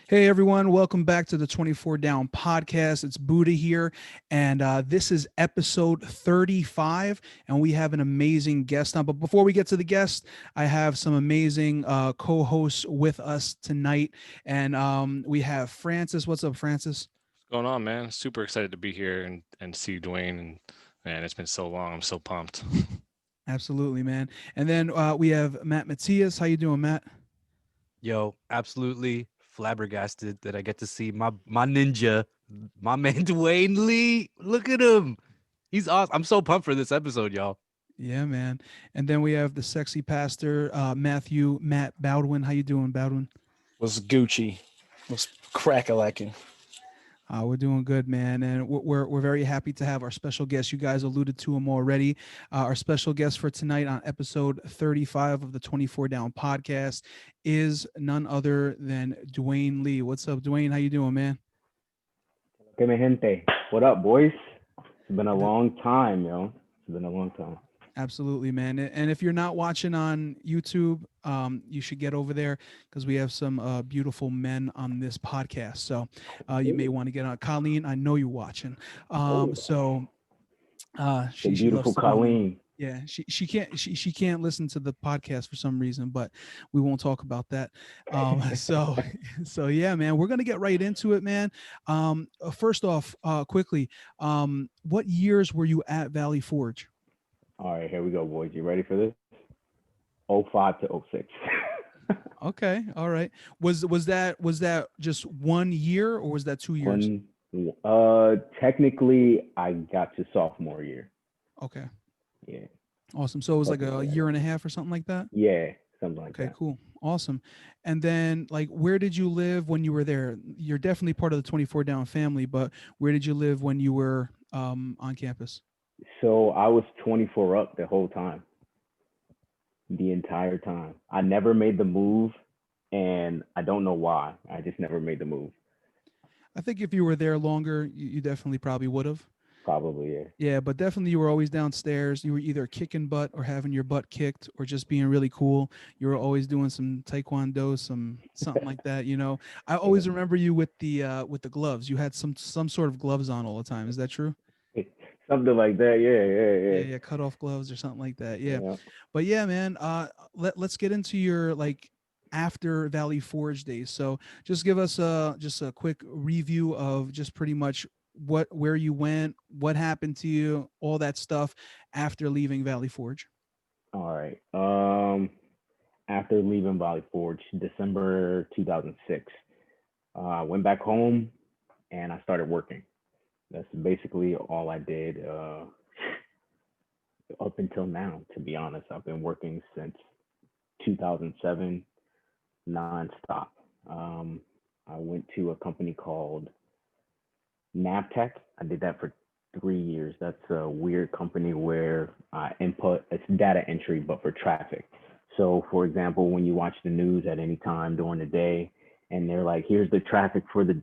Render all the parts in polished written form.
Hey everyone, welcome back to the 24 Down podcast. It's Buddha here, and this is episode 35, and we have an amazing guest on. But before we get to the guest, I have some amazing co-hosts with us tonight, and we have Francis. What's up, Francis? What's going on, man? Super excited to be here and see Dwayne. And man, it's been so long. I'm so pumped. Absolutely, man. And then we have Matt Matias. How you doing, Matt? Yo, absolutely flabbergasted that I get to see my ninja, my man Dwayne Lee. Look at him. He's awesome. I'm so pumped for this episode, y'all. Yeah, man. And then we have the sexy pastor, Matt Bowdwin. How you doing, Bowdwin? Was Gucci, was crack-a-lacking. We're doing good, man, and we're very happy to have our special guest. You guys alluded to him already. Our special guest for tonight on episode 35 of the 24 Down podcast is none other than Dwayne Lee. What's up, Dwayne? How you doing, man? Que mi gente. What up, boys? It's been a long time, yo. It's been a long time. Absolutely, man. And if you're not watching on YouTube, you should get over there because we have some beautiful men on this podcast. So you may want to get on. Colleen, I know you're watching. So The beautiful Colleen. Yeah, she can't listen to the podcast for some reason, but we won't talk about that. So so yeah, man, we're gonna get right into it, man. First off, quickly, what years were you at Valley Forge? All right, here we go, boys. You ready for this? '05 to '06. Okay, all right. Was that just 1 year or was that 2 years? Technically, I got to sophomore year. Okay, Yeah. awesome. So it was like a Yeah. year and a half or something like that. Yeah, something like Okay, that. cool, awesome. And then like, where did you live when you were there? You're definitely part of the 24 Down family, but where did you live when you were on campus? So I was 24 up the whole time, the entire time. I never made the move, and I don't know why. I just never made the move. I think if you were there longer, you definitely probably would have. Probably, yeah. Yeah, but definitely you were always downstairs. You were either kicking butt or having your butt kicked or just being really cool. You were always doing some taekwondo, something like that, you know. I Yeah. always remember you with the gloves. You had some sort of gloves on all the time. Is that true? Something like that. Yeah, Yeah, yeah, cut off gloves or something like that. Yeah. yeah, yeah. But yeah, man, let's get into your like after Valley Forge days. So just give us just a quick review of just pretty much where you went, what happened to you, all that stuff after leaving Valley Forge. All right. After leaving Valley Forge, December 2006, I went back home and I started working. That's basically all I did up until now. To be honest, I've been working since 2007, nonstop. Um, I went to a company called Navtech. I did that for 3 years. That's a weird company where I input it's data entry, but for traffic. So, for example, when you watch the news at any time during the day, and they're like, "Here's the traffic for the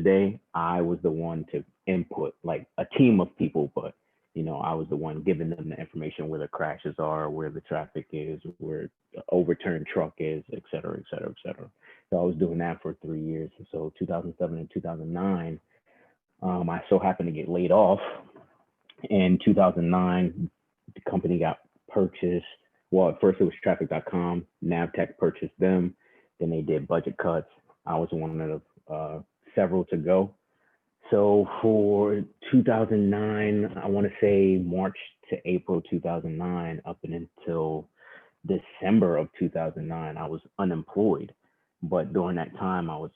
day," I was the one to input, like a team of people, but I was the one giving them the information where the crashes are, where the traffic is, where the overturned truck is, et cetera, et cetera, et cetera. So I was doing that for 3 years. So 2007 and 2009, I so happened to get laid off. In 2009, the company got purchased. Well, at first it was traffic.com. Navtech purchased them. Then they did budget cuts. I was one of several to go. So for 2009, I want to say March to April 2009, up and until December of 2009, I was unemployed. But during that time, I was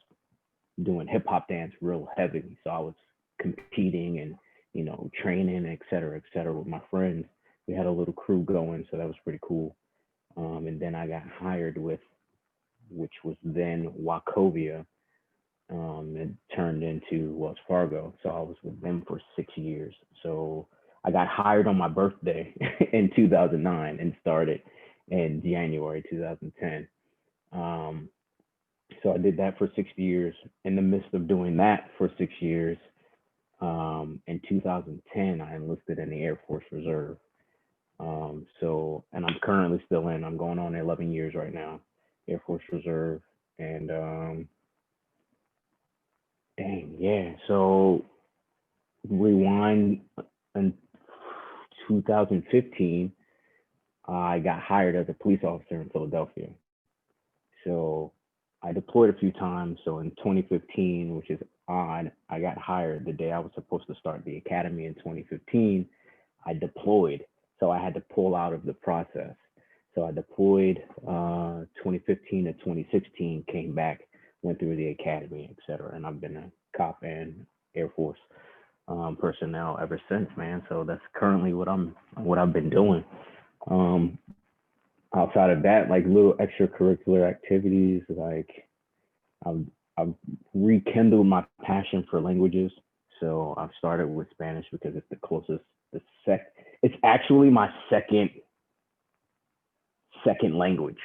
doing hip hop dance real heavy. So I was competing and, training, et cetera, with my friends. We had a little crew going, so that was pretty cool. And then I got hired with, which was then Wachovia. It turned into Wells Fargo. So I was with them for 6 years. So I got hired on my birthday in 2009 and started in January 2010. Um, so I did that for 6 years. In the midst of doing that for 6 years, in 2010, I enlisted in the Air Force Reserve. And I'm currently still in. I'm going on 11 years right now, Air Force Reserve, and Yeah. So rewind in 2015, I got hired as a police officer in Philadelphia. So I deployed a few times. So in 2015, which is odd, I got hired the day I was supposed to start the academy in 2015. I deployed. So I had to pull out of the process. So I deployed 2015 to 2016, came back, went through the academy, et cetera. And I've been a cop and Air Force personnel ever since, man. So that's currently what I've been doing. Um, Outside of that, like little extracurricular activities, like I've, I've rekindled my passion for languages. So I've started with Spanish because it's the closest. It's actually my second language.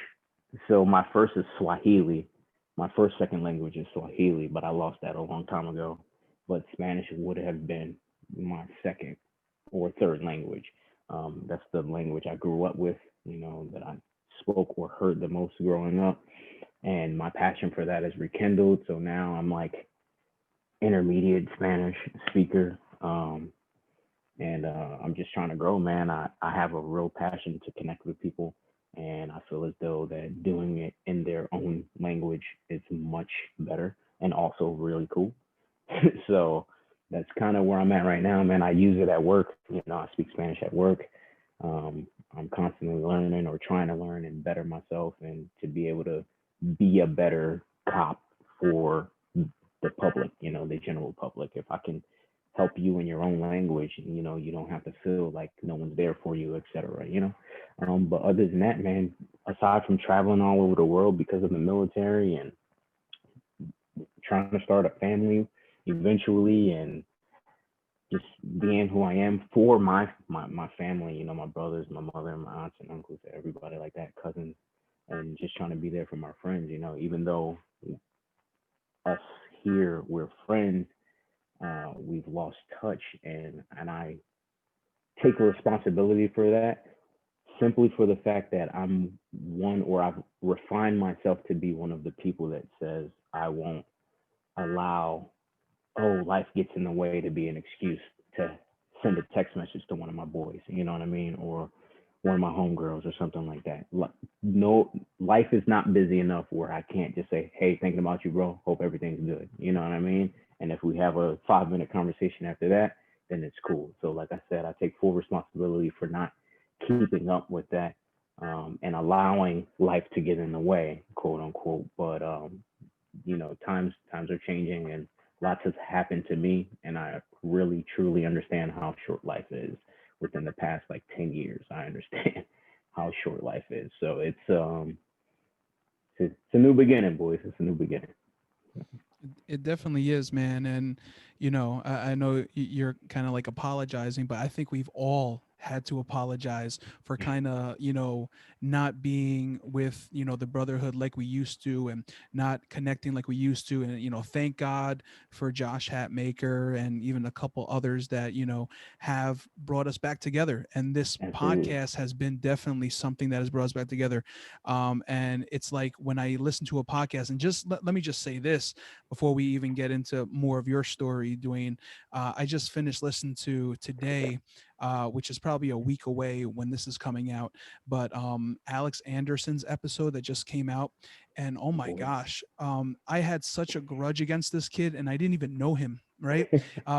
So my first is Swahili. My first second language is Swahili, but I lost that a long time ago. But Spanish would have been my second or third language. That's the language I grew up with, that I spoke or heard the most growing up. And my passion for that is rekindled. So now I'm like intermediate Spanish speaker. And I'm just trying to grow, man. I have a real passion to connect with people. And I feel as though that doing it in their own language is much better and also really cool. So that's kind of where I'm at right now, man. I use it at work. I speak Spanish at work. I'm constantly learning or trying to learn and better myself and to be able to be a better cop for the public, the general public. If I can help you in your own language, you don't have to feel like no one's there for you, etc. But other than that, man, aside from traveling all over the world because of the military and trying to start a family eventually and just being who I am for my family, my brothers, my mother, my aunts and uncles, everybody like that, cousins, and just trying to be there for my friends, even though us here, we're friends, we've lost touch, and I take responsibility for that simply for the fact that I'm one, or I've refined myself to be one of the people that says I won't allow, oh, life gets in the way, to be an excuse to send a text message to one of my boys, you know what I mean? Or one of my homegirls or something like that. No, life is not busy enough where I can't just say, hey, thinking about you, bro. Hope everything's good. You know what I mean? And if we have a 5-minute conversation after that, then it's cool. So like I said, I take full responsibility for not keeping up with that, and allowing life to get in the way, quote unquote. But times are changing and lots has happened to me, and I really truly understand how short life is. Within the past like 10 years, I understand how short life is. So it's a new beginning, boys. It's a new beginning. It definitely is, man. And, I know you're kind of like apologizing, but I think we've all had to apologize for kind of, not being with, the brotherhood like we used to and not connecting like we used to. And, thank God for Josh Hatmaker and even a couple others that, have brought us back together. And this Absolutely. podcast has been definitely something that has brought us back together. And it's like when I listen to a podcast, and just let me just say this before we even get into more of your story, Dwayne. I just finished listening to today, which is probably a week away when this is coming out, but Alex Anderson's episode that just came out. And oh my gosh, I had such a grudge against this kid, and I didn't even know him, right?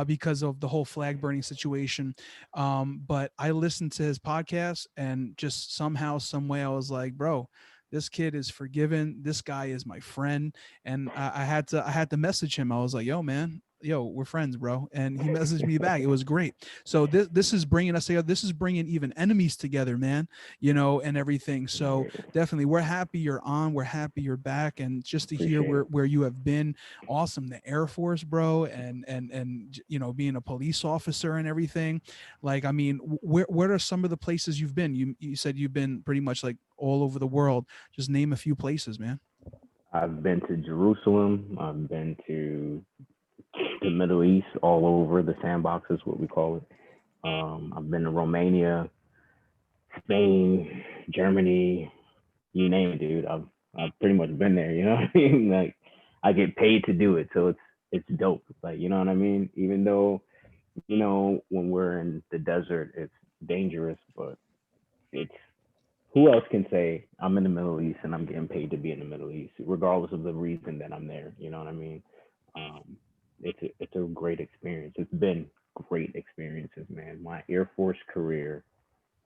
Because of the whole flag burning situation. But I listened to his podcast, and just somehow, some way, I was like, bro, this kid is forgiven. This guy is my friend. And I had to message him. I was like, yo, man, we're friends, bro. And he messaged me back. It was great. So this is bringing us together. This is bringing even enemies together, man, and everything. So definitely, we're happy you're on. We're happy you're back. And just to hear where you have been, awesome. The Air Force, bro. And being a police officer and everything. Like, I mean, where are some of the places you've been? You said you've been pretty much like all over the world. Just name a few places, man. I've been to Jerusalem. I've been to the Middle East, all over the sandbox is what we call it. I've been to Romania, Spain, Germany, you name it, dude. I've pretty much been there. You know what I mean? Like I get paid to do it, so it's dope. Like, you know what I mean? Even though, when we're in the desert, it's dangerous, but it's who else can say I'm in the Middle East and I'm getting paid to be in the Middle East, regardless of the reason that I'm there? You know what I mean? Um, it's a great experience. It's been great experiences, man. My Air Force career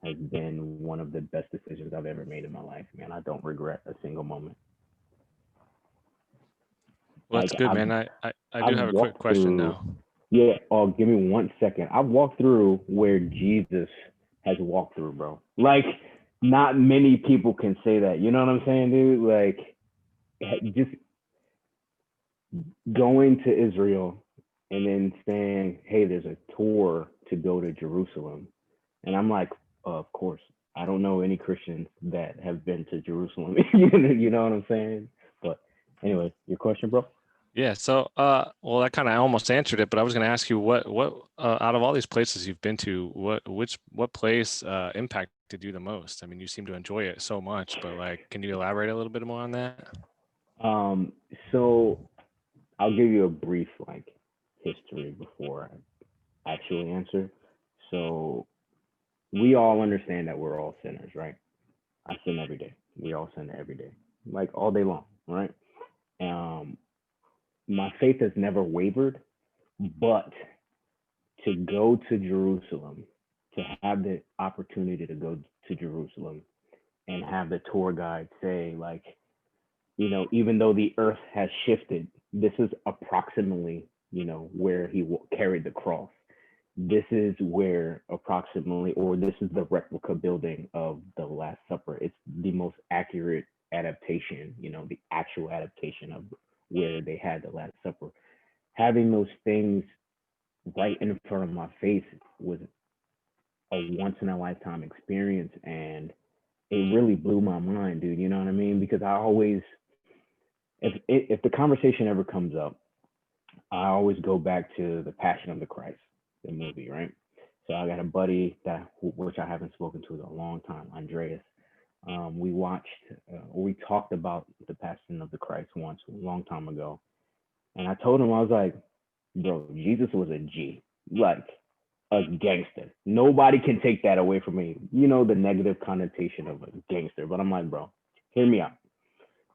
has been one of the best decisions I've ever made in my life, man. I don't regret a single moment. Well, that's Like good, I've man. I do I've have a quick walked question through. though. Yeah. Oh, give me 1 second. I've walked through where Jesus has walked through, bro. Like, not many people can say that. You know what I'm saying, dude? Like, just going to Israel and then saying, "Hey, there's a tour to go to Jerusalem," and I'm like, "Of course." I don't know any Christians that have been to Jerusalem. You know what I'm saying? But anyway, your question, bro? Yeah. So, well, that kind of almost answered it, but I was going to ask you what out of all these places you've been to, what place impacted you the most? I mean, you seem to enjoy it so much, but like, can you elaborate a little bit more on that? Um, so I'll give you a brief like history before I actually answer. So we all understand that we're all sinners, right? I sin every day. We all sin every day, like all day long, right? Um, my faith has never wavered, but to go to Jerusalem, to have the opportunity to go to Jerusalem and have the tour guide say, like, even though the earth has shifted, this is approximately, where he carried the cross. This is where approximately, or this is the replica building of the Last Supper. It's the most accurate adaptation, the actual adaptation of where they had the Last Supper. Having those things right in front of my face was a once in a lifetime experience, and it really blew my mind, dude. You know what I mean? Because I always, if the conversation ever comes up, I always go back to the Passion of the Christ, the movie, right? So I got a buddy which I haven't spoken to in a long time, Andreas. We watched, or we talked about the Passion of the Christ once, a long time ago, and I told him, I was like, bro, Jesus was a G, like a gangster. Nobody can take that away from me. The negative connotation of a gangster, but I'm like, bro, hear me out.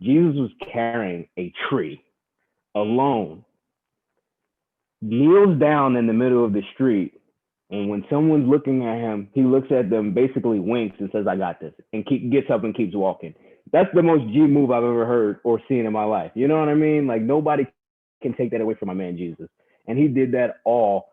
Jesus was carrying a tree alone, kneels down in the middle of the street, and when someone's looking at him, he looks at them, basically winks and says, "I got this," and gets up and keeps walking. That's the most G move I've ever heard or seen in my life. You know what I mean? Like, nobody can take that away from my man Jesus, and he did that all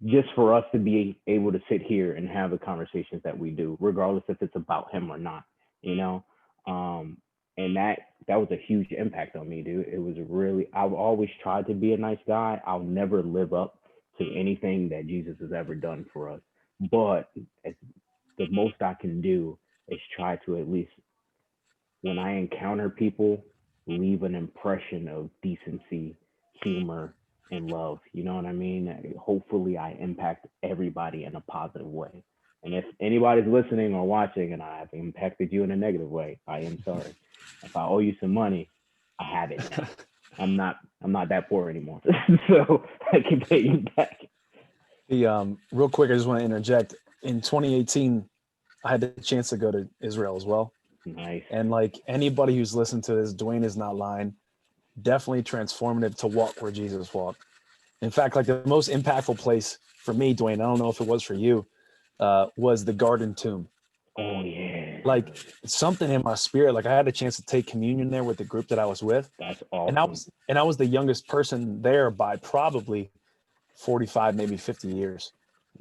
just for us to be able to sit here and have the conversations that we do, regardless if it's about him or not. You know, um, and that was a huge impact on me, dude. It was really, I've always tried to be a nice guy. I'll never live up to anything that Jesus has ever done for us, but the most I can do is try to, at least when I encounter people, leave an impression of decency, humor, and love. You know what I mean? Hopefully, I impact everybody in a positive way. And if anybody's listening or watching and I've impacted you in a negative way, I am sorry. If I owe you some money, I have it now. I'm not that poor anymore. So I can pay you back. Real quick, I just want to interject. In 2018, I had the chance to go to Israel as well. Nice. And like anybody who's listened to this, Dwayne is not lying. Definitely transformative to walk where Jesus walked. In fact, like the most impactful place for me, Dwayne, I don't know if it was for you, was the Garden Tomb. Oh yeah. Like something in my spirit, like I had a chance to take communion there with the group that I was with. That's And awesome. I was the youngest person there by probably 45, maybe 50 years.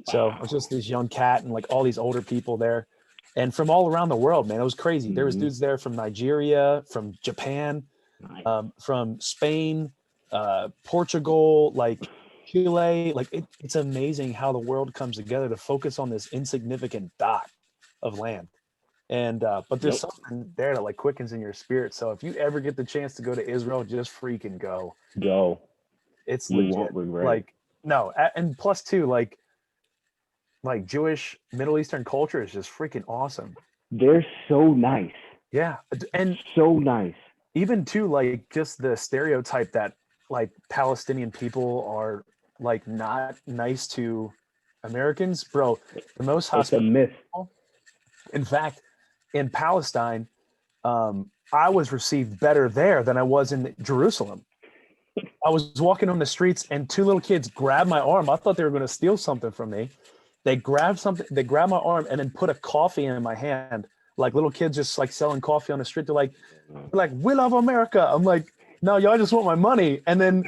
So I was just this young cat and like all these older people there and from all around the world, man. It was crazy. There was dudes there from Nigeria, from Japan, Nice. from Spain, Portugal, like Chile. Like it's amazing how the world comes together to focus on this insignificant dot of land. And but there's Yep. something there that like quickens in your spirit. So if you ever get the chance to go to Israel, just freaking go. Go. It's You legit. won't regret it. Like no, and plus too, like Jewish Middle Eastern culture is just freaking awesome. They're so nice. Yeah, and So nice. even too, like just the stereotype that like Palestinian people are like not nice to Americans, bro. The most It's a hospitable. myth. In fact, in Palestine, I was received better there than I was in Jerusalem. I was walking on the streets and two little kids grabbed my arm. I thought they were going to steal something from me. They grabbed something, they grabbed my arm and then put a coffee in my hand. Like little kids just like selling coffee on the street. They're like, we love America. I'm like, no, y'all just want my money. And then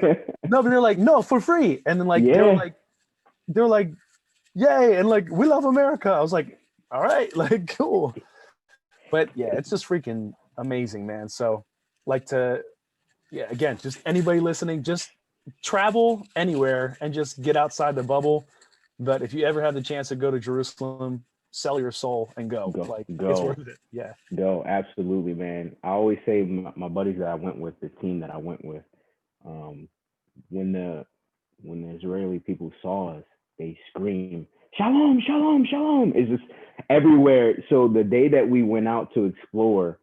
no, but they're like, no, for free. And then like they were like, yay, and like we love America. I was like, all right, like cool. But yeah, it's just freaking amazing, man. So like again, just anybody listening, just travel anywhere and just get outside the bubble. But if you ever have the chance to go to Jerusalem, sell your soul and go. It's worth it. Yeah. Go, absolutely, man. I always say my buddies that I went with, the team that I went with, when the Israeli people saw us, they screamed, "Shalom, shalom, shalom!" It's just everywhere. So the day that we went out to explore,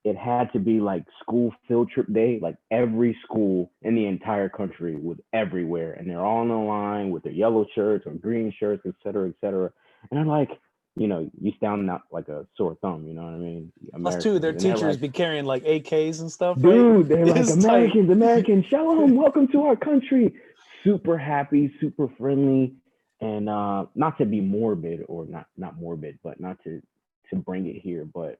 it had to be like school field trip day. Like every school in the entire country was everywhere, and they're all in a line with their yellow shirts or green shirts, et cetera, et cetera. And I'm like, you stand out like a sore thumb. You know what I mean? Plus, too, their teachers like, be carrying like AKs and stuff. Dude, they're like, Americans, shalom, welcome to our country. Super happy, super friendly, and not to be morbid or not morbid, but not to bring it here, but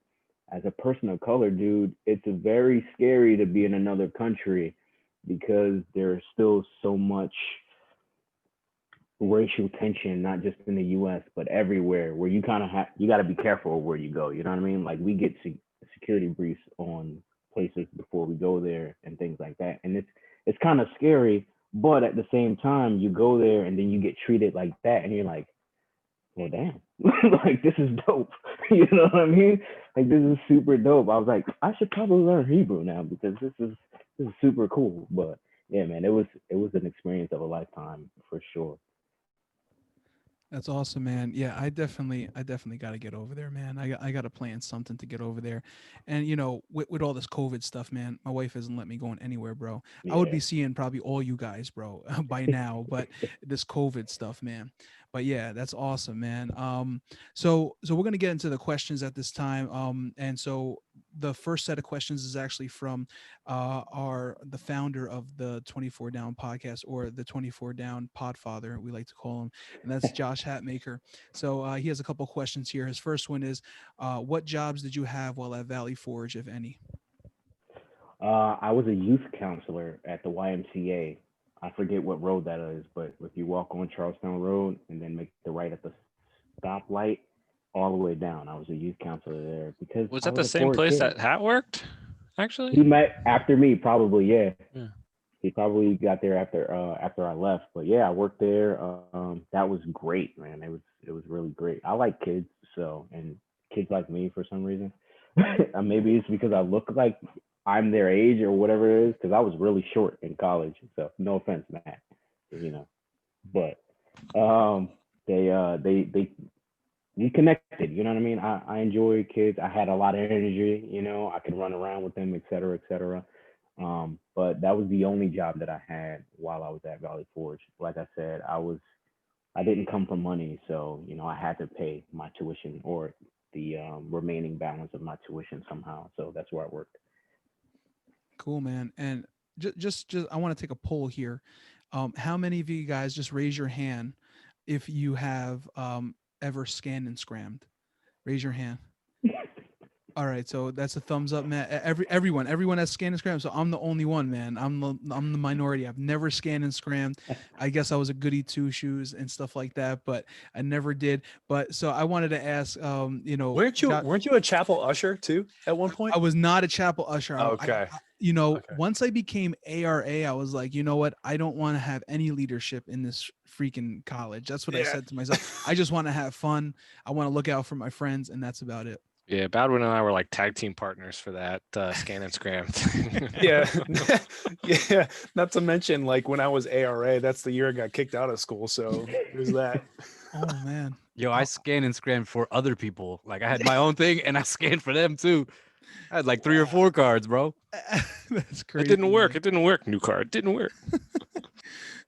as a person of color, dude, it's very scary to be in another country because there's still so much racial tension, not just in the U.S. but everywhere, where you kind of you got to be careful of where you go. You know what I mean? Like we get security briefs on places before we go there and things like that, and it's kind of scary. But at the same time, you go there and then you get treated like that, and you're like, well, damn, like this is dope. You know what I mean? Like this is super dope. I was like, I should probably learn Hebrew now because this is super cool. But yeah, man, it was an experience of a lifetime for sure. That's awesome, man. Yeah, I definitely got to get over there, man. I got to plan something to get over there. And with all this COVID stuff, man, my wife hasn't let me go anywhere, bro. Yeah. I would be seeing probably all you guys, bro, by now, but this COVID stuff, man. But yeah, that's awesome, man. So we're going to get into the questions at this time. And so the first set of questions is actually from the founder of the 24 Down podcast, or the 24 Down Podfather, we like to call him, and that's Josh Hatmaker. So he has a couple questions here. His first one is, what jobs did you have while at Valley Forge, if any? I was a youth counselor at the YMCA. I forget what road that is, but if you walk on Charlestown Road and then make the right at the stoplight, all the way down, I was a youth counselor there. Because was that the same place that Hat worked? Actually, he met after me, probably. Yeah. He probably got there after I left, but yeah, I worked there. That was great, man. It was really great. I like kids, and kids like me for some reason. Maybe it's because I look like I'm their age or whatever it is, because I was really short in college. So no offense, Matt, but we connected. You know what I mean? I enjoy kids. I had a lot of energy. I could run around with them, et cetera, et cetera. But that was the only job that I had while I was at Valley Forge. Like I said, I didn't come from money, so I had to pay my tuition or the remaining balance of my tuition somehow. So that's where I worked. Cool, man. And just I want to take a poll here. How many of you guys just raise your hand if you have ever scanned and scrammed? Raise your hand. All right, so that's a thumbs up, man. Everyone has scanned and scrammed. So I'm the only one, man. I'm the minority. I've never scanned and scrammed. I guess I was a goody two shoes and stuff like that, but I never did. But so I wanted to ask, weren't you a chapel usher too at one point? I was not a chapel usher. Okay. Once I became ARA, I was like, you know what? I don't want to have any leadership in this freaking college. That's what I said to myself. I just want to have fun. I want to look out for my friends, and that's about it. Yeah, Badwin and I were like tag team partners for that scan and scram thing. Yeah. Not to mention, like when I was ARA, that's the year I got kicked out of school. So there's that. Oh man. Yo, I scanned and scrammed for other people. Like I had my own thing and I scanned for them too. I had like 3 or 4 cards, bro. That's crazy. It didn't work. man. It didn't work. New card. It didn't work.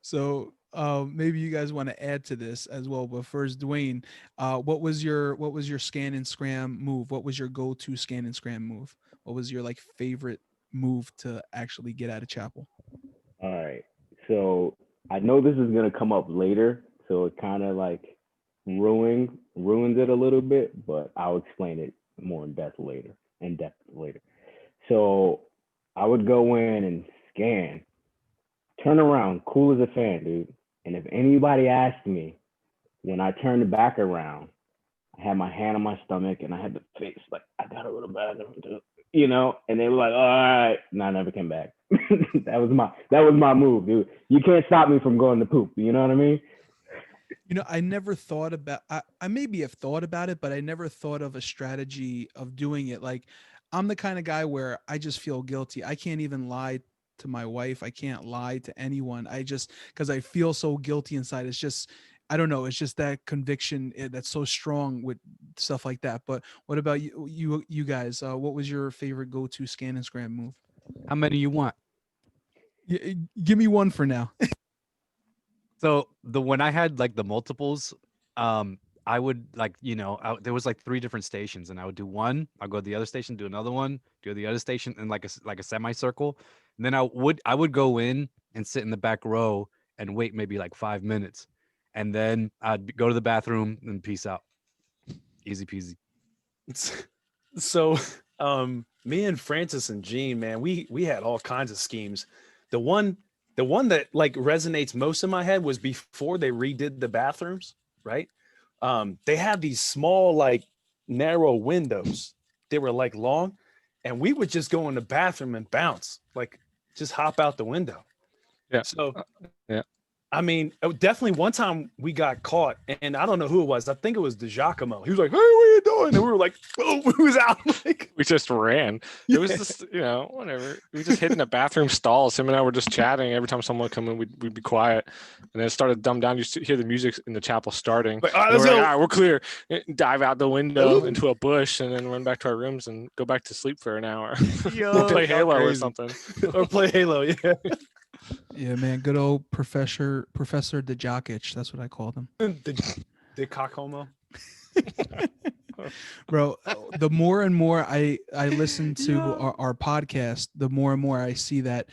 So maybe you guys want to add to this as well. But first, Dwayne, what was your scan and scram move? What was your go-to scan and scram move? What was your like favorite move to actually get out of chapel? All right. So I know this is gonna come up later, so it kind of like ruins it a little bit, but I'll explain it more in depth later. So I would go in and scan, turn around, cool as a fan, dude. And if anybody asked me when I turned the back around, I had my hand on my stomach and I had the face like I got a little bad, you know. And they were like, "All right," and I never came back. that was my move, dude. You can't stop me from going to poop. You know what I mean? You know, I never thought about I maybe have thought about it, but I never thought of a strategy of doing it. Like I'm the kind of guy where I just feel guilty. I can't even lie to my wife. I can't lie to anyone. I just because I feel so guilty inside. It's just I don't know. It's just that conviction that's so strong with stuff like that. But what about you guys? What was your favorite go-to scan and scram move? How many you want? Give me one for now. So when I had like the multiples, I would like, there was like 3 different stations, and I would do one, I'll go to the other station, do another one, do the other station in like a semicircle. And then I would go in and sit in the back row and wait maybe like 5 minutes. And then go to the bathroom and peace out. Easy peasy. So, me and Francis and Gene, man, we had all kinds of schemes. The one that like resonates most in my head was before they redid the bathrooms, right? They had these small, like narrow windows. They were like long, and we would just go in the bathroom and bounce, like just hop out the window. Yeah. So yeah. I mean, definitely one time we got caught, and I don't know who it was. I think it was DeGiacomo. He was like, "Hey, what are you doing?" And we were like, "Oh, we was out." Like, We just ran. It was just, whatever. We just hid in the bathroom stalls. Him and I were just chatting. Every time someone would come in, we'd be quiet. And then it started to dumb down. You hear the music in the chapel starting. Like, all right, and let's we're go. like, all right, we're clear. Dive out the window into a bush and then run back to our rooms and go back to sleep for an hour. Or play Halo or something. Or play Halo, yeah. Yeah, man. Good old Professor DeJokic. That's what I called him. The cock homo. Bro, the more and more I listen to our podcast, the more and more I see that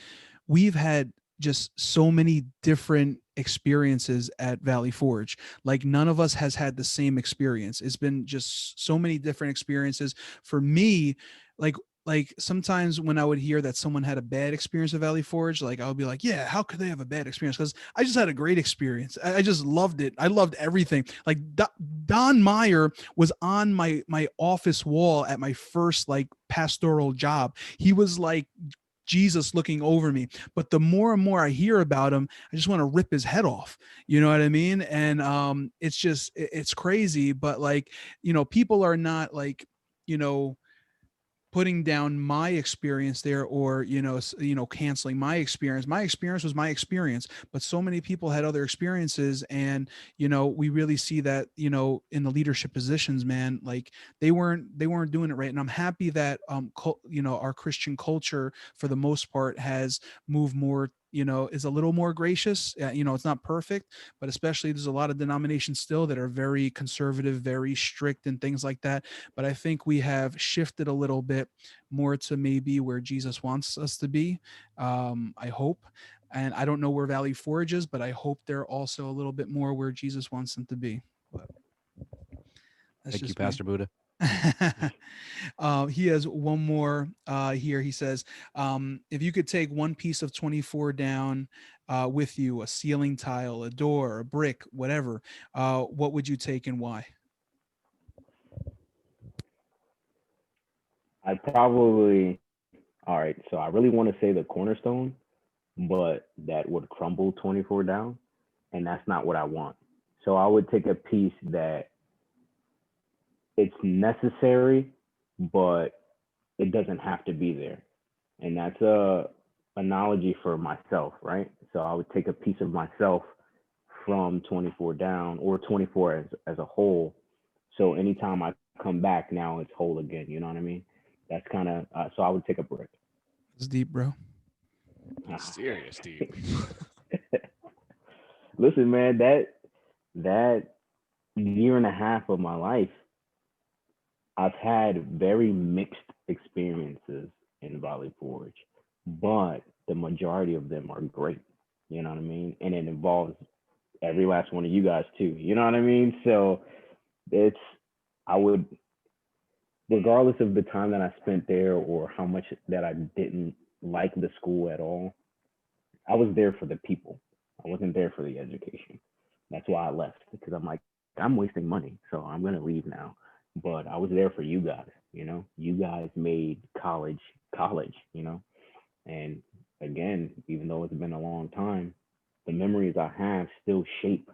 we've had just so many different experiences at Valley Forge. Like none of us has had the same experience. It's been just so many different experiences. For me, like sometimes when I would hear that someone had a bad experience at Valley Forge, like I would be like, yeah, how could they have a bad experience? Because I just had a great experience. I just loved it. I loved everything. Like Don Meyer was on my office wall at my first like pastoral job. He was like Jesus looking over me. But the more and more I hear about him, I just want to rip his head off. You know what I mean? And it's just it's crazy. But like, people are not like, putting down my experience there or canceling my experience was my experience, but so many people had other experiences. And we really see that in the leadership positions, man, like they weren't doing it right. And I'm happy that our Christian culture for the most part has moved more, is a little more gracious. It's not perfect, but especially there's a lot of denominations still that are very conservative, very strict and things like that. But I think we have shifted a little bit more to maybe where Jesus wants us to be. I hope. And I don't know where Valley Forge is, but I hope they're also a little bit more where Jesus wants them to be. But Thank you, Pastor Buddha. He has one more here. He says, if you could take one piece of 24 down with you, a ceiling tile, a door, a brick, whatever, what would you take and why? All right, so I really want to say the cornerstone, but that would crumble 24 down, and that's not what I want. So I would take a piece that it's necessary, but it doesn't have to be there. And that's a analogy for myself, right? So I would take a piece of myself from 24 down or 24 as a whole. So anytime I come back, now it's whole again. You know what I mean? that's kind of so I would take a brick. It's deep, bro. Serious deep. Listen, man, that year and a half of my life, I've had very mixed experiences in Valley Forge, but the majority of them are great. You know what I mean? And it involves every last one of you guys too. You know what I mean? So it's I would, regardless of the time that I spent there or how much that I didn't like the school at all, I was there for the people. I wasn't there for the education. That's why I left, because I'm like, I'm wasting money, so I'm gonna leave now. But I was there for you guys. You know, you guys made college. You know, and again, even though it's been a long time, the memories I have still shape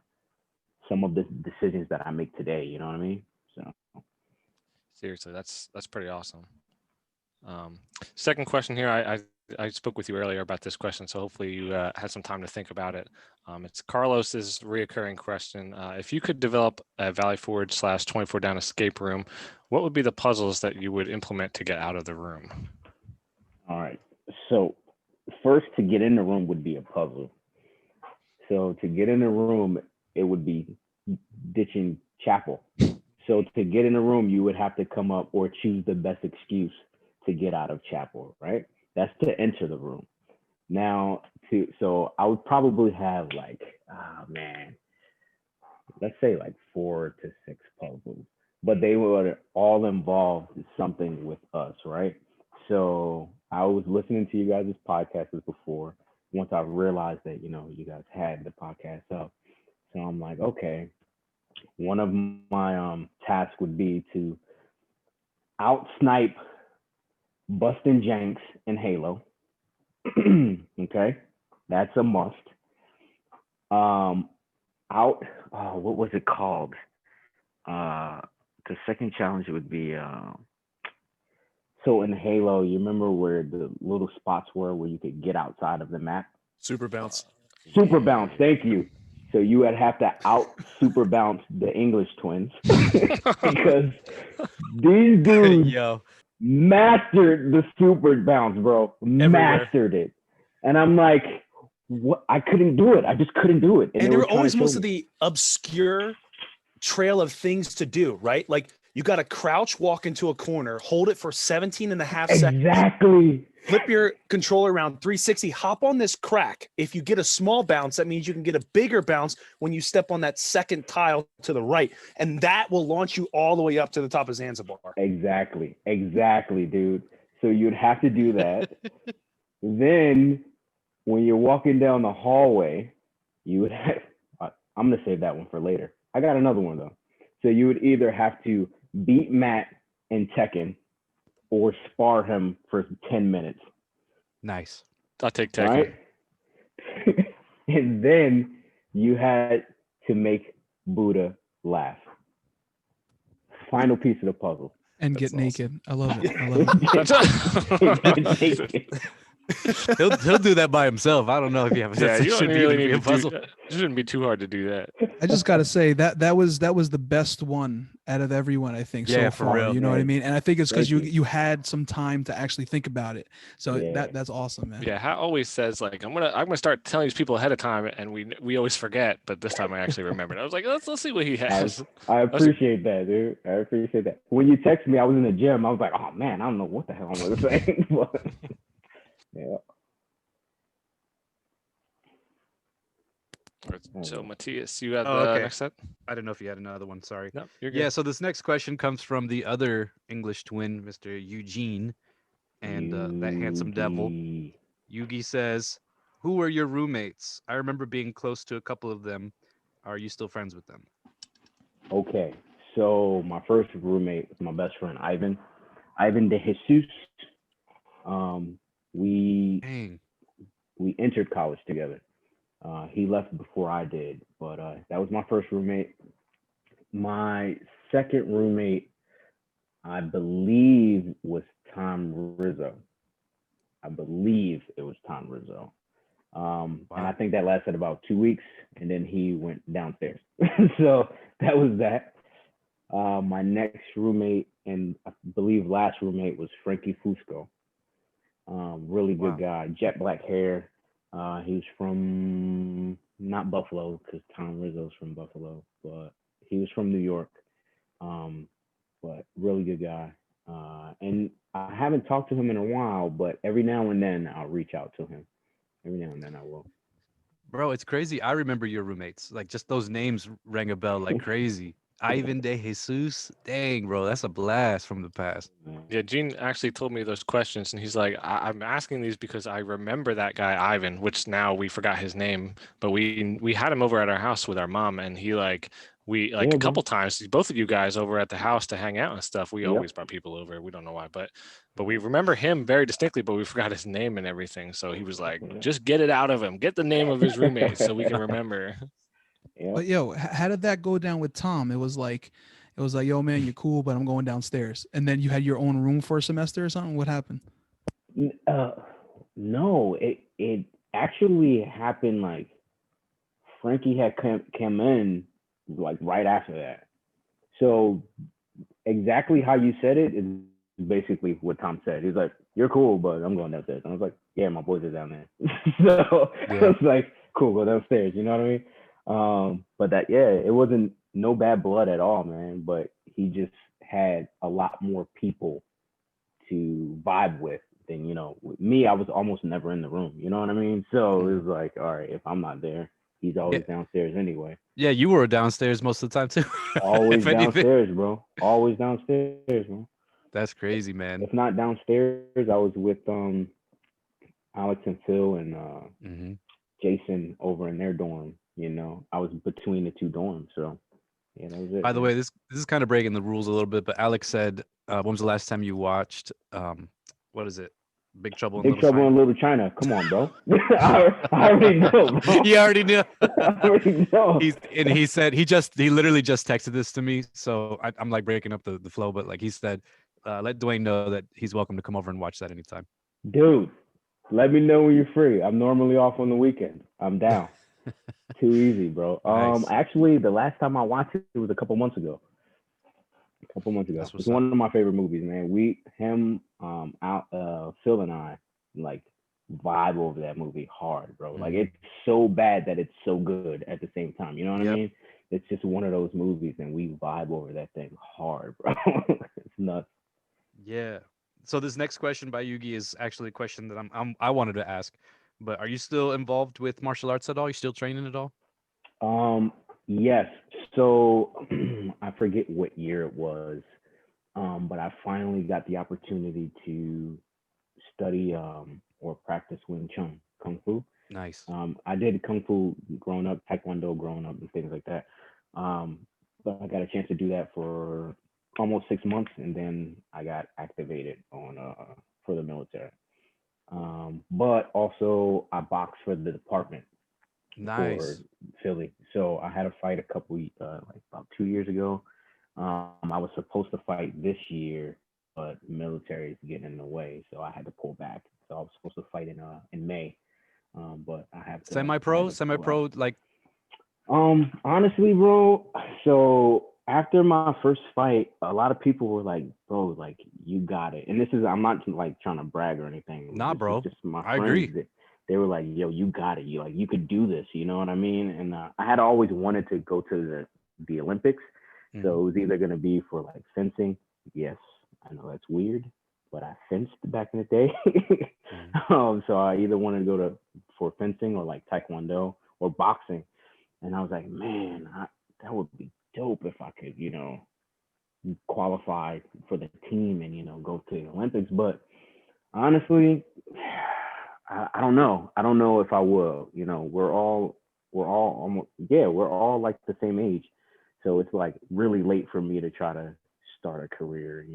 some of the decisions that I make today. You know what I mean? So Seriously, that's pretty awesome. Second question here. I spoke with you earlier about this question, so hopefully you had some time to think about it. It's Carlos's reoccurring question. If you could develop a Valley Forge / 24 Down escape room, what would be the puzzles that you would implement to get out of the room? all right. So first, to get in the room would be a puzzle. So to get in the room, it would be ditching chapel. So to get in the room, you would have to come up or choose the best excuse to get out of chapel, right? That's to enter the room. Now, so I would probably have like, oh man, let's say like 4 to 6 puzzles, but they would all involve something with us, right? So I was listening to you guys' podcasts before. Once I realized that, you know, you guys had the podcast up, so I'm like, okay, one of my tasks would be to out snipe Bustin' Janks in Halo. Okay, that's a must. Um, out. What was it called? The second challenge would be. So in Halo, you remember where the little spots were where you could get outside of the map? Super bounce. Super bounce. Thank you. So you would have to out super bounce the English twins because these dudes Yo, mastered the super bounce, bro. Mastered it. And I'm like, what? I couldn't do it. I just couldn't do it. And there were trying to always show most me. of the obscure trail of things to do, right? Like you got to crouch, walk into a corner, hold it for 17 and a half seconds, Exactly. flip your controller around 360, hop on this crack. If you get a small bounce, that means you can get a bigger bounce when you step on that second tile to the right. And that will launch you all the way up to the top of Zanzibar. Exactly, dude. So you'd have to do that. Then when you're walking down the hallway, you would have, I'm going to save that one for later. I got another one though. So you would either have to beat Matt in Tekken or spar him for 10 minutes. nice. I'll take Tekken. Right? And then you had to make Buddha laugh. Final piece of the puzzle. And That's get naked. I love it. I love it. He'll do that by himself. I don't know if you have. Yeah, That you don't should really be need a to puzzle. do. It shouldn't be too hard to do that. I just got to say that was the best one out of everyone, I think, Yeah, so for far. real. You know what I Yeah. mean? And I think it's because Thank you had some time to actually think about it. So Yeah. that's awesome, man. Yeah, Hat always says like I'm gonna start telling these people ahead of time, and we always forget. But this time I actually remembered. I was like, let's see what he has. I appreciate that, dude. I appreciate that. When you text me, I was in the gym. I was like, oh man, I don't know what the hell I'm gonna say. But, yeah. So Matthias, you have Oh, the okay. next set. I don't know if you had another one. Sorry. No, you're good. Yeah. So this next question comes from the other English twin, Mr. Eugene, and that handsome devil. Yugi. Yugi says, "Who were your roommates? I remember being close to a couple of them. Are you still friends with them?" Okay, so my first roommate was my best friend Ivan de Jesus. We Dang. entered college together. He left before I did, but that was my first roommate. My second roommate, I believe, was Tom Rizzo. I believe it was Tom Rizzo. And I think that lasted about 2 weeks, and then he went downstairs. So that was that. My next roommate and I believe last roommate was Frankie Fusco. Really good Wow. guy, jet black hair. He was from not Buffalo because Tom Rizzo's from Buffalo, but he was from New York. Um, but really good guy. And I haven't talked to him in a while, but every now and then I'll reach out to him. Every now and then I will. Bro, it's crazy. I remember your roommates. Like just those names rang a bell like crazy. Ivan De Jesus. Dang, bro, that's a blast from the past. Man. Yeah, Gene actually told me those questions, and he's like, I'm asking these because I remember that guy Ivan, which now we forgot his name, but we had him over at our house with our mom, and he like we like Yeah, a bro. couple times, both of you guys over at the house to hang out and stuff. We Yep. always brought people over. We don't know why, but we remember him very distinctly, but we forgot his name and everything. So he was like, Yeah. just get it out of him, get the name of his roommates so we can remember. Yep. But yo, how did that go down with Tom? It was like, yo, man, you're cool, but I'm going downstairs. And then you had your own room for a semester or something. What happened? Uh, no, it actually happened like Frankie had come in like right after that. So exactly how you said it is basically what Tom said. He's like, "You're cool, but I'm going downstairs." And I was like, "Yeah, my boys are down there." So I Yeah. was like, "Cool, go downstairs." You know what I mean? But that yeah, it wasn't no bad blood at all, man. But he just had a lot more people to vibe with than with me. I was almost never in the room. You know what I mean? So it was like, all right, if I'm not there, he's Yeah, always downstairs anyway. yeah, you were downstairs most of the time too. Always If anything. downstairs, bro. Always downstairs, man. That's crazy, man. If not downstairs, I was with Alex and Phil and Hmm. Jason over in their dorm. I was between the two dorms, so yeah, that was it, By the man. way, this is kind of breaking the rules a little bit, but Alex said, when was the last time you watched what is it? Big Trouble in Big Little Trouble in China? Little China. Come on, bro. I already know, bro. You already knew. I already know. He said he literally just texted this to me, so I'm like breaking up the flow, but like he said, let Dwayne know that he's welcome to come over and watch that anytime. Dude, let me know when you're free. I'm normally off on the weekend. I'm down. Too easy, bro. Nice. Actually, the last time I watched it was a couple months ago. A couple months ago. That's It's what's up. one of my favorite movies, man. Phil and I, like vibe over that movie hard, bro. Like Mhm. it's so bad that it's so good at the same time. You know what I Yep. mean? It's just one of those movies, and we vibe over that thing hard, bro. It's nuts. Yeah. So this next question by Yugi is actually a question that I wanted to ask. But are you still involved with martial arts at all? You still training at all? Um, yes. So I forget what year it was, but I finally got the opportunity to study or practice Wing Chun, Kung Fu. Nice. I did Kung Fu growing up, Taekwondo growing up, and things like that. Um, but I got a chance to do that for almost 6 months, and then I got activated on for the military. But also, I boxed for the department for Nice. Philly. So I had a fight a couple, like about 2 years ago. I was supposed to fight this year, but military is getting in the way, so I had to pull back. So I was supposed to fight in May, but I had Semi-pro, to pull out. semi-pro, like Honestly, bro. So after my first fight, a lot of people were like, "Bro, like you got it." And this is I'm not like trying to brag or anything. nah, This is bro. just my I friends agree. that they were like, "Yo, you got it. You could do this." You know what I mean? And I had always wanted to go to the Olympics, so Mhm. it was either gonna be for like fencing. Yes, I know that's weird, but I fenced back in the day. Mhm. So I either wanted to go to for fencing or like taekwondo or boxing. And I was like, man, that would be dope if I could, qualify for the team and, go to the Olympics. But honestly, I don't know. I don't know if I will. We're all almost, yeah, we're all like the same age. So it's like really late for me to try to start a career,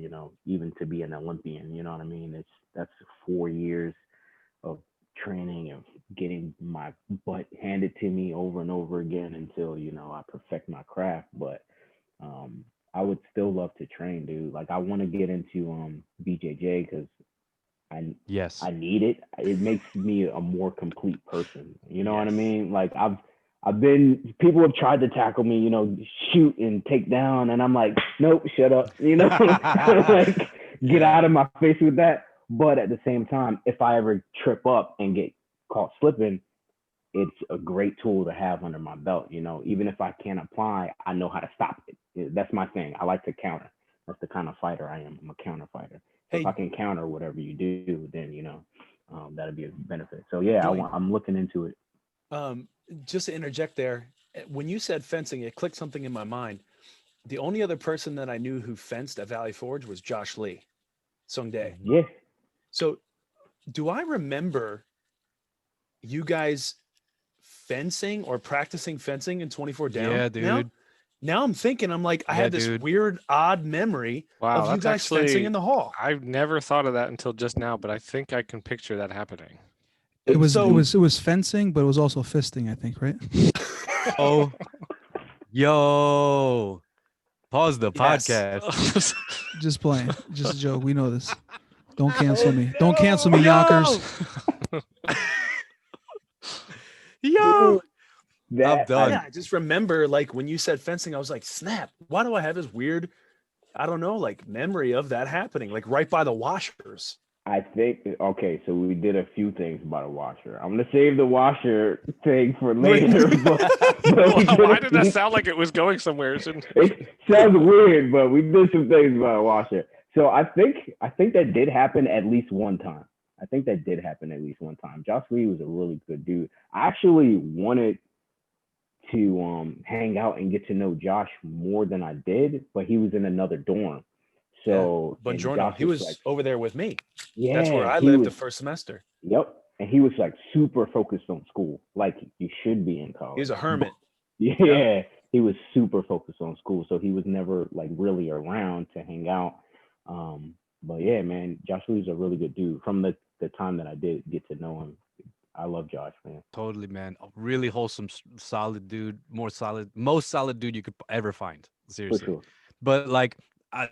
even to be an Olympian. You know what I mean? That's 4 years of training of getting my butt handed to me over and over again until I perfect my craft. But I would still love to train, dude. Like I want to get into BJJ because I Yes. I need it. It makes me a more complete person. You know what I Yes. mean? Like People have tried to tackle me, shoot and take down, and I'm like, nope, shut up, like get out of my face with that. But at the same time, if I ever trip up and get caught slipping, it's a great tool to have under my belt. Even if I can't apply, I know how to stop it. That's my thing. I like to counter. That's the kind of fighter I am. I'm a counter fighter. Hey, If I can counter whatever you do, then that'd be a benefit. So yeah, Dwayne, I'm looking into it. just to interject there, when you said fencing, it clicked something in my mind. The only other person that I knew who fenced at Valley Forge was Josh Lee, Sung Dae. Yeah. So, do I remember you guys fencing or practicing fencing in 24 down? Yeah, dude. Now I'm thinking, I'm like, I Yeah, had this dude. weird, odd memory Wow, of you that's guys fencing actually in the hall. I've never thought of that until just now, but I think I can picture that happening. It was So- it was fencing, but it was also fisting, I think, right? Oh, yo. Pause the Yes. podcast. Just playing. Just a joke. We know this. Don't cancel me. Don't cancel me, Yonkers. Yo. That done. Yeah, I just remember like when you said fencing, I was like, snap, why do I have this weird, I don't know, like memory of that happening, like right by the washers? I think okay, so we did a few things about a washer. I'm gonna save the washer thing for later. Why did that sound like it was going somewhere? It sounds weird, but we did some things about a washer. So I think that did happen at least one time. Josh Lee was a really good dude. I actually wanted to hang out and get to know Josh more than I did, but he was in another dorm. So Buongiorno. He was like, over there with me. yeah, That's where I lived the first semester. Yep. And he was like super focused on school, like you should be in college. He was a hermit. Yeah, he was super focused on school, so he was never like really around to hang out. But yeah, man, Josh Lee's a really good dude. From the time that I did get to know him, I love Josh, man. Totally, man. A really wholesome, solid dude. Most solid dude you could ever find. Seriously. For sure. But like,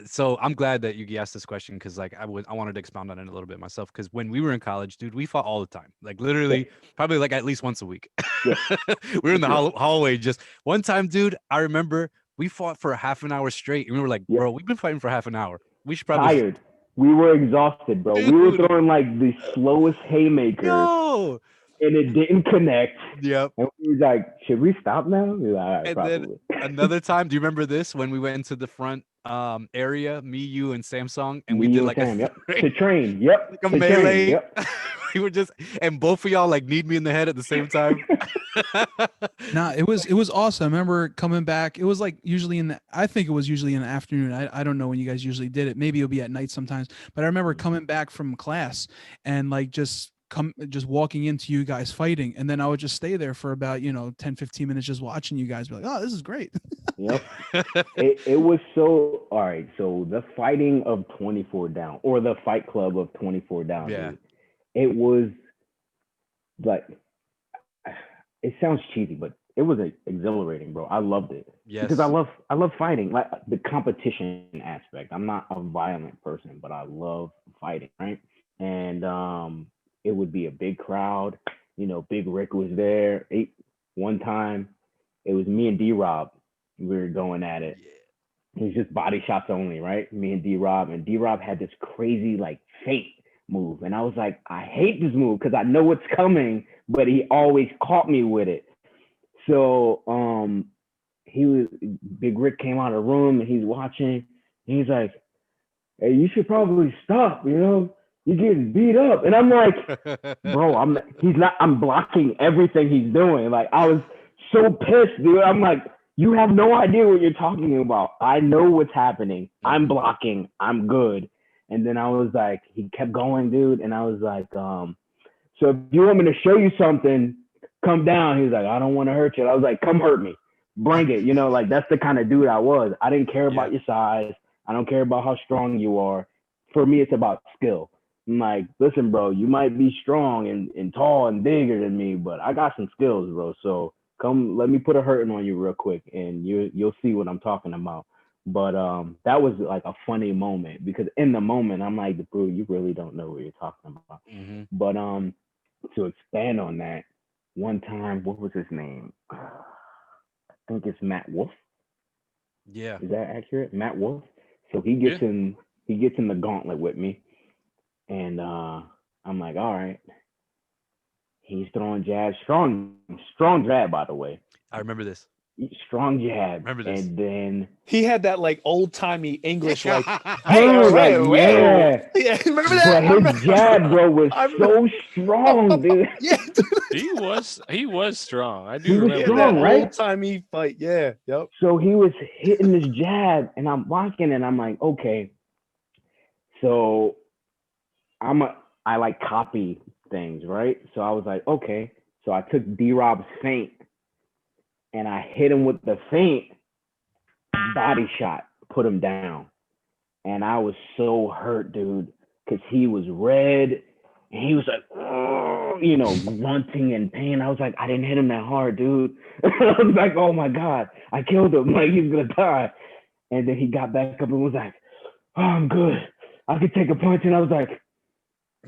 so I'm glad that you asked this question because like I wanted to expound on it a little bit myself because when we were in college, dude, we fought all the time. Like literally, probably like at least once a week. Yeah. We were in the hallway. Just one time, dude. I remember we fought for a half an hour straight, and we were like, Yeah. bro, we've been fighting for half an hour. We should probably Tired. We were exhausted, bro. Dude. We were throwing like the slowest haymakers, No. and it didn't connect. Yep. And we was like, should we stop now? We were like, all right, And probably. then another time, do you remember this when we went into the front area, me, you, and Samsung, and we Me, did you, like and Sam, a yep. To train, yep. like a to train, melee. yep. We were just, and both of y'all like need me in the head at the same time. Nah, it was awesome. I remember coming back. It was like usually I think it was usually in the afternoon. I don't know when you guys usually did it. Maybe it'll be at night sometimes. But I remember coming back from class and like just walking into you guys fighting. And then I would just stay there for about, 10, 15 minutes just watching you guys be like, oh, this is great. Yep. It was so all right. So the fighting of 24 down or the fight club of 24 down. Yeah. Dude, it was like it sounds cheesy, but it was exhilarating, bro. I loved it. Yes. Because I love fighting, like the competition aspect. I'm not a violent person, but I love fighting, right? And it would be a big crowd. Big Rick was there. One time, it was me and D-Rob. We were going at it. It was just body shots only, right? Me and D-Rob. And D-Rob had this crazy, like, feint move. And I was like, I hate this move because I know what's coming, but he always caught me with it. So Big Rick came out of the room and he's watching. And he's like, hey, you should probably stop, you're getting beat up. And I'm like, bro, I'm blocking everything he's doing. Like, I was so pissed, dude. I'm like, you have no idea what you're talking about. I know what's happening. I'm blocking. I'm good. And then I was like, he kept going, dude. And I was like, so if you want me to show you something, come down. He was like, I don't want to hurt you. I was like, come hurt me. Bring it. Like that's the kind of dude I was. I didn't care about your size. I don't care about how strong you are. For me, it's about skill. I'm like, listen, bro, you might be strong and tall and bigger than me, but I got some skills, bro. So come, let me put a hurting on you real quick, and you'll see what I'm talking about. But that was like a funny moment because in the moment I'm like, bro, you really don't know what you're talking about. Mm-hmm. But to expand on that, one time, what was his name? think it's Matt Wolf. Yeah. Is that accurate? Matt Wolf. So he gets in the gauntlet with me, and I'm like, all right. He's throwing jabs, strong jab, by the way. I remember this. Strong jab. Remember this. And then He had that like old timey English, like, Dude, like, yeah. Yeah, remember that? But his jab, bro, was so strong, dude. Yeah, dude. He was strong. I do He was remember strong, that. right? Old timey fight. Yeah. Yep. So he was hitting this jab, and I'm watching, and I'm like, okay. So I like copy things, right? So I was like, okay. So I took D-Rob's feint, and I hit him with the feint, body shot, put him down. And I was so hurt, dude, because he was red, and he was like, oh, grunting in pain. I was like, I didn't hit him that hard, dude. I was like, oh my God, I killed him. Like, he's going to die. And then he got back up and was like, oh, I'm good. I could take a punch. And I was like,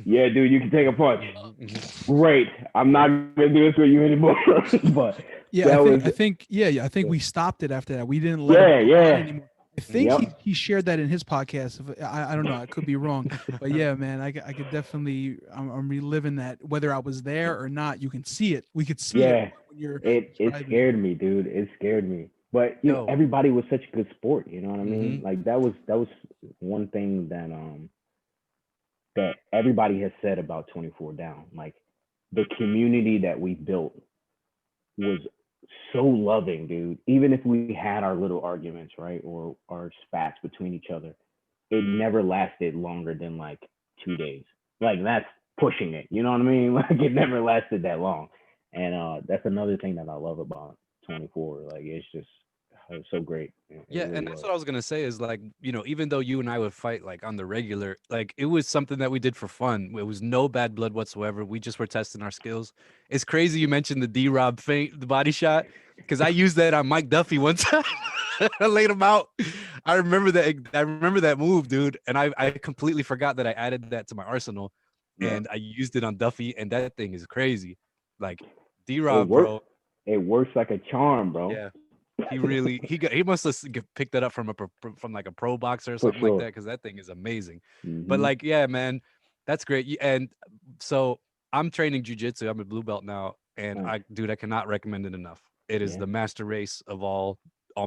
yeah, dude, you can take a punch. Great. I'm not going to do this with you anymore. But yeah, I think we stopped it after that. We didn't let him go on anymore. I think he shared that in his podcast. I don't know. I could be wrong, but yeah, man, I could definitely. I'm reliving that. Whether I was there or not, you can see it. We could see it. When you're it scared me, dude. It scared me. But everybody was such a good sport. You know what I mean? Mm-hmm. Like that was one thing that that everybody has said about 24 Down. Like the community that we built was so loving, dude. Even if we had our little arguments, right, or our spats between each other, it never lasted longer than like 2 days. Like that's pushing it. You know what I mean? Like it never lasted that long. And that's another thing that I love about 24. Like it's so great. Yeah, and that's what I was gonna say is like, even though you and I would fight like on the regular, like it was something that we did for fun. It was no bad blood whatsoever. We just were testing our skills. It's crazy you mentioned the D-Rob feint, the body shot, because I used that on Mike Duffy one time. I laid him out. I remember that move, dude. And I completely forgot that I added that to my arsenal, and I used it on Duffy, and that thing is crazy. Like D-Rob, bro. It works like a charm, bro. Yeah. He must have picked that up from like a pro boxer or something like that, because that thing is amazing. But like, yeah, man, that's great. And so I'm training jujitsu. I'm a blue belt now, and I cannot recommend it enough. It is the master race of all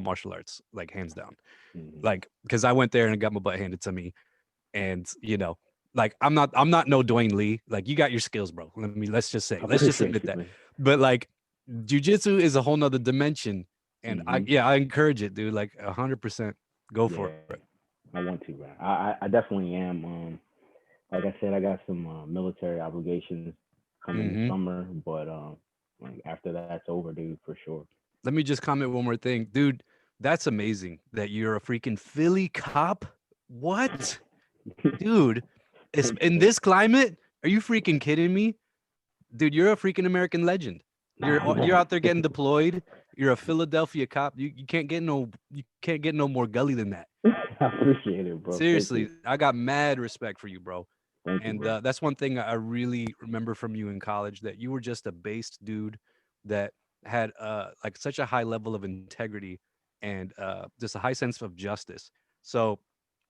martial arts, like hands down. Like, because I went there and got my butt handed to me, and like I'm not no Dwayne Lee. Like you got your skills, bro. Let's just admit that. But like, jujitsu is a whole nother dimension. And I encourage it, dude. Like 100%, go for it. I want to, man. I definitely am. Like I said, I got some military obligations coming this summer, but like after that's over, dude, for sure. Let me just comment one more thing, dude. That's amazing that you're a freaking Philly cop. What, dude? In this climate? Are you freaking kidding me, dude? You're a freaking American legend. You're out there getting deployed. You're a Philadelphia cop. You can't get no more gully than that. I appreciate it, bro. Seriously, I got mad respect for you, bro. Thank you, bro. That's one thing I really remember from you in college, that you were just a based dude that had like such a high level of integrity and just a high sense of justice. So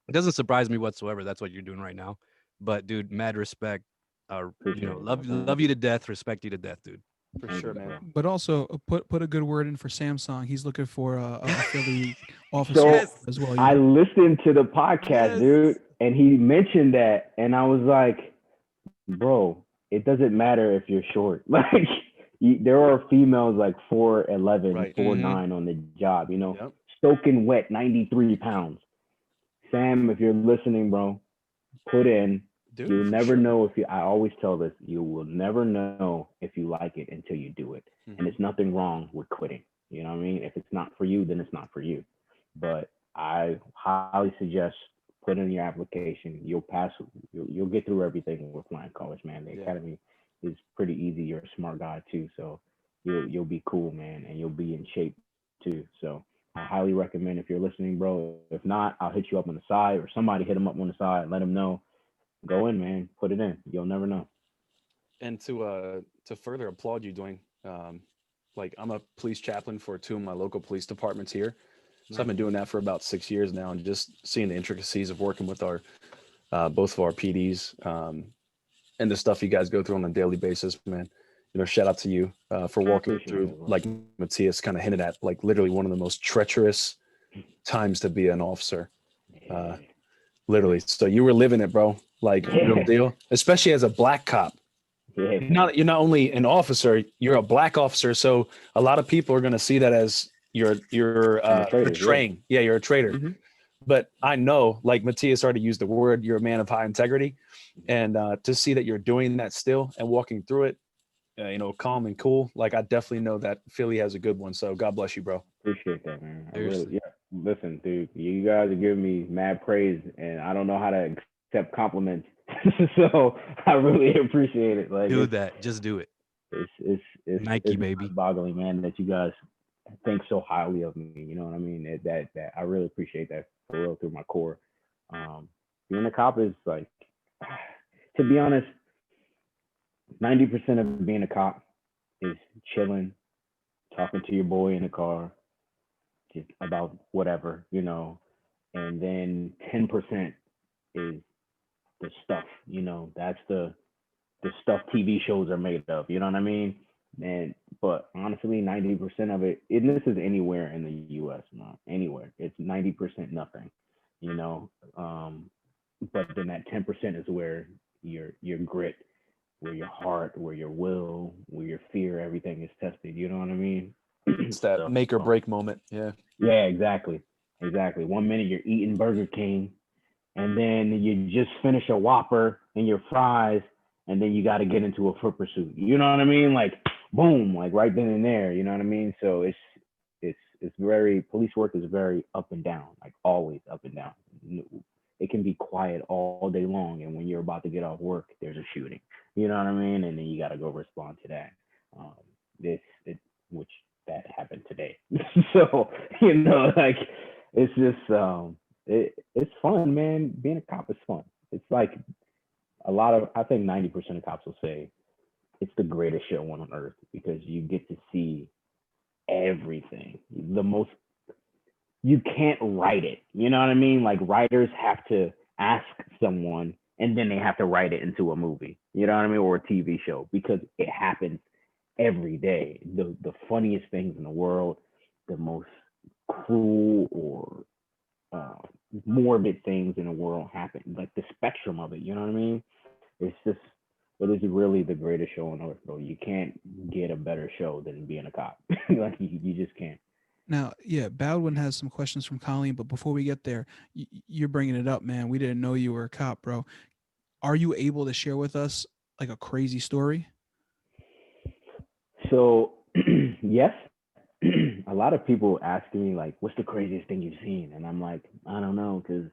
it doesn't surprise me whatsoever. That's what you're doing right now. But dude, mad respect. Love you to death. Respect you to death, dude. For sure, man. But also put a good word in for Samsung. He's looking for a Philly officer as well. I listened to the podcast, dude, and he mentioned that, and I was like, bro, it doesn't matter if you're short. Like there are females like 4'11", 4'9" on the job, soaking wet, 93 pounds. Sam, if you're listening, bro, put in. Dude, you'll never know I always tell this, you will never know if you like it until you do it. And it's nothing wrong with quitting. You know what I mean? If it's not for you, then it's not for you. But I highly suggest put in your application. You'll pass, you'll get through everything with flying college, man. The academy is pretty easy. You're a smart guy too. So you'll be cool, man. And you'll be in shape too. So I highly recommend, if you're listening, bro. If not, I'll hit you up on the side, or somebody hit him up on the side and let him know. Go in, man. Put it in. You'll never know. And to further applaud you, Dwayne, like I'm a police chaplain for 2 of my local police departments here. So I've been doing that for about 6 years now, and just seeing the intricacies of working with our both of our PDs, and the stuff you guys go through on a daily basis, man. Shout out to you for walking Appreciate through, it, bro. like Matthias kind of hinted at, like literally one of the most treacherous times to be an officer. Literally. So you were living it, bro. Like real deal, especially as a black cop. Yeah, You're not only an officer, you're a black officer. So a lot of people are going to see that as you're a traitor, betraying. Yeah, you're a traitor. Mhm. But I know, like Matthias already used the word, you're a man of high integrity, and to see that you're doing that still and walking through it, calm and cool. Like I definitely know that Philly has a good one. So God bless you, bro. Appreciate that, man. I Seriously. really, yeah. Listen, dude, you guys are giving me mad praise, and I don't know how to accept compliments. So I really appreciate it. Like Do that. Just do it. Nike, it's baby. boggling, man, that you guys think so highly of me. You know what I mean? That I really appreciate that for real through my core. Being a cop is like, to be honest, 90% of being a cop is chilling, talking to your boy in the car, just about whatever, and then 10% is the stuff, that's the stuff TV shows are made of, you know what I mean? And but honestly, 90% of it, and this is anywhere in the US, not anywhere, it's 90% nothing, you know. But then that 10% is where your grit, where your heart, where your will, where your fear, everything is tested, you know what I mean? It's that So, make or break moment. Yeah. yeah, exactly. Exactly. One minute you're eating Burger King, and then you just finish a Whopper and your fries, and then you got to get into a foot pursuit. You know what I mean? Like, boom, like right then and there. You know what I mean? So it's very, police work is very up and down, like always up and down. It can be quiet all day long, and when you're about to get off work, there's a shooting. You know what I mean? And then you got to go respond to that. Um, which that happened today. So like it's just it's fun, man. Being a cop is fun. It's like I think 90% of cops will say it's the greatest show on earth because you get to see everything. You can't write it. You know what I mean? Like writers have to ask someone and then they have to write it into a movie. You know what I mean? Or a TV show because it happens every day. The funniest things in the world, the most cruel or uh, morbid things in the world happen. Like the spectrum of it, you know what I mean? It is really the greatest show on earth, bro. You can't get a better show than being a cop. Like you just can't. Now, yeah, Baldwin has some questions from Colleen, but before we get there, you're bringing it up, man. We didn't know you were a cop, bro. Are you able to share with us like a crazy story? So yes, a lot of people ask me like, "What's the craziest thing you've seen?" And I'm like, I don't know, because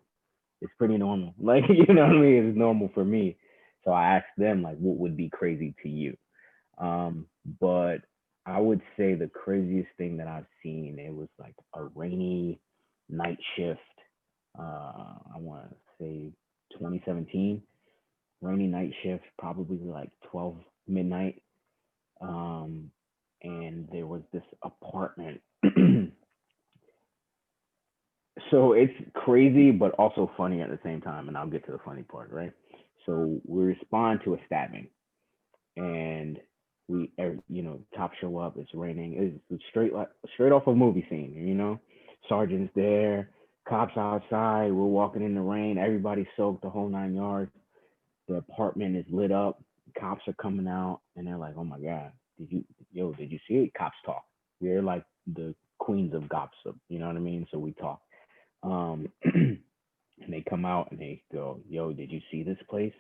it's pretty normal. Like you know what I mean? It's normal for me. So I asked them like, "What would be crazy to you?" But I would say the craziest thing that I've seen, it was like a rainy night shift. I want to say 2017, rainy night shift, probably like 12 midnight. Um, and there was this apartment. So it's crazy, but also funny at the same time. And I'll get to the funny part, right? So we respond to a stabbing and cops show up. It's raining. It's straight off a movie scene. Sergeant's there, cops outside. We're walking in the rain. Everybody's soaked, the whole 9 yards. The apartment is lit up. Cops are coming out, and they're like, "Oh my god, did you see it?" Cops talk. We're like the queens of gossip. You know what I mean? So we talk. And they come out and they go, "Yo, did you see this place?"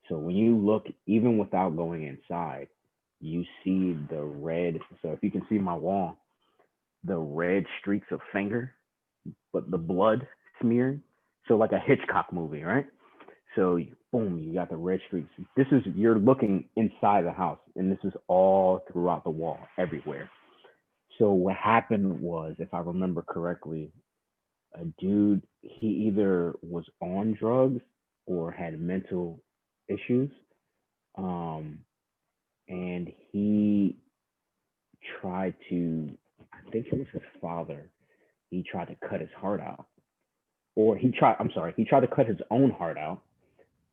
So when you look, even without going inside, you see the red. So if you can see my wall, the red streaks of finger, but the blood smeared. So like a Hitchcock movie, right? So boom, you got the red streaks. You're looking inside the house, and this is all throughout the wall, everywhere. So what happened was, if I remember correctly, a dude, he either was on drugs or had mental issues. And he tried to, I think it was his father, he tried to cut his heart out. Or he tried to cut his own heart out.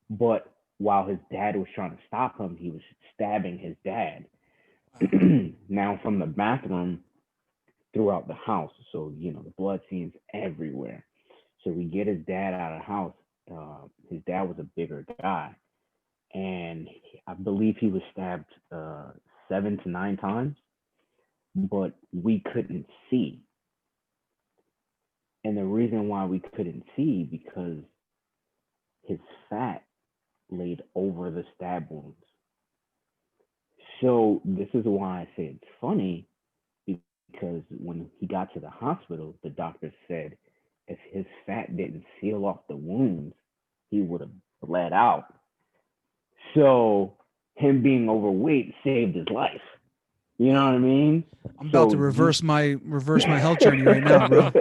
But while his dad was trying to stop him, he was stabbing his dad. Now, from the bathroom throughout the house. So, the blood scenes everywhere. So we get his dad out of the house. His dad was a bigger guy. And I believe he was stabbed 7 to 9 times, but we couldn't see. And the reason why we couldn't see because his fat laid over the stab wounds. So this is why I say it's funny, because when he got to the hospital, the doctor said if his fat didn't seal off the wounds, he would have bled out. So him being overweight saved his life. You know what I mean? I'm about to reverse my health journey right now, bro.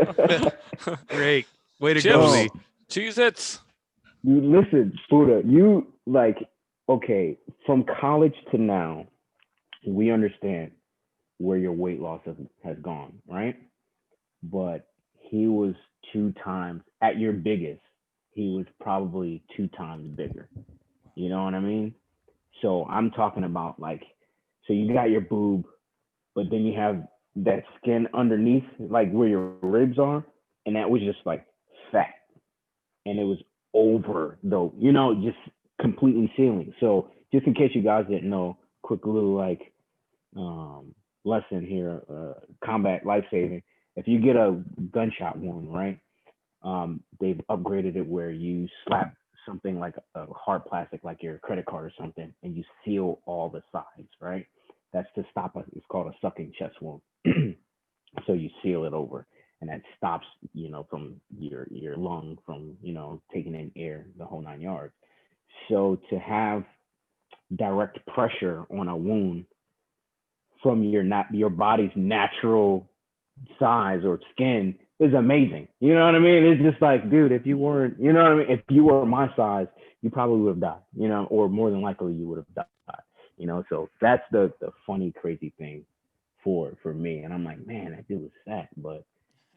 Great. Way to Chips. go, Lee. Cheez-Its. You listen, Buddha, okay, from college to now, we understand where your weight loss has gone, right? But he was 2 times, at your biggest, he was probably 2 times bigger. You know what I mean? So I'm talking about so you got your boob, but then you have that skin underneath, like where your ribs are, and that was just like fat. And it was over though, just completely sealing. So just in case you guys didn't know, quick little lesson here, combat life saving. If you get a gunshot wound, right? They've upgraded it where you slap something like a hard plastic, like your credit card or something, and you seal all the sides, right? That's to stop it's called a sucking chest wound. So you seal it over, and that stops, from your lung from, taking in air, the whole 9 yards. So to have direct pressure on a wound from your body's natural size or skin is amazing. You know what I mean? It's just like, dude, if you weren't, you know what I mean? If you were my size, you probably would have died, or more than likely you would have died, So that's the funny, crazy thing for me. And I'm like, man, that dude was fat, but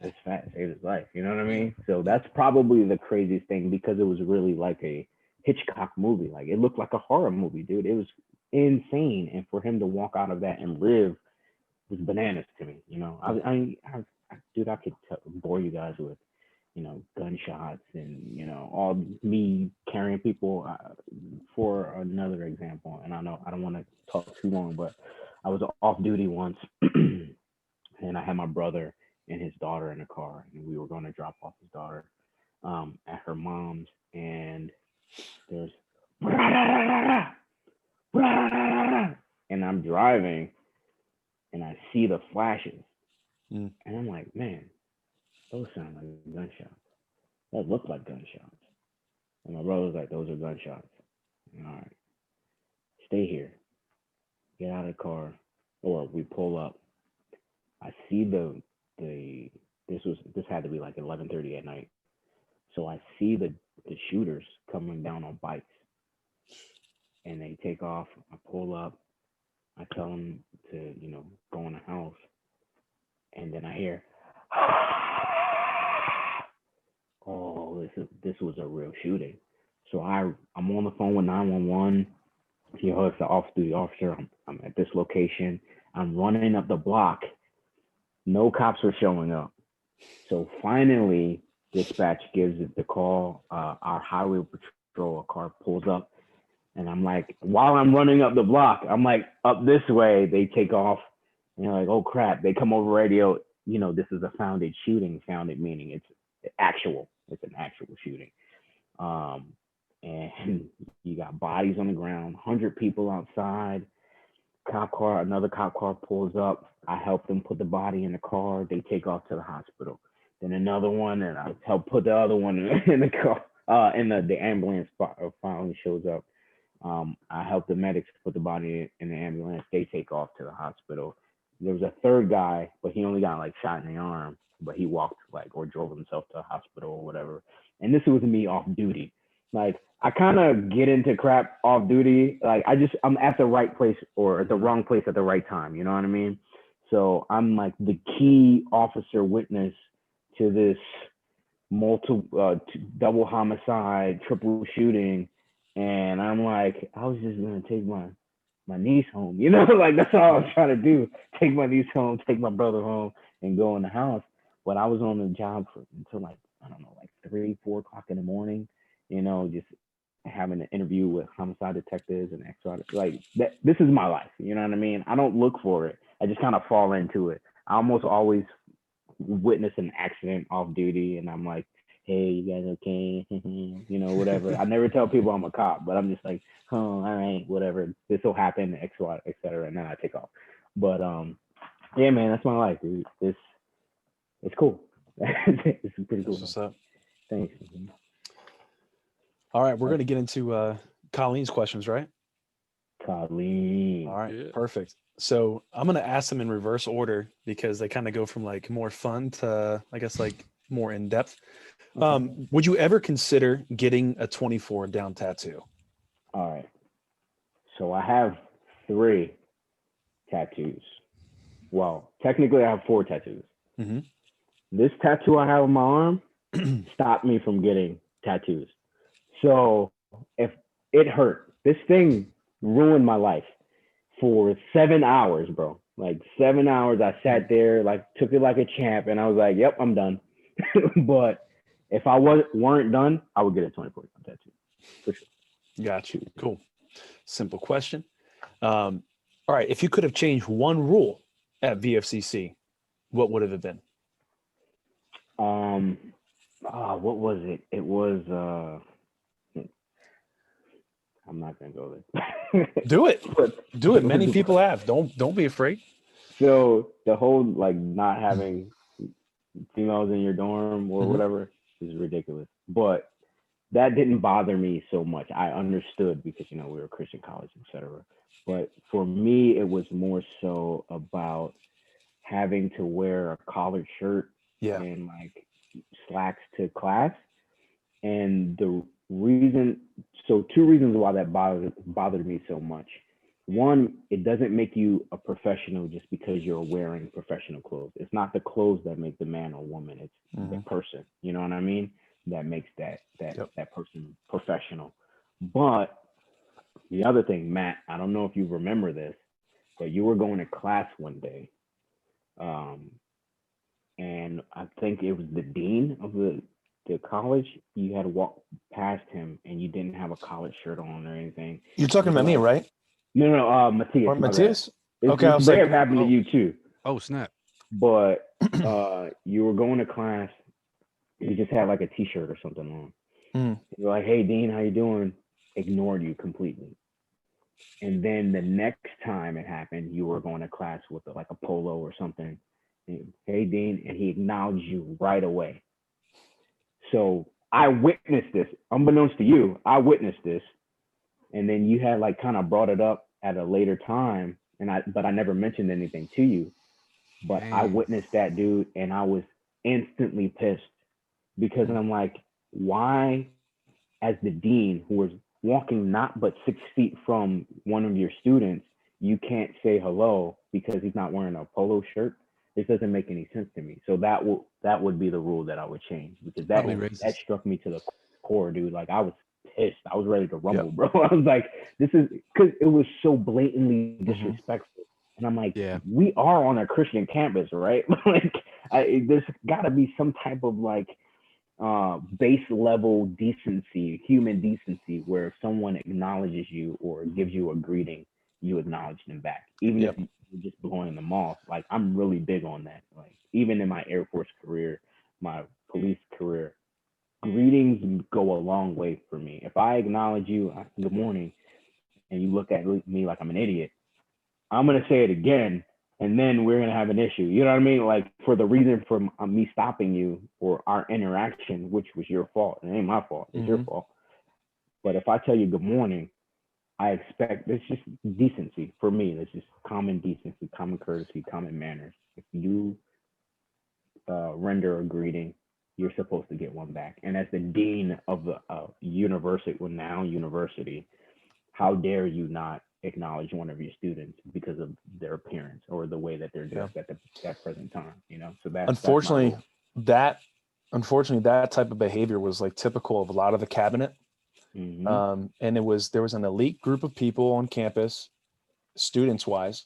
this fat saved his life. You know what I mean? So that's probably the craziest thing, because it was really like a Hitchcock movie. Like, it looked like a horror movie, dude. It was insane. And for him to walk out of that and live was bananas to me. Dude, I could bore you guys with, gunshots and, all me carrying people for another example. And I know I don't want to talk too long, but I was off duty once and I had my brother and his daughter in the car, and we were going to drop off his daughter at her mom's, and there's and I'm driving and I see the flashes and I'm like, man, those sound like gunshots. That look like gunshots. And my brother was like, those are gunshots. All right, stay here. Get out of the car, or we pull up. I see this had to be like 11:30 at night. So I see the shooters coming down on bikes, and they take off. I pull up. I tell them to, go in the house, and then I hear, oh, this was a real shooting. So I'm on the phone with 911. It's the off-duty officer. I'm at this location. I'm running up the block. No cops were showing up. So finally, dispatch gives it the call. Our highway patrol car pulls up, and I'm like, while I'm running up the block, I'm like, up this way. They take off, and they're like, oh crap! They come over radio. This is a founded shooting. Founded meaning it's actual. It's an actual shooting. And you got bodies on the ground, 100 people outside. Another cop car pulls up. I help them put the body in the car. They take off to the hospital. Then another one, and I help put the other one in the car. And the ambulance finally shows up. I help the medics put the body in the ambulance. They take off to the hospital. There was a third guy, but he only got shot in the arm, but he walked or drove himself to the hospital or whatever. And this was me off duty. I kind of get into crap off duty. I'm at the right place or at the wrong place at the right time. You know what I mean? So I'm like the key officer witness to this double homicide, triple shooting, and I'm like, I was just gonna take my niece home, like that's all I was trying to do. Take my niece home, take my brother home, and go in the house. But I was on the job until like, I don't know, like 3, 4 o'clock in the morning, just having an interview with homicide detectives and extra, like that. This is my life, you know what I mean? I don't look for it. I just kind of fall into it. I almost always witness an accident off duty, and I'm like, hey, you guys okay? Whatever. I never tell people I'm a cop, but I'm just like, oh, all right, whatever. This will happen, X, Y, et cetera, and then I take off. But yeah, man, that's my life, dude. It's cool. It's pretty cool. What's up? Thanks. All right, we're gonna get into Colleen's questions, right? Colleen. All right, Yeah. perfect. So I'm gonna ask them in reverse order because they kind of go from like more fun to, I guess, like more in depth. Would you ever consider getting a 24 down tattoo? All right. So I have 3 tattoos. Well, technically I have 4 tattoos. Mm-hmm. This tattoo I have on my arm stopped me from getting tattoos. So if it hurt, this thing ruined my life for 7 hours, bro. Like 7 hours, I sat there, like took it like a champ, and I was like, "Yep, I'm done." But if I weren't done, I would get a 24 tattoo for sure. Got you. Cool. Simple question. All right, if you could have changed one rule at VFCC, what would have it been? What was it? It was I'm not gonna go there. Do it. But Do it. Many people have. Don't be afraid. so the whole like not having females in your dorm or whatever is ridiculous. But that didn't bother me so much. I understood because we were a Christian college, etc. But for me, it was more so about having to wear a collared shirt Yeah. and like slacks to class. And the reason, so 2 reasons why that bothered me so much. One, it doesn't make you a professional just because you're wearing professional clothes. It's not the clothes that make the man or woman. It's the person. You know what I mean? That makes that person professional. But the other thing, Matt, I don't know if you remember this, but you were going to class one day, and I think it was the dean of the college. You had walked past him, and you didn't have a collared shirt on or anything. You're talking about me, right? No, Matthias. Or Matthias? Okay, I was may like, have happened to you too. Oh snap! But you were going to class. You just had like a t-shirt or something on. You're like, "Hey, Dean, how you doing?" Ignored you completely. And then the next time it happened, you were going to class with like a polo or something. And, "Hey, Dean," and he acknowledged you right away. So I witnessed this, unbeknownst to you. I witnessed this, and then you had like kind of brought it up at a later time, but I never mentioned anything to you. But I witnessed that, dude, and I was instantly pissed because I'm like, why, as the dean who was walking not but 6 feet from one of your students, you can't say hello because he's not wearing a polo shirt? This doesn't make any sense to me. So that would be the rule that I would change, because that struck me to the core, dude. Like I was pissed. I was ready to rumble, bro. I was like, this is because it was so blatantly disrespectful. And I'm like, we are on a Christian campus, right? Like, there's got to be some type of like base level decency, human decency, where if someone acknowledges you or gives you a greeting, you acknowledge them back, even if you're just blowing them off. Like I'm really big on that. Like even in my Air Force career, my police career, greetings go a long way for me. If I acknowledge you, good morning, and you look at me like I'm an idiot, I'm gonna say it again, and then we're gonna have an issue. You know what I mean? Like for the reason for me stopping you or our interaction, which was your fault. It ain't my fault. It's your fault. But if I tell you good morning, I expect it's just decency for me. It's just common decency, common courtesy, common manners. If you render a greeting, you're supposed to get one back. And as the dean of the university, well now university, how dare you not acknowledge one of your students because of their appearance or the way that they're dressed at that present time. So that's unfortunately that type of behavior was like typical of a lot of the cabinet. Mm-hmm. And there was an elite group of people on campus, students wise.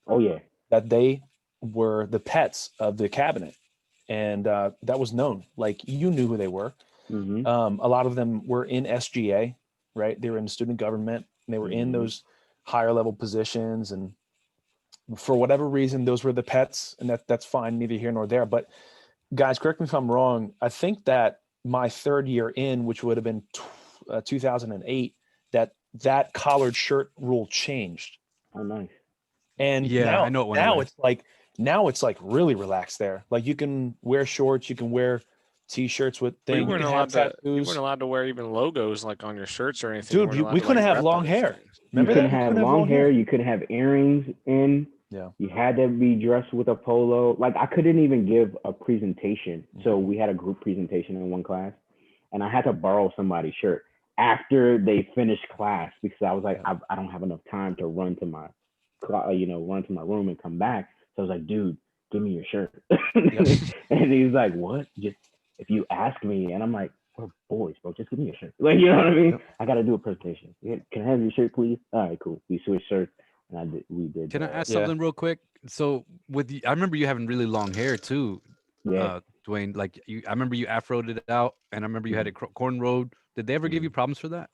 Oh yeah. That they were the pets of the cabinet, and that was known. Like you knew who they were. Mm-hmm. A lot of them were in SGA, right? They were in student government, and they were in those higher level positions, and for whatever reason, those were the pets, and that's fine, neither here nor there. But guys, correct me if I'm wrong. I think that my third year in, which would have been 2008, that collared shirt rule changed. Oh, nice. And I know it went now away. it's like really relaxed there. Like you can wear shorts, you can wear t-shirts with Well, things. you weren't can allowed have to. You tattoos. weren't allowed to wear even logos like on your shirts or anything. Dude, we couldn't have long hair. Remember you couldn't that? have long hair. You couldn't have earrings in. Yeah. You had to be dressed with a polo. Like I couldn't even give a presentation. So we had a group presentation in one class, and I had to borrow somebody's shirt after they finished class because I was like, I don't have enough time to run to my room and come back. So I was like, dude, give me your shirt. And he's like, what? Just if you ask me. And I'm like, we're boys, bro. Just give me your shirt. Like, you know what I mean? Yep. I got to do a presentation. Can I have your shirt, please? All right, cool. We switched shirts, and we did. Can I ask something real quick? So I remember you having really long hair too, Dwayne. Like I remember you afroed it out, and I remember you had it cornrowed. Did they ever give you problems for that?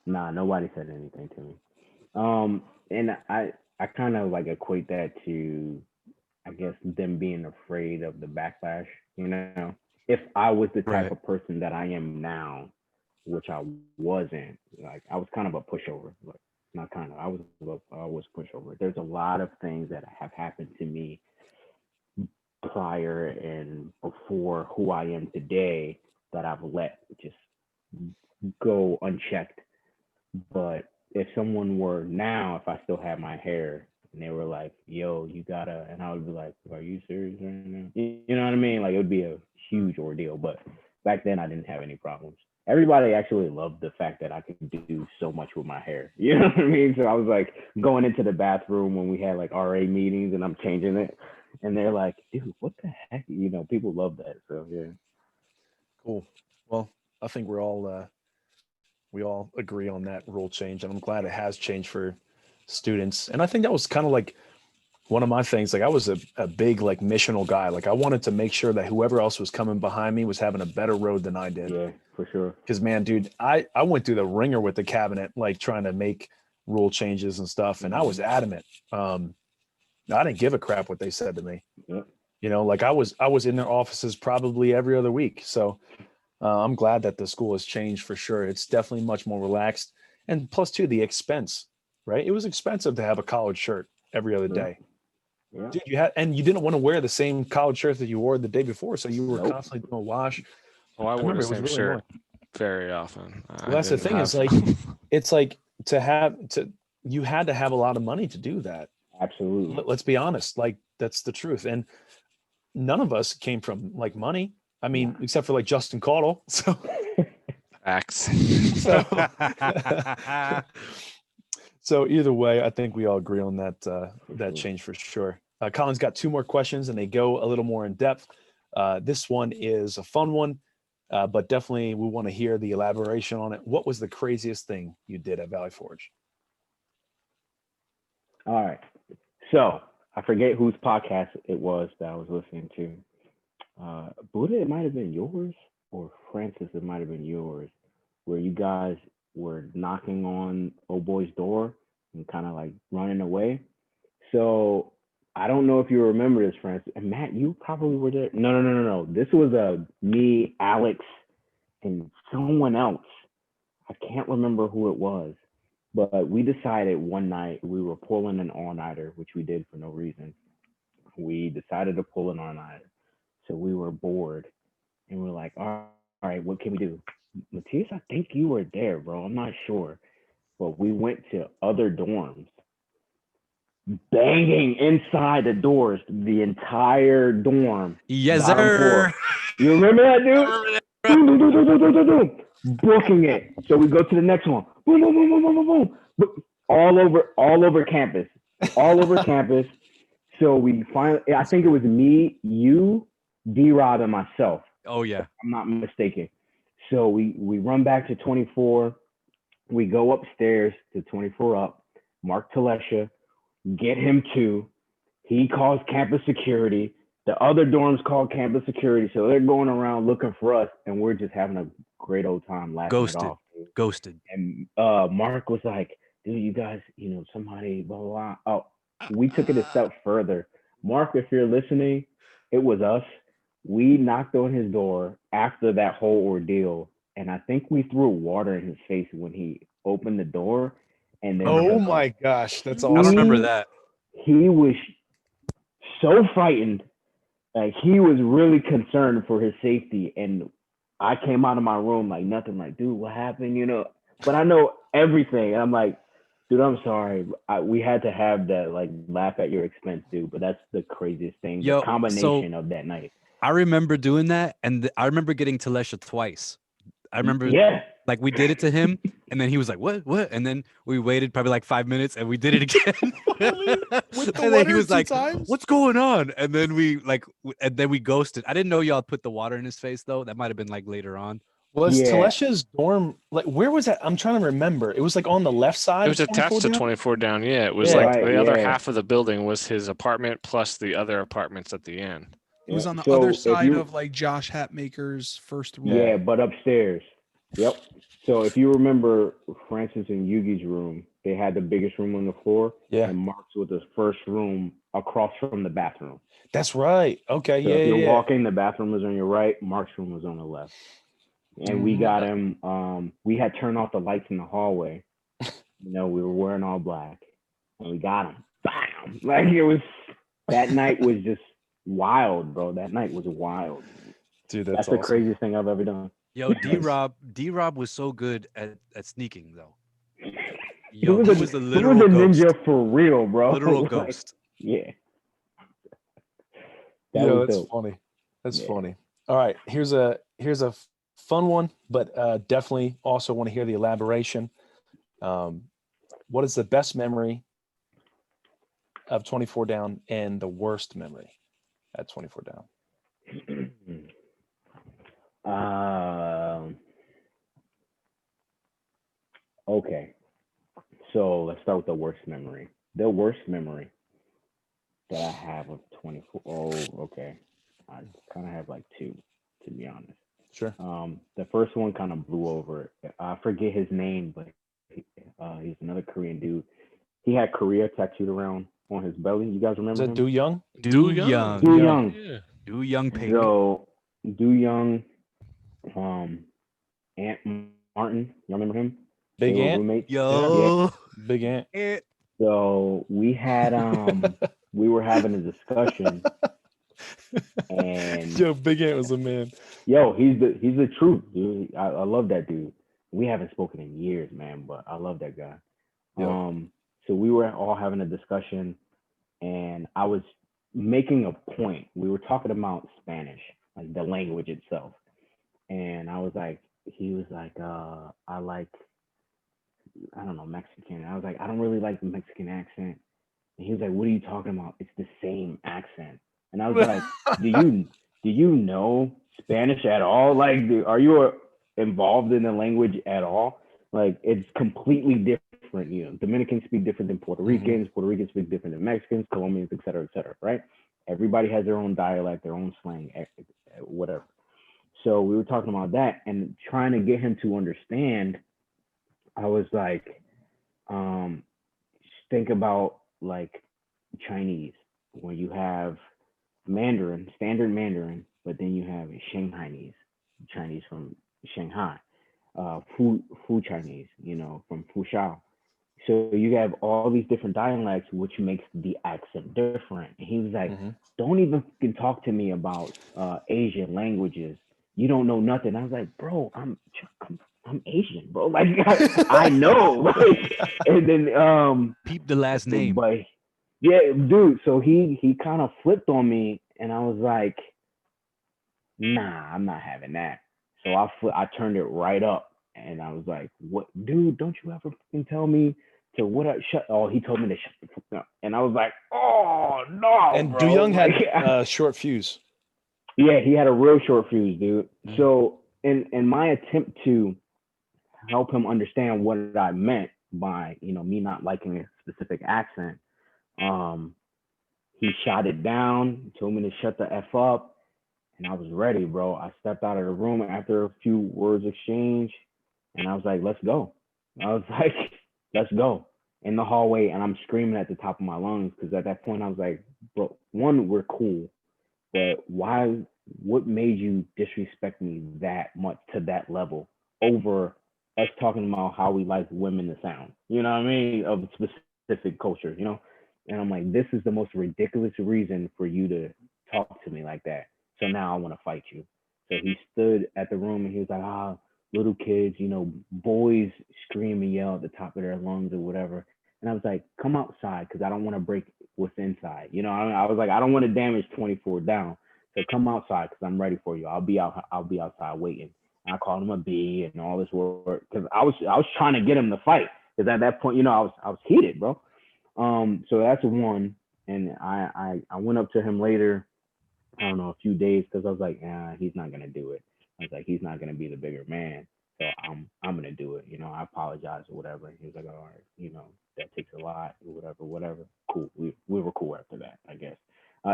Nah, nobody said anything to me. And I kind of like equate that to, I guess, them being afraid of the backlash. If I was the type of person that I am now, which I wasn't, like I was kind of a pushover. Like not kind of, I was a pushover. There's a lot of things that have happened to me prior and before who I am today that I've let just go unchecked. But if someone were now, if I still had my hair and they were like, yo, you gotta, and I would be like, are you serious right now? You know what I mean? Like it would be a huge ordeal. But back then I didn't have any problems. Everybody actually loved the fact that I could do so much with my hair. You know what I mean? So I was like going into the bathroom when we had like RA meetings and I'm changing it. And they're like, dude, what the heck? People love that. So yeah. Cool. Well, I think we all agree on that rule change, and I'm glad it has changed for students. And I think that was kind of like one of my things. Like I was a big like missional guy. Like I wanted to make sure that whoever else was coming behind me was having a better road than I did. Yeah, for sure. Because man, dude, I went through the ringer with the cabinet, like trying to make rule changes and stuff, and I was adamant. I didn't give a crap what they said to me. Yeah. Like I was in their offices probably every other week. So I'm glad that the school has changed for sure. It's definitely much more relaxed. And plus too, the expense, right? It was expensive to have a collared shirt every other day. Yeah. Dude, you didn't want to wear the same collared shirt that you wore the day before. So you were constantly doing a wash. Oh, I wore the same really shirt annoying. very often. Well, that's the thing is like, it's like you had to have a lot of money to do that. Absolutely. Let's be honest. Like that's the truth. And none of us came from like money. I mean, except for like Justin Caudle. So Facts. So either way, I think we all agree on that change for sure. Colin's got two more questions and they go a little more in depth. This one is a fun one, but definitely we want to hear the elaboration on it. What was the craziest thing you did at Valley Forge? All right. So I forget whose podcast it was that I was listening to. Buddha, it might have been yours, or Francis, it might have been yours, where you guys were knocking on old boy's door and kind of like running away. So I don't know if you remember this, Francis. And Matt, you probably were there. No. This was me, Alex, and someone else. I can't remember who it was, but we decided one night we were pulling an all-nighter, which we did for no reason. We decided to pull an all-nighter. So we were bored and we're like, all right, what can we do? Matthias, I think you were there, bro. I'm not sure. But we went to other dorms, banging inside the doors, the entire dorm. Yes, sir. You remember that, dude? Booking it. So we go to the next one. Boom, boom, boom, boom, boom, boom, boom. all over campus, all over campus. So we finally, I think it was me, you, D-Rob, and myself. Oh yeah. I'm not mistaken. So we run back to 24. We go upstairs to 24 up. Mark Talesha, get him too. He calls campus security. The other dorms call campus security. So they're going around looking for us, and we're just having a great old time laughing Ghosted. it off. Ghosted. And Mark was like, dude, you guys, somebody, blah, blah, blah. Oh, we took it a step further. Mark, if you're listening, it was us. We knocked on his door after that whole ordeal. And I think we threw water in his face when he opened the door. And then Oh my gosh, that's I don't awesome. remember that. he was so frightened. Like he was really concerned for his safety. And I came out of my room like nothing, like, dude, what happened? But I know everything. And I'm like, dude, I'm sorry. We had to have that like laugh at your expense, dude. But that's the craziest thing. Yo, the combination of that night. I remember doing that, and I remember getting Talesha twice. I remember, Yeah. like, we did it to him, and then he was like, "What? What?" And then we waited probably like 5 minutes, and we did it again. With the And then he water was 2 like, times? "What's going on?" And then we ghosted. I didn't know y'all put the water in his face though. That might have been like later on. Was Yeah. Talesha's dorm like where was that? I'm trying to remember. It was like on the left side. It was of attached to 24 down? 24 down. Yeah, it was Yeah. like Right, the other yeah. half of the building was his apartment plus the other apartments at the end. It was Yeah. on the So other if side you- of like Josh Hatmaker's first room. Yeah, but upstairs. Yep. So if you remember Francis and Yugi's room, they had the biggest room on the floor. Yeah. And Mark's was the first room across from the bathroom. That's right. Okay. So Yeah. if you're Yeah. walking, the bathroom was on your right, Mark's room was on the left. And we Mhm. got him, we had turned off the lights in the hallway. We were wearing all black. And we got him. Bam! Like that night was just wild, bro. That night was wild. Dude, That's that's the awesome. craziest thing I've ever done. Yo, D-Rob was so good at sneaking though. He Yo, was he a, was a he literal was a ghost. ninja for real, bro. Literal Like, ghost. yeah. That Yo, was that's dope. funny. That's Yeah. funny. All right, here's a fun one, but definitely also want to hear the elaboration. What is the best memory of 24 down and the worst memory at 24 down? Okay. So let's start with the worst memory. The worst memory that I have of 24. Oh, okay. I kind of have like two, to be honest. Sure. The first one kind of blew over. I forget his name, but he's another Korean dude. He had Korea tattooed around on his belly. You guys Is remember that him? Do Young? Do Young. Do Young. Yeah. Do Young Pink. So Do Young, Aunt Martin. Y'all remember him? Big They were Ant? roommates. Yo. Big Ant. So we had we were having a discussion, and Yo, Big Ant was a man. yo, he's the truth, dude. I love that dude. We haven't spoken in years, man, but I love that guy. Yeah. So we were all having a discussion, and I was making a point. We were talking about Spanish, like the language itself, and I was like, he was like, I like, I don't know, Mexican. I was like, I don't really like the Mexican accent. And he was like, what are you talking about? It's the same accent. And I was like, do you know Spanish at all? Like, are you involved in the language at all? Like, it's completely different. Dominicans speak different than Puerto Ricans. Puerto Ricans speak different than Mexicans, Colombians, et cetera, right? Everybody has their own dialect, their own slang, whatever. So we were talking about that and trying to get him to understand. I was like, think about like Chinese, when you have Mandarin, standard Mandarin, but then you have Shanghainese, Chinese from Shanghai, Fu Chinese, from Fushao. So you have all these different dialects, which makes the accent different. And he was like, don't even talk to me about Asian languages. You don't know nothing. I was like, bro, I'm Asian, bro. Like I know. Like, and then Peep the last name. But yeah, dude. So he kind of flipped on me, and I was like, nah, I'm not having that. So I turned it right up, and I was like, what, dude? Don't you ever tell me So what? He told me to shut the fuck up, and I was like, oh no, And bro. Young had Like, short fuse. yeah, he had a real short fuse, dude. So in my attempt to help him understand what I meant by, me not liking a specific accent, he shot it down, told me to shut the F up, and I was ready, bro. I stepped out of the room after a few words exchanged, and I was like, let's go. I was like, let's go. In the hallway, and I'm screaming at the top of my lungs because at that point I was like, bro, one, we're cool, but why? What made you disrespect me that much to that level over us talking about how we like women to sound? You know what I mean? Of specific culture, And I'm like, this is the most ridiculous reason for you to talk to me like that. So now I want to fight you. So he stood at the room and he was like, little kids, boys scream and yell at the top of their lungs or whatever. And I was like, come outside because I don't want to break what's inside. I was like, I don't want to damage 24 down. So come outside because I'm ready for you. I'll be outside waiting. And I called him a B and all this work because I was trying to get him to fight because at that point, I was heated, bro. So that's one. And I went up to him later, I don't know, a few days because I was like, he's not gonna do it. I was like, he's not gonna be the bigger man. So I'm gonna do it. I apologize or whatever. And he was like, all right, that takes a lot or whatever. Cool. We were cool after that, I guess.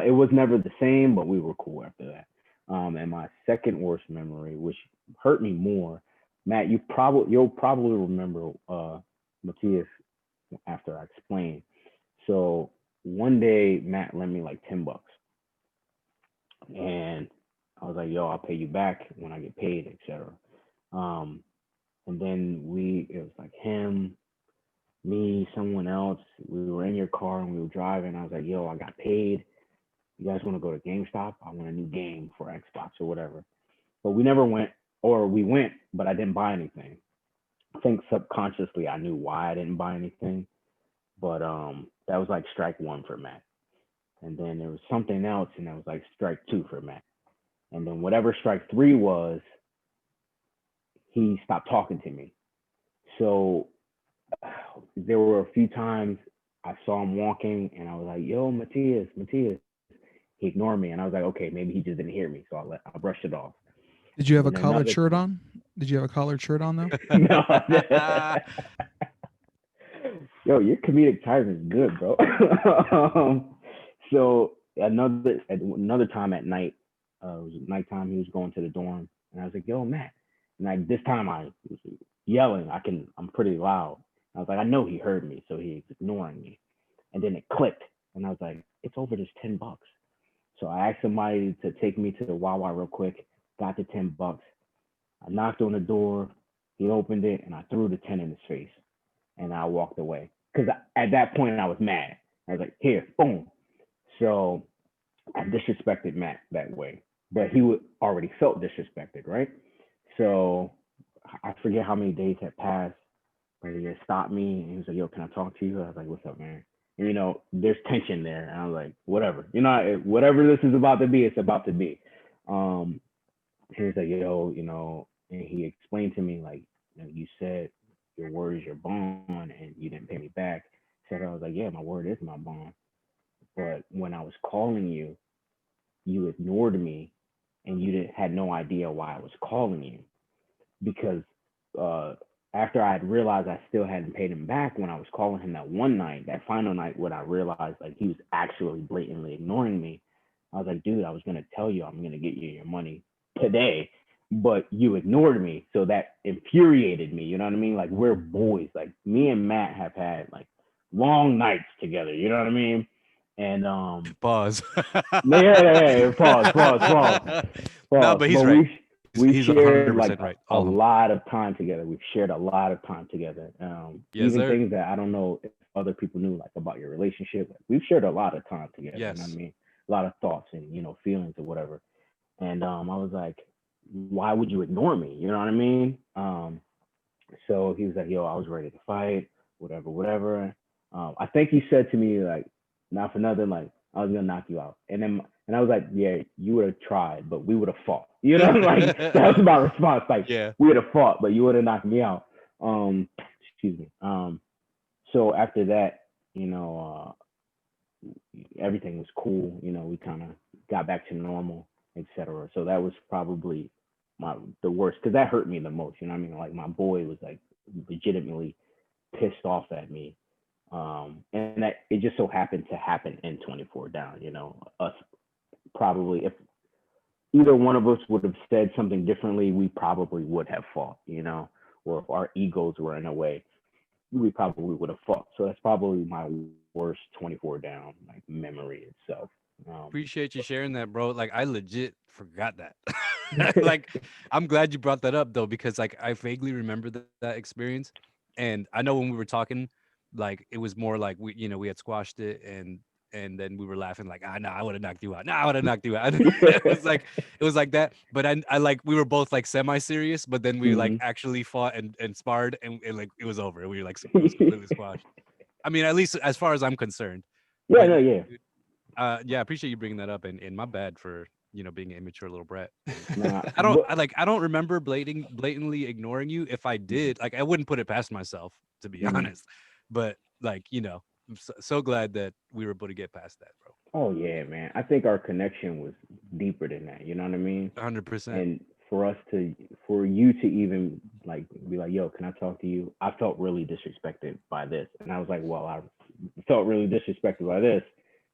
It was never the same, but we were cool after that. And my second worst memory, which hurt me more, Matt, you'll probably remember Matthias after I explain. So one day Matt lent me like $10. And I was like, yo, I'll pay you back when I get paid, etc. And then it was like him, me, someone else. We were in your car and we were driving. I was like, yo, I got paid. You guys want to go to GameStop? I want a new game for Xbox or whatever. But we never went, or we went, but I didn't buy anything. I think subconsciously I knew why I didn't buy anything. But that was like strike one for Matt. And then there was something else, and that was like strike two for Matt. And then whatever strike three was, he stopped talking to me. So there were a few times I saw him walking, and I was like, yo, Matthias. He ignored me, and I was like, okay, maybe he just didn't hear me. So I brushed it off. Did you have a collared shirt on? Did you have a collared shirt on though? No. Yo, your comedic timing is good, bro. So another time at night, it was nighttime. He was going to the dorm, and I was like, "Yo, Matt." And like this time, I was yelling. I'm pretty loud. I was like, I know he heard me, so he's ignoring me. And then it clicked, and I was like, "It's over this $10." So I asked somebody to take me to the Wawa real quick. Got the $10. I knocked on the door. He opened it, and I threw the 10 in his face, and I walked away. Because at that point, I was mad. I was like, here, boom. So I disrespected Matt that way. But he already felt disrespected, right? So I forget how many days had passed. But he just stopped me, and he was like, yo, can I talk to you? I was like, what's up, man? And, there's tension there. And I was like, whatever. Whatever this is about to be, it's about to be. He was like, yo, and he explained to me, like, you said your word is your bond and you didn't pay me back. So I was like, yeah, my word is my bond. But when I was calling you, you ignored me and you had no idea why I was calling you. Because after I had realized I still hadn't paid him back, when I was calling him that one night, that final night, when I realized like he was actually blatantly ignoring me, I was like, dude, I was going to tell you I'm going to get you your money today, but you ignored me. So that infuriated me. You know what I mean? Like, we're boys. Like, me and Matt have had like long nights together. You know what I mean? And Pause. yeah. Pause. No, but he's right. We He's shared 100% like right. a lot of time together. We've shared a lot of time together. Yes, even sir. things that I don't know if other people knew, like about your relationship. Like, we've shared a lot of time together. Yes. You know what I mean? A lot of thoughts and feelings or whatever. And I was like, why would you ignore me? You know what I mean? So he was like, yo, I was ready to fight, whatever. I think he said to me, like, not for nothing, like, I was gonna knock you out. And I was like, yeah, you would have tried, but we would have fought. Like, that was my response. Like, yeah, we would have fought, but you would have knocked me out. Excuse me. So after that, everything was cool. We kind of got back to normal, etc. So that was probably the worst, because that hurt me the most. You know what I mean? Like, my boy was like legitimately pissed off at me. And that it just so happened to happen in 24 down. Us probably, if either one of us would have said something differently, we probably would have fought. Or if our egos were in a way, we probably would have fought. So that's probably my worst 24 down like memory itself. Appreciate you sharing that, bro. Like, I legit forgot that. Like, I'm glad you brought that up though, because like I vaguely remember that experience, and I know when we were talking, like it was more like we had squashed it, and then we were laughing like, no, I would have knocked you out. No, I would have knocked you out. It was like that. But I like, we were both like semi-serious, but then we like actually fought and sparred, and like it was over. We were like completely squashed. I mean, at least as far as I'm concerned. Yeah, But, no, yeah. yeah, I appreciate you bringing that up, and my bad for being an immature little brat. Nah, I don't remember blatantly ignoring you. If I did, like, I wouldn't put it past myself, to be honest. But like, I'm so glad that we were able to get past that, bro. Oh yeah, man. I think our connection was deeper than that. You know what I mean? 100%. And for you to even like be like, yo, can I talk to you? I felt really disrespected by this, and I was like, well, I felt really disrespected by this.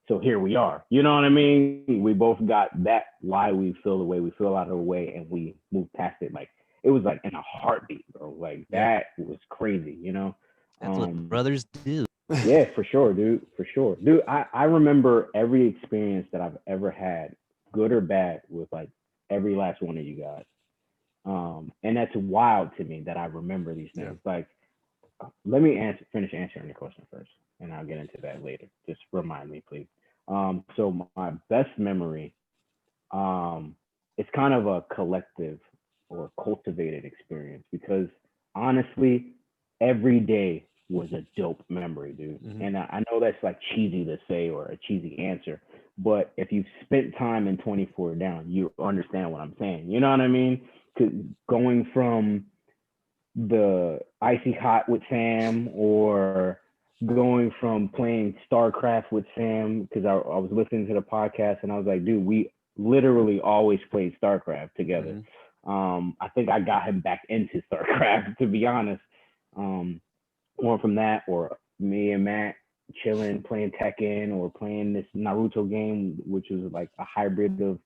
So here we are. You know what I mean? We both got that, why we feel the way we feel, out of the way, and we moved past it. Like, it was like in a heartbeat, bro. Like, that was crazy, That's what brothers do. Yeah, for sure, dude. For sure. Dude, I remember every experience that I've ever had, good or bad, with like every last one of you guys. And that's wild to me that I remember these things. Like, let me finish answering the question first, and I'll get into that later. Just remind me, please. So my best memory, it's kind of a collective or cultivated experience, because honestly, every day was a dope memory, dude. And I know that's like cheesy to say, or a cheesy answer, but if you've spent time in 24 down, you understand what I'm saying. You know what I mean? Going from the icy hot with Sam, or going from playing StarCraft with Sam, because I was listening to the podcast and I was like, dude, we literally always played StarCraft together. I think I got him back into StarCraft, to be honest. Or from that, or me and Matt chilling, playing Tekken, or playing this Naruto game, which was like a hybrid of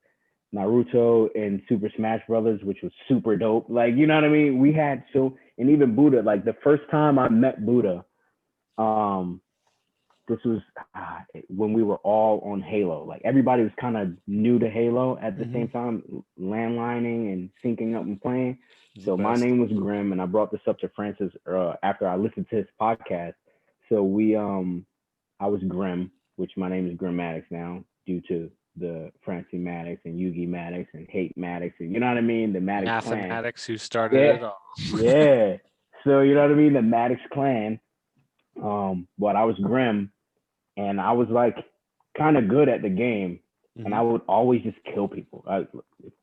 Naruto and Super Smash Brothers, which was super dope. Like, you know what I mean? We had and even Buddha, like the first time I met Buddha, this was when we were all on Halo. Like, everybody was kind of new to Halo at the same time, landlining and syncing up and playing. So my name was Grim, and I brought this up to Francis after I listened to his podcast. So I was Grim, which my name is Grim Maddox now, due to the Francie Maddox and Yugi Maddox and Hate Maddox, and you know what I mean, the Maddox clan. Mathematics, who started it all. Yeah. So you know what I mean, the Maddox clan. But I was Grim, and I was like kind of good at the game, and I would always just kill people.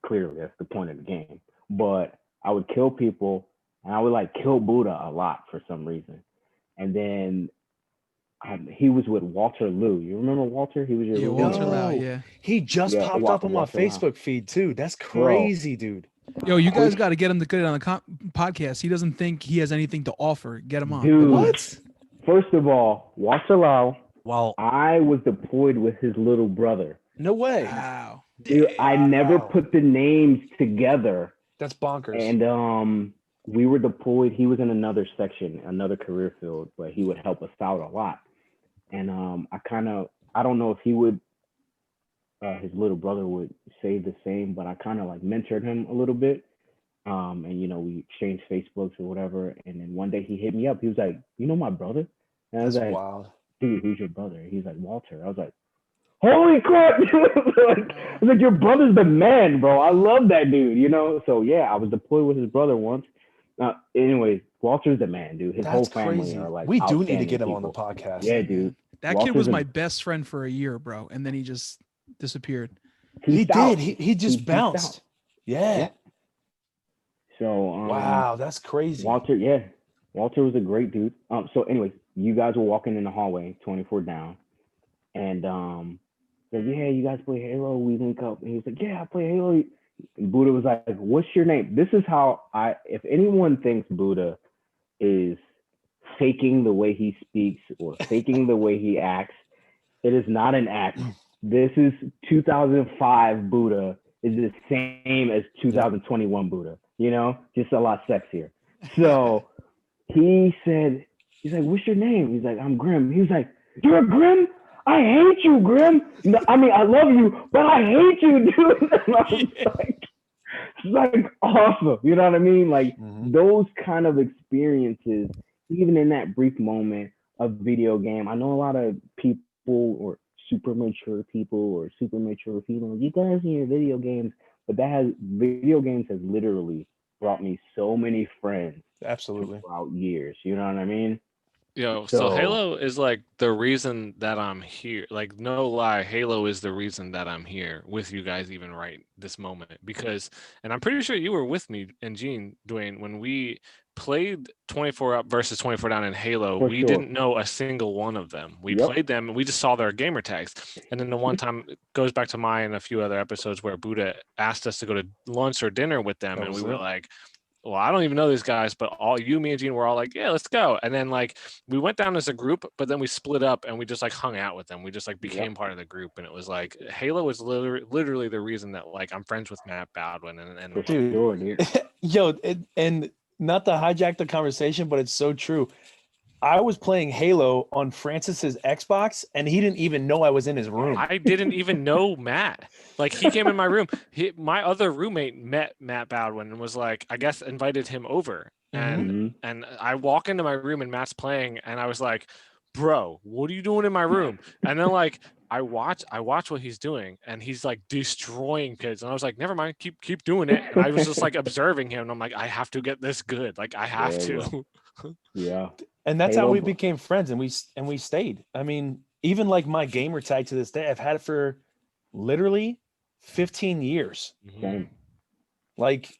Clearly, that's the point of the game. But I would kill people, and I would like kill Buddha a lot for some reason. And then he was with Walter Liu. You remember Walter? He was your Walter Liu. Yeah. He just popped up on my Facebook feed too. That's crazy, dude. Yo, you guys got to get him to get on the podcast. He doesn't think he has anything to offer. Get him on. Dude, what? First of all, Walter Liu. Wow. I was deployed with his little brother. No way. Wow. Dude, I never put the names together. That's bonkers. And we were deployed. He was in another section, another career field, but he would help us out a lot. And I don't know if he would, his little brother would say the same, but I kind of like mentored him a little bit. And we exchanged Facebooks or whatever. And then one day he hit me up. He was like, "You know my brother?" And I was like, wild. "Dude, who's your brother?" He's like, "Walter." I was like, "Holy crap!" I was like, "Your brother's the man, bro. I love that dude." So yeah, I was deployed with his brother once. Anyways, Walter's the man, dude. His whole family crazy. are like, we do need to outstanding get him on the people. podcast. Yeah, dude. That kid was my best friend for a year, bro, and then he just disappeared. He did. He just bounced. Yeah. So wow, that's crazy. Walter was a great dude. So anyways, you guys were walking in the hallway, 24 down, and said, yeah, you guys play Halo. We link up, and he was like, yeah, I play Halo. And Buddha was like, what's your name? This is how if anyone thinks Buddha is faking the way he speaks or faking the way he acts, it is not an act. This is 2005 Buddha is the same as 2021 Buddha, you know, just a lot sexier. So he said, he's like, what's your name? He's like, I'm Grim. He was like, you're a Grim? I hate you, Grim. No, I mean, I love you, but I hate you, dude. And I was like, it's like awesome. You know what I mean? Like those kind of experiences, even in that brief moment of video game. I know a lot of people or super mature people or super mature females, you guys in your video games, but video games has literally brought me so many friends Absolutely. throughout years. You know what I mean? Yo, So- so Halo is like the reason that I'm here. Like, no lie, Halo is the reason that I'm here with you guys even right this moment. Because, and I'm pretty sure you were with me and Gene, Dwayne, when we played 24 up versus 24 down in Halo. For we sure. didn't know a single one of them. We Yep. played them and we just saw their gamer tags. And then the one time, it goes back to mine and a few other episodes where Buddha asked us to go to lunch or dinner with them. That And we was were it. like, well, I don't even know these guys, but me and Gene were all like, yeah, let's go. And then like we went down as a group, but then we split up and we just like hung out with them. We just like became part of the group. And it was like Halo is literally the reason that like I'm friends with Matt Baldwin and For Dude. sure, dude. Yo, and not to hijack the conversation, but it's so true. I was playing Halo on Francis's Xbox, and he didn't even know I was in his room. I didn't even know Matt. Like he came in my room. My other roommate met Matt Baldwin and was like, I guess invited him over. And I walk into my room and Matt's playing, and I was like, bro, what are you doing in my room? And then like I watch what he's doing, and he's like destroying kids. And I was like, never mind, keep doing it. And I was just like observing him, and I'm like, I have to get this good. Like I have Yeah, to. Yeah. And that's how Halo we bro- became friends, and we stayed. I mean, even like my gamer tag to this day, I've had it for literally 15 years. Same. Like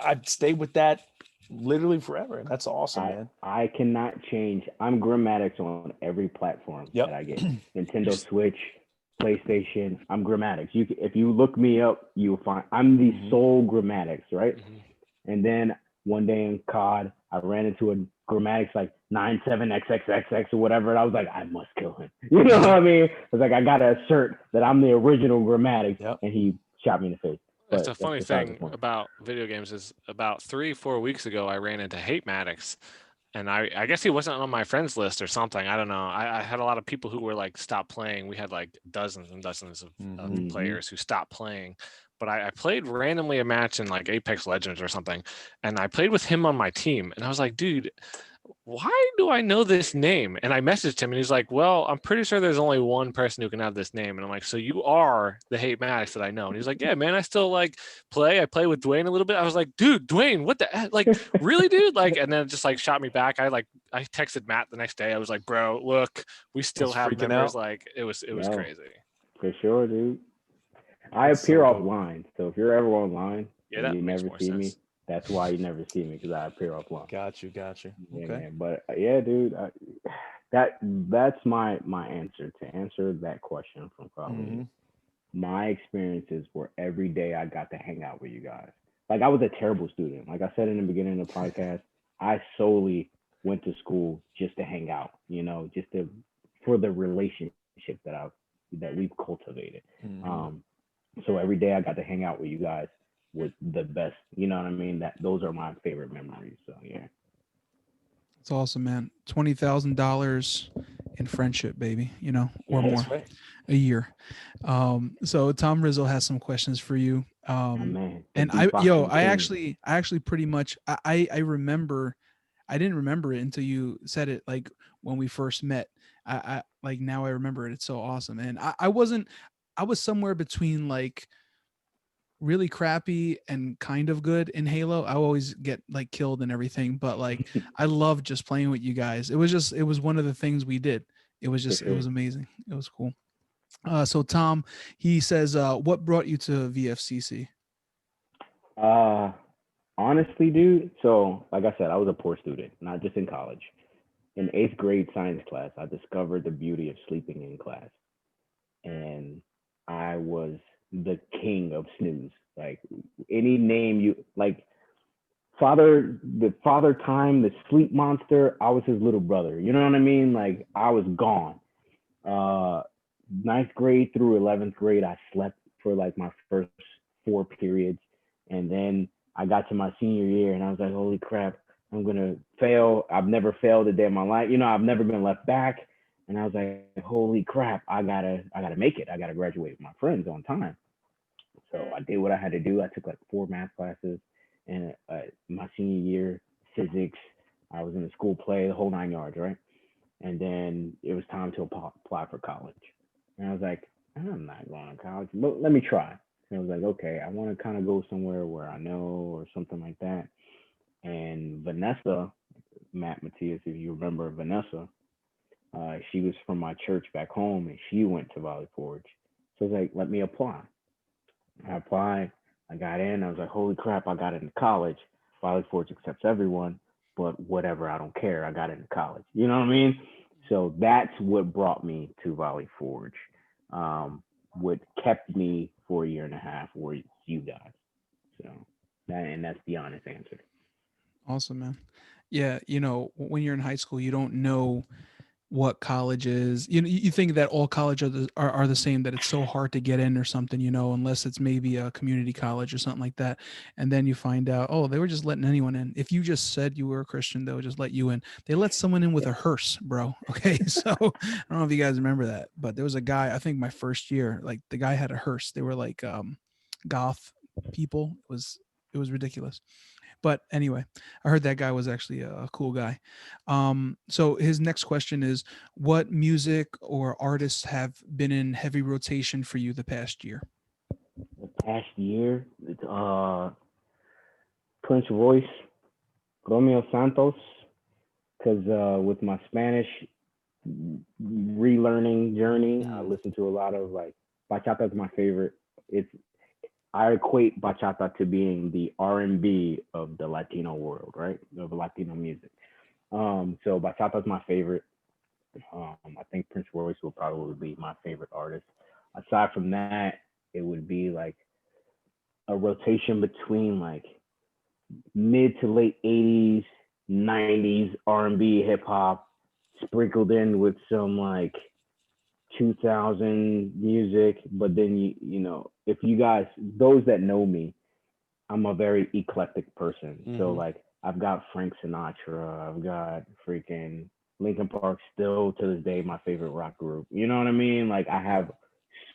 I've stayed with that literally forever, and that's awesome, man. I cannot change. I'm Grammatics on every platform Yep. that I get. Nintendo Switch, PlayStation. I'm Grammatics. If you look me up, you'll find I'm the sole Grammatics, right? And then one day in COD, I ran into a Grammatics like 97XXXX or whatever, and I was like, I must kill him. You know what I mean? I was like, I gotta assert that I'm the original Grammatics, and he shot me in the face. That's But a funny besides the thing point. about video games is about 3-4 weeks ago, I ran into Hate Maddox, and I guess he wasn't on my friends list or something. I don't know. I had a lot of people who were like, stop playing. We had like dozens and dozens of players who stopped playing. But I played randomly a match in like Apex Legends or something, and I played with him on my team. And I was like, dude, why do I know this name? And I messaged him and he's like, well, I'm pretty sure there's only one person who can have this name. And I'm like, so you are the Hate Maddox that I know. And he's like, yeah, man, I still like play. I play with Dwayne a little bit. I was like, dude, Dwayne, what the heck? Like, really, dude? Like, and then it just like shot me back. I texted Matt the next day. I was like, bro, look, we still That's have freaking members. out. Like it was Yeah. crazy. For sure, dude. I That's appear so dope. offline, so if you're ever online Yeah, and that you makes never more see me, sense. that's why you never see me, because I appear offline. Got you. Yeah, Okay. man. But yeah, dude, that's my answer to answer that question from Colleen. My experiences were every day I got to hang out with you guys. Like I was a terrible student. Like I said in the beginning of the podcast, I solely went to school just to hang out. You know, for the relationship that we've cultivated. So every day I got to hang out with you guys was the best. You know what I mean? Those are my favorite memories. So yeah. It's awesome, man. $20,000 in friendship, baby, you know, or more That's right. a year. So Tom Rizzo has some questions for you. Man. And I actually pretty much, I remember, I didn't remember it until you said it, like when we first met. I like now I remember it. It's so awesome. And I was somewhere between like really crappy and kind of good in Halo. I always get like killed and everything, but like I love just playing with you guys. It was one of the things we did. It was just, it was amazing. It was cool. So Tom, he says, what brought you to VFCC? Honestly, dude. So like I said, I was a poor student, not just in college. in eighth grade science class, I discovered the beauty of sleeping in class, and I was the king of snooze. Like any name you like, the father time, the sleep monster. I was his little brother. You know what I mean? Like I was gone. Uh, ninth grade through 11th grade, I slept for like my first four periods. And then I got to my senior year and I was like, holy crap, I'm going to fail. I've never failed a day in my life. You know, I've never been left back. And I was like, holy crap, I gotta make it. I gotta graduate with my friends on time. So I did what I had to do. I took like four math classes and my senior year, physics. I was in the school play, the whole 9 yards, right? And then it was time to apply for college. And I was like, I'm not going to college, but let me try. And I was like, okay, I want to kind of go somewhere where I know or something like that. And Vanessa, Matt Matias, if you remember Vanessa, she was from my church back home and she went to Valley Forge. So I was like, let me apply. I applied, I got in, I was like, holy crap, I got into college. Valley Forge accepts everyone, but whatever, I don't care. I got into college. You know what I mean? So that's what brought me to Valley Forge. What kept me for a year and a half were you guys. So that's the honest answer. Awesome, man. Yeah, when you're in high school, you don't know what college is. You think that all college are the same, that it's so hard to get in or something, unless it's maybe a community college or something like that. And then you find out, oh, they were just letting anyone in. If you just said you were a Christian, they would just let you in. They let someone in with a hearse, bro. Okay. So I don't know if you guys remember that, but there was a guy, I think my first year, like the guy had a hearse. They were like goth people. It was ridiculous. But anyway, I heard that guy was actually a cool guy. So his next question is, what music or artists have been in heavy rotation for you the past year? The past year, Prince Royce, Romeo Santos, because with my Spanish relearning journey, I listen to a lot of like bachata is my favorite. It's I equate bachata to being the R&B of the Latino world, right? Of Latino music. So bachata is my favorite. I think Prince Royce will probably be my favorite artist. Aside from that, it would be like a rotation between like mid to late 80s, 90s R&B, hip hop, sprinkled in with some like 2000 music. But then if you guys, those that know me, I'm a very eclectic person. So like I've got Frank Sinatra, I've got freaking Linkin Park, still to this day my favorite rock group. You know what I mean? Like I have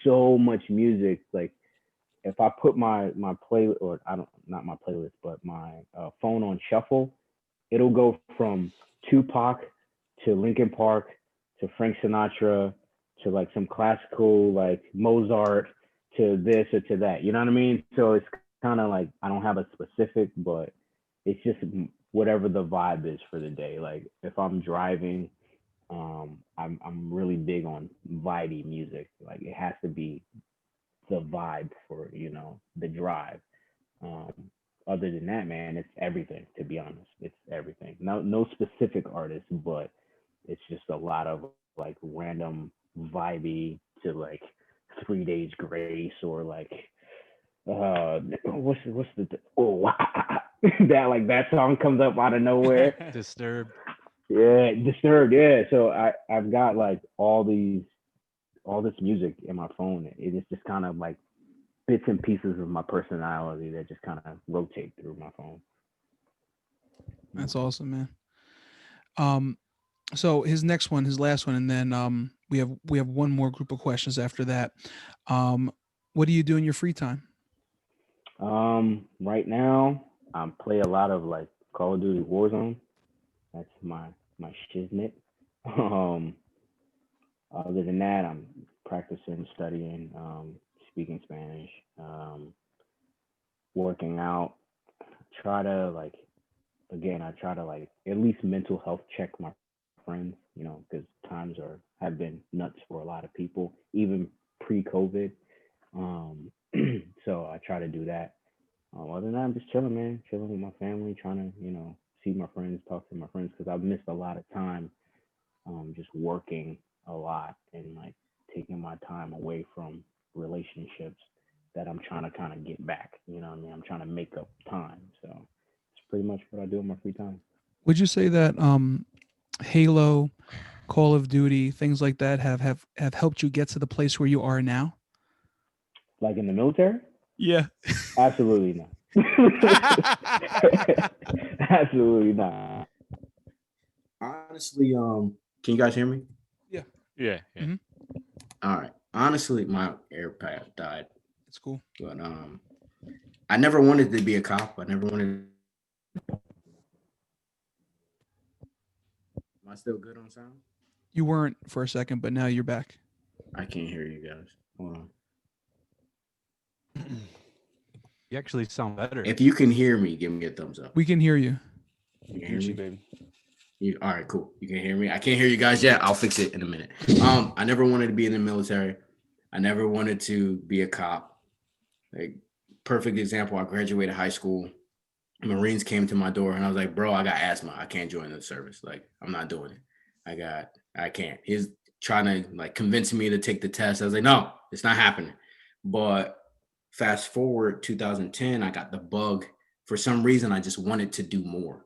so much music. Like if I put my play, or I don't, not my playlist, but my phone on shuffle, it'll go from Tupac to Linkin Park to Frank Sinatra to like some classical like Mozart to this or to that. You know what I mean? So it's kind of like I don't have a specific, but it's just whatever the vibe is for the day. Like if I'm driving, I'm really big on vibey music. Like it has to be the vibe for the drive. Um, Other than that, man, it's everything. To be honest, it's everything. No specific artist, but it's just a lot of like random vibey to like 3 Days Grace or like what's the that like that song comes up out of nowhere. Disturbed. Yeah, Disturbed. Yeah, so I've got like all this music in my phone. It is just kind of like bits and pieces of my personality that just kind of rotate through my phone. That's awesome, man. Um, so his next one, his last one, and then we have one more group of questions after that. What do you do in your free time? Right now I play a lot of like Call of Duty Warzone. That's my shiznit. Um, Other than that, I'm practicing, studying, speaking Spanish, working out. Try to like again, I try to like at least mental health check my friends, because times have been nuts for a lot of people, even pre-COVID. Um, so I try to do that. Other than that, I'm just chilling, man, chilling with my family, trying to see my friends, talk to my friends, because I've missed a lot of time just working a lot and like taking my time away from relationships that I'm trying to kind of get back. You know what I mean? I'm trying to make up time. So it's pretty much what I do in my free time. Would you say that Halo, Call of Duty, things like that have helped you get to the place where you are now? Like in the military? Yeah. Absolutely not. Absolutely not. Honestly, can you guys hear me? Yeah. Yeah. Mhm. All right. Honestly, my AirPod died, It's cool. but I never wanted to be a cop. I never wanted. Am I still good on sound? You weren't for a second, but now you're back. I can't hear you guys. Hold on. You actually sound better. If you can hear me, give me a thumbs up. We can hear you. You can hear Gucci, me? baby. All right, cool. You can hear me. I can't hear you guys yet. I'll fix it in a minute. I never wanted to be in the military. I never wanted to be a cop. Like, perfect example. I graduated high school. Marines came to my door and I was like, bro, I got asthma. I can't join the service. Like, I'm not doing it. I can't. He's trying to like convince me to take the test. I was like, no, it's not happening. But fast forward 2010, I got the bug. For some reason, I just wanted to do more.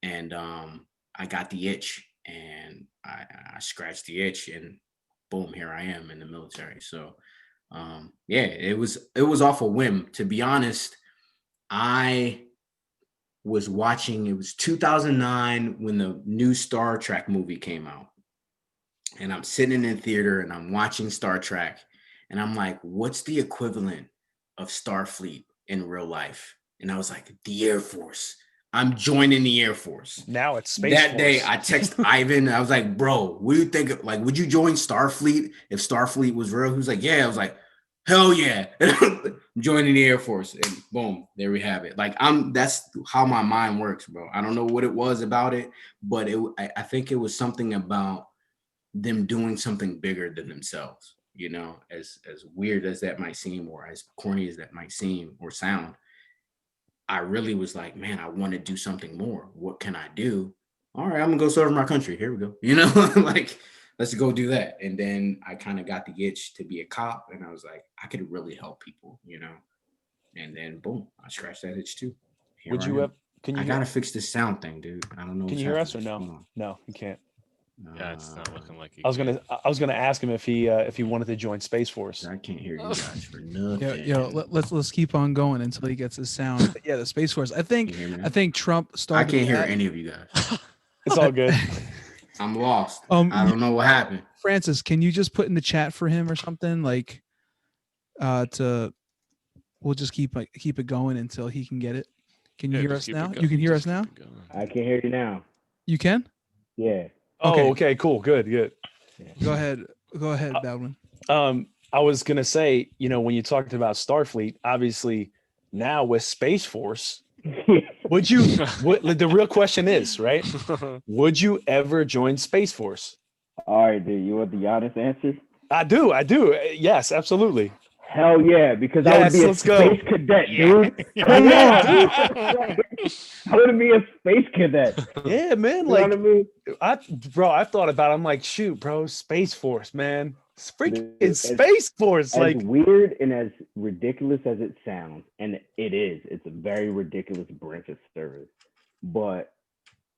And I got the itch and I scratched the itch and boom, here I am in the military. So yeah, it was off a whim. To be honest, I was watching, it was 2009 when the new Star Trek movie came out. And I'm sitting in theater and I'm watching Star Trek and I'm like, what's the equivalent of Starfleet in real life? And I was like, the Air Force. I'm joining the Air Force. Now it's Space That Force. day, I text Ivan. I was like, bro, what do you think? Like, would you join Starfleet if Starfleet was real? He was like, yeah. I was like, hell yeah. I'm joining the Air Force. And boom, there we have it. Like, that's how my mind works, bro. I don't know what it was about it, but I think it was something about them doing something bigger than themselves, you know, as weird as that might seem, or as corny as that might seem or sound. I really was like, man, I want to do something more. What can I do? All right, I'm gonna go serve my country. Here we go. You know, like, let's go do that. And then I kind of got the itch to be a cop, and I was like, I could really help people, you know. And then boom, I scratched that itch too. Here Would I you am. have? Can you? I gotta fix this sound thing, dude. I don't know. Can what's you hear us or happening. no? Hold No, you can't. on. Yeah, it's not looking like I was gonna ask him if he wanted to join Space Force. I can't hear you guys for nothing. Let's keep on going until he gets his sound. But yeah, the Space Force. I Can you hear me now? think Trump I started. can't hear that. any of you guys. It's all good. I'm lost. You- I don't know what happened. Francis, can you just put in the chat for him or something like we'll just keep it going until he can get it. Can you hear us now? You can hear us now? I can hear you now. You can? Yeah. Oh, okay, cool, good. Go ahead, Baldwin. I was gonna say, when you talked about Starfleet, obviously now with Space Force, would you? The real question is, right? Would you ever join Space Force? All right, dude. You want the honest answer? I do. Yes, absolutely. Hell yeah, because I would be a let's go. space cadet, dude. Come on. I would be a space cadet. Yeah, man. You know what I mean? I've thought about it. I'm like, shoot, bro, Space Force, man. It's freaking Dude, Space Force. As Like, weird and as ridiculous as it sounds, and it is, it's a very ridiculous branch of service. But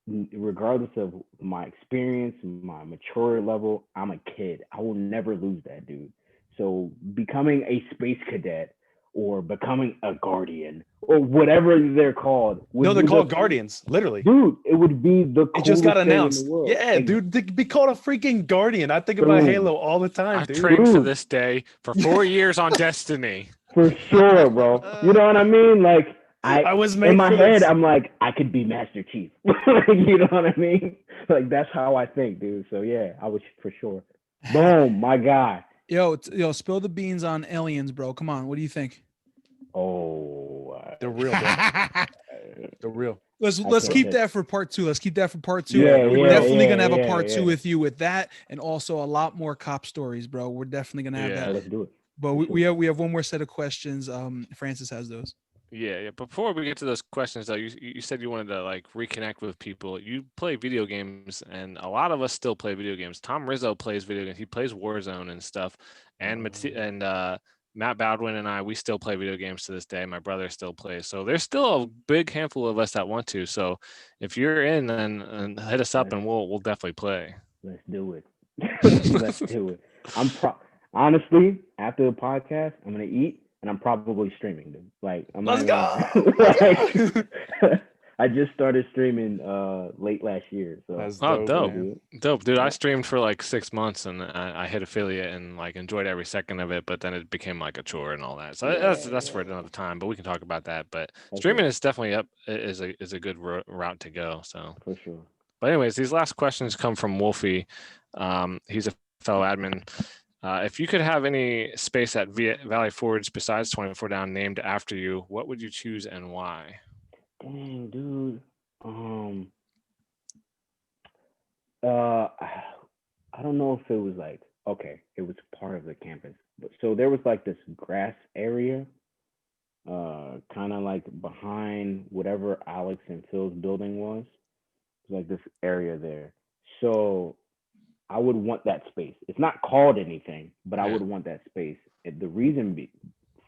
regardless of my experience, my maturity level, I'm a kid. I will never lose that, dude. So becoming a space cadet or becoming a guardian or whatever they're called. no, they're called Guardians, literally. Dude, it would be the coolest It just got thing in the announced. world. Yeah, dude, they be called a freaking Guardian. I think about Boom. Halo all the time, I dude. trained for this day for 4 years on Destiny. For sure, bro. You know what I mean? Like, I was made in my for head, this. I'm like, I could be Master Chief. You know what I mean? Like, that's how I think, dude. So yeah, I would for sure. Boom, my guy. Yo, spill the beans on aliens, bro. Come on, what do you think? Oh, They're real, bro. They're real. Let's can't keep wait. that for part 2. Let's keep that for part 2. Yeah, We're yeah, definitely yeah, gonna have a yeah, part 2 yeah. with you with that, and also a lot more cop stories, bro. We're definitely gonna have Yeah. that. let's do it. But we have one more set of questions. Francis has those. Yeah. Before we get to those questions, though, you said you wanted to like reconnect with people. You play video games, and a lot of us still play video games. Tom Rizzo plays video games. He plays Warzone and stuff. And Matt Baldwin and we still play video games to this day. My brother still plays. So there's still a big handful of us that want to. So if you're in, then hit us up, and we'll definitely play. Let's do it. Let's do it. Honestly, after the podcast, I'm gonna eat and I'm probably streaming, dude. Like I'm Let's not go. like, I just started streaming late last year. So That's Oh, dope. man. Dope, dude. I streamed for like 6 months, and I hit affiliate and like enjoyed every second of it, but then it became like a chore and all that. So that's for another time, but we can talk about that. But streaming is definitely is a good route to go. So for sure. But anyways, these last questions come from Wolfie. He's a fellow admin. If you could have any space at Valley Forge besides 24 Down named after you, what would you choose and why? Dang, dude. I don't know if it was like, okay, it was part of the campus, but so there was like this grass area, kind of like behind whatever Alex and Phil's building was. Like this area there. So I would want that space. It's not called anything, but I would want that space. The reason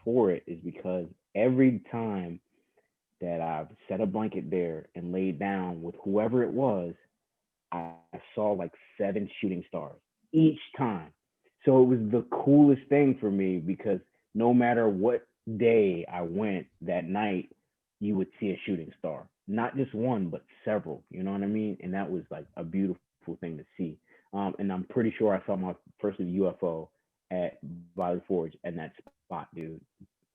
for it is because every time that I've set a blanket there and laid down with whoever it was, I saw like 7 shooting stars each time. So it was the coolest thing for me because no matter what day I went that night, you would see a shooting star. Not just one, but several. You know what I mean? And that was like a beautiful thing to see. And I'm pretty sure I saw my first UFO at Valley Forge and that spot, dude.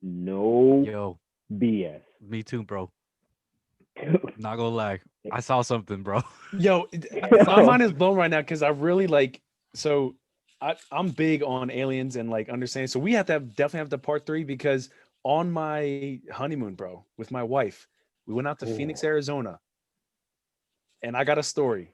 No BS. Me too, bro. Not gonna lie. I saw something, bro. Yo, my mind is blown right now because I really like. So I'm big on aliens and like understanding. So we have to definitely have the part 3 because on my honeymoon, bro, with my wife, we went out to Phoenix, Arizona, and I got a story,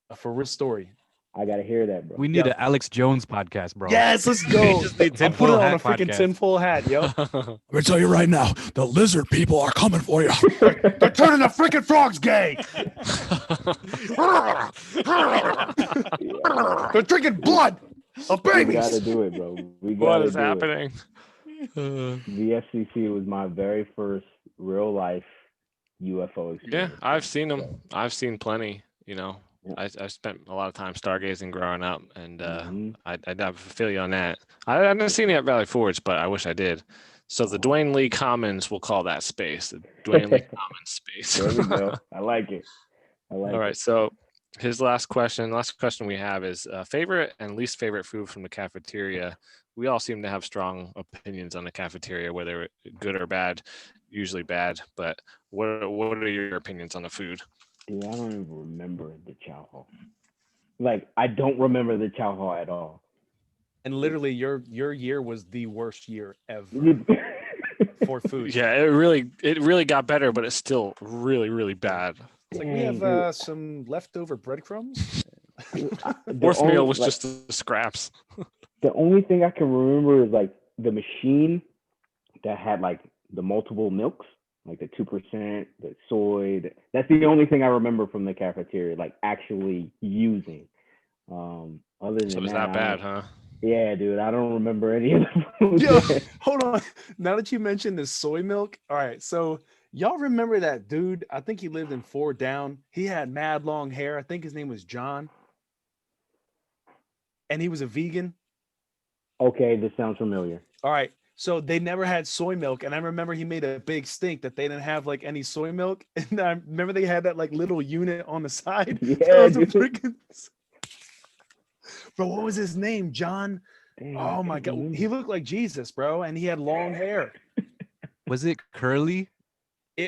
a for real story. I gotta hear that, bro. We need an Alex Jones podcast, bro. Yes, let's go. I'll put it on a freaking tinfoil hat, yo. I'm gonna tell you right now, the lizard people are coming for you. They're turning the freaking frogs gay. They're drinking blood of We babies. gotta do it, bro. What is happening? The FCC was my very first real life UFO experience. Yeah, I've seen them. I've seen plenty. You know, I spent a lot of time stargazing growing up, and I feel you on that. I've never seen it at Valley Forge, but I wish I did. So the Dwayne Lee Commons, we'll call that space, the Dwayne Lee Commons space. There we go. I like it. All right, so his last question we have is favorite and least favorite food from the cafeteria. We all seem to have strong opinions on the cafeteria, whether good or bad, usually bad. But what are your opinions on the food? Dude, I don't even remember the chow hall. Like, I don't remember the chow hall at all. And literally, your year was the worst year ever for food. Yeah, it really got better, but it's still really, really bad. It's like we have some leftover breadcrumbs. Worst meal was just the scraps. The only thing I can remember is like the machine that had like the multiple milks, like the 2%, the soy. That's the only thing I remember from the cafeteria, like actually using. Other than So it was that bad, huh? Yeah, dude, I don't remember any of the food. Yo, hold on. Now that you mentioned the soy milk, all right. So y'all remember that dude? I think he lived in 4 Down. He had mad long hair. I think his name was John, and he was a vegan. Okay, this sounds familiar. All right. So they never had soy milk. And I remember he made a big stink that they didn't have like any soy milk. And I remember they had that like little unit on the side. Yeah, dude. Bro, what was his name? John? Dang, Oh my God. He looked like Jesus, bro. And he had long hair. Was it curly?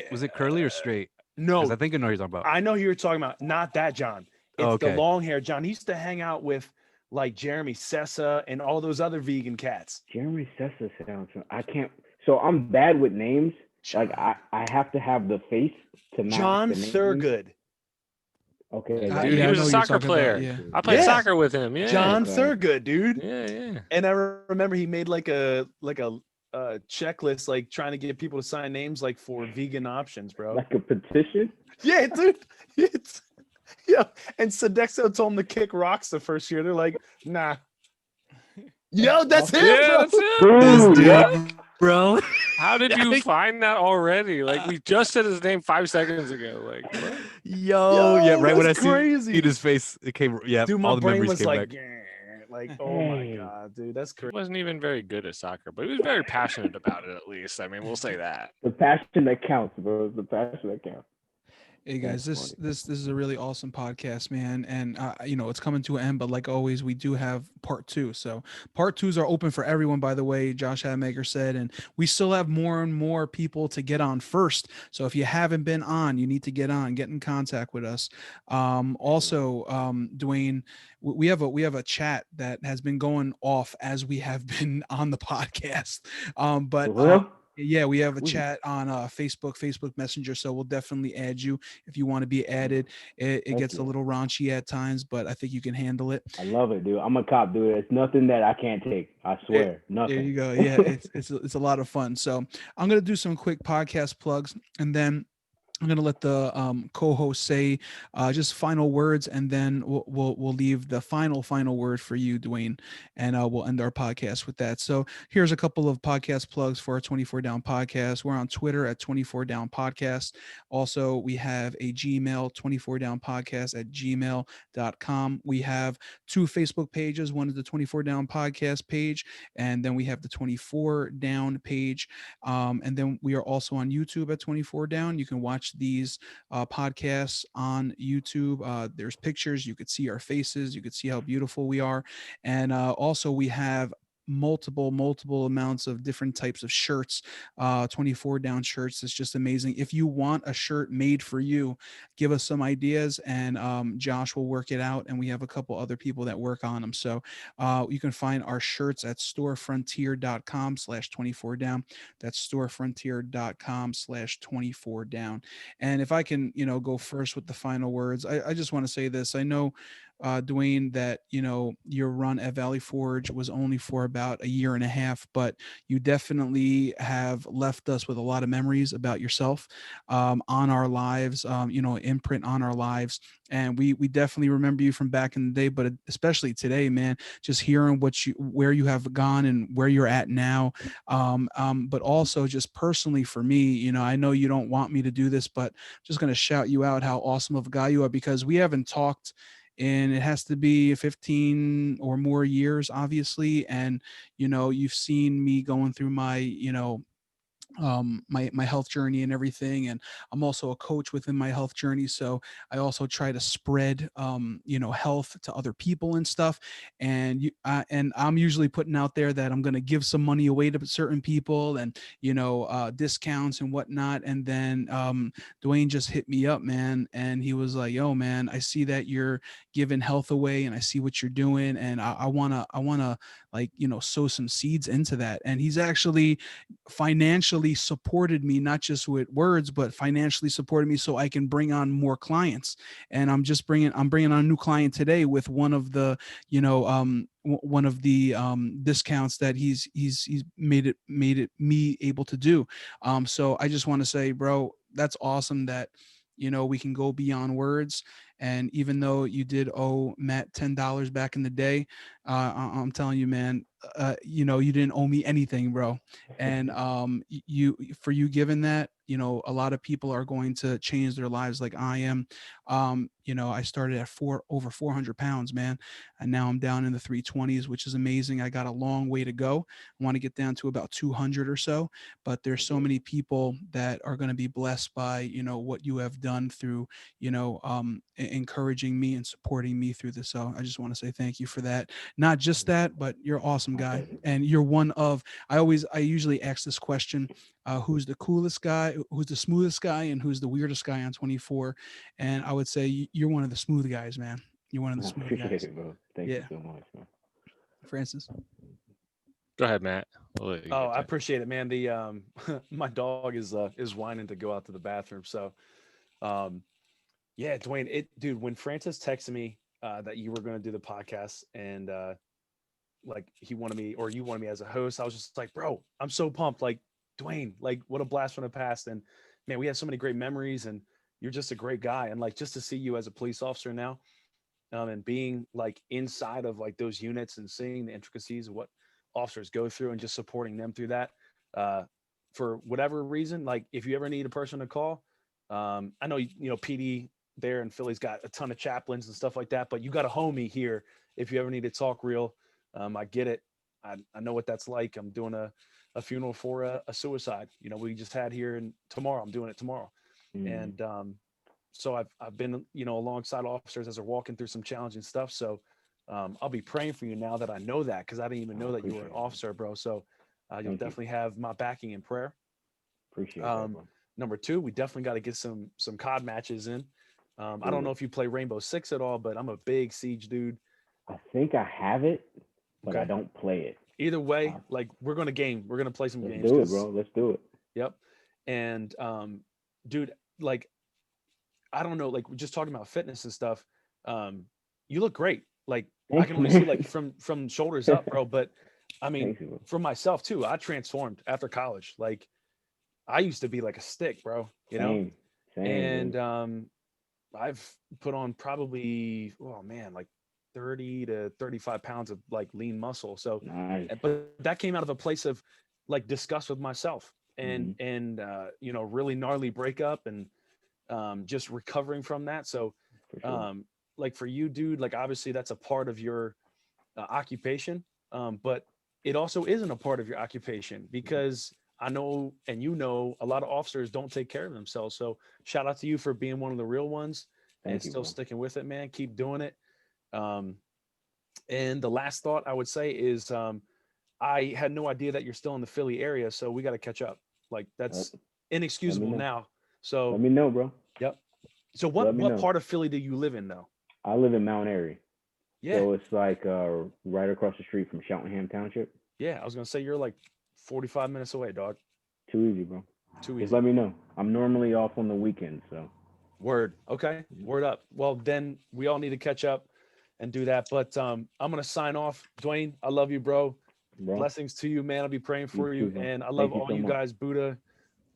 Was it curly or straight? No. 'Cause I think I know what you're talking about. I know who you're talking about. Not that John. It's the Okay. long hair John. He used to hang out with like Jeremy Sessa and all those other vegan cats. Jeremy Sessa sounds. I can't. So I'm bad with names. Like I have to have the face to match John the name. Thurgood. Okay. Dude, Yeah, he I was know a who you're soccer talking about, player. yeah. I played Yeah. soccer with him. Yeah. John Okay. Thurgood, dude. Yeah. And I remember he made like a checklist, like trying to get people to sign names, like for vegan options, bro. Like a petition. Yeah, dude. It's yeah. And Sodexo told them to kick rocks the first year. They're like, nah. Yo, that's him, Yeah, bro. that's it. This Dude, dude, yeah. bro. How did Yeah, you find that already? Like we just said his name 5 seconds ago. Like what? Yo, yeah, Yo, right when I that's see crazy. his face, it came. Yeah, Dude, my all the brain memories was came like, back. "Yeah," like, oh my Dang. god, dude, that's He crazy. wasn't even very good at soccer, but he was very passionate about it. At least, I mean, we'll say that. The passion that counts, bro. It's the passion that counts. Hey guys, That's this is a really awesome podcast, man, and you know it's coming to an end. But like always, we do have part two. So part twos are open for everyone. By the way, Josh Hadmaker said, and we still have more and more people to get on first. So if you haven't been on, you need to get on, get in contact with us. Also, Dwayne, we have a chat that has been going off as we have been on the podcast. But For real? yeah, we have a Sweet. chat on Facebook Messenger, so we'll definitely add you if you want to be added. It Heck gets a yeah. little raunchy at times, but I think you can handle it. I love it, dude. I'm a cop, dude. It's nothing that I can't take. I swear. There Nothing. you go. Yeah, it's a lot of fun. So I'm gonna do some quick podcast plugs, and then I'm gonna let the co-host say just final words, and then we'll leave the final word for you, Dwayne, and we'll end our podcast with that. So here's a couple of podcast plugs for our 24 Down podcast. We're on Twitter at 24 Down Podcast. Also, we have a Gmail 24 Down Podcast at gmail.com. We have 2 Facebook pages. One is the 24 Down Podcast page, and then we have the 24 Down page. And then we are also on YouTube at 24 Down. You can watch these podcasts on YouTube. There's pictures. You could see our faces. You could see how beautiful we are. And also, we have multiple amounts of different types of shirts, 24 Down shirts. It's just amazing. If you want a shirt made for you, give us some ideas, and Josh will work it out, and we have a couple other people that work on them. So you can find our shirts at storefrontier.com/24 down. That's storefrontier.com/24 down. And if I can, you know, go first with the final words, I just want to say this. I know, Dwayne, that, you know, your run at Valley Forge was only for about a year and a half, but you definitely have left us with a lot of memories about yourself, on our lives, you know, imprint on our lives. And we definitely remember you from back in the day, but especially today, man, just hearing where you have gone and where you're at now. But also just personally for me, you know, I know you don't want me to do this, but I'm just going to shout you out how awesome of a guy you are, because we haven't talked and it has to be 15 or more years, obviously. And, you know, you've seen me going through my, you know, my health journey and everything, and I'm also a coach within my health journey, so I also try to spread you know, health to other people and stuff. And and I'm usually putting out there that I'm going to give some money away to certain people, and, you know, discounts and whatnot. And then Dwayne just hit me up, man, and he was like, yo man, I see that you're giving health away, and I see what you're doing, and I want to like, you know, sow some seeds into that. And he's actually financially supported me, not just with words, but financially supported me so I can bring on more clients. And I'm bringing on a new client today with one of the, you know, one of the discounts that he's made it me able to do. So I just want to say, bro, that's awesome that, you know, we can go beyond words. And even though you did owe Matt $10 back in the day, I'm telling you, man, you know, you didn't owe me anything, bro. And for you giving that, you know, a lot of people are going to change their lives like I am. You know, I started at over 400 pounds, man, and now I'm down in the 320s, which is amazing. I got a long way to go. I want to get down to about 200 or so, but there's so many people that are going to be blessed by, you know, what you have done through, you know, encouraging me and supporting me through this. So I just want to say thank you for that. Not just that, but you're an awesome guy, and you're one of, I usually ask this question, who's the coolest guy, who's the smoothest guy, and who's the weirdest guy on 24. And I would say you're one of the smooth guys, man. You're one of the I smooth appreciate guys. it, bro. Thank you so much, man. Francis. Go ahead, Matt. We'll let you Oh, get I to it. appreciate it, man. The my dog is whining to go out to the bathroom. So yeah, Dwayne, dude, when Francis texted me that you were going to do the podcast, and like he wanted me, or you wanted me as a host. I was just like, bro, I'm so pumped. Like, Dwayne, like what a blast from the past. And man, we had so many great memories, and you're just a great guy. And like just to see you as a police officer now, and being like inside of like those units and seeing the intricacies of what officers go through and just supporting them through that, uh, for whatever reason, like if you ever need a person to call, I know PD there in Philly's got a ton of chaplains and stuff like that, but you got a homie here if you ever need to talk real. I get it. I know what that's like. I'm doing a funeral for a suicide. We just had here, and tomorrow I'm doing it tomorrow. And so I've been alongside officers as they're walking through some challenging stuff. So I'll be praying for you now that I know that, because I didn't even know that you were an officer, bro. So you'll definitely have my backing in prayer. Appreciate that, bro. Number two, we definitely got to get some COD matches in. I don't know if you play Rainbow Six at all, but I'm a big Siege dude. I think I have it, but I Okay. don't play it. Either way, like we're gonna play some Let's games. do it, bro. Let's do it. Yep. And dude, like I don't know, like we're just talking about fitness and stuff. You look great. Like I Thanks, can only man. see like from shoulders up, bro. But I mean, Thanks, bro. for myself too, I transformed after college. Like I used to be like a stick, bro. Same, And dude. I've put on probably, oh man, like 30 to 35 pounds of like lean muscle. So, Nice. but that came out of a place of like disgust with myself and really gnarly breakup and just recovering from that. So, For sure. like for you, dude, like obviously that's a part of your occupation, but it also isn't a part of your occupation, because I know, and a lot of officers don't take care of themselves. So shout out to you for being one of the real ones and Thank you, still bro. sticking with it, man. Keep doing it. And the last thought I would say is, I had no idea that you're still in the Philly area, so we got to catch up. Like that's inexcusable know. now. So Let me know, bro. yep. So Let me what know. part of Philly do you live in though? I live in Mount Airy. Yeah. So it's like right across the street from Cheltenham Township. Yeah. I was gonna say you're like 45 minutes away, dog. Too easy, bro. Too Just easy. let me know. I'm normally off on the weekends, so. Word. Okay. Word up. Well, then we all need to catch up and do that. But I'm gonna sign off. Dwayne, I love you, bro. Bro, Blessings to you, man. I'll be praying for you. too, bro. And I love Thank you all so you much. guys, Buddha,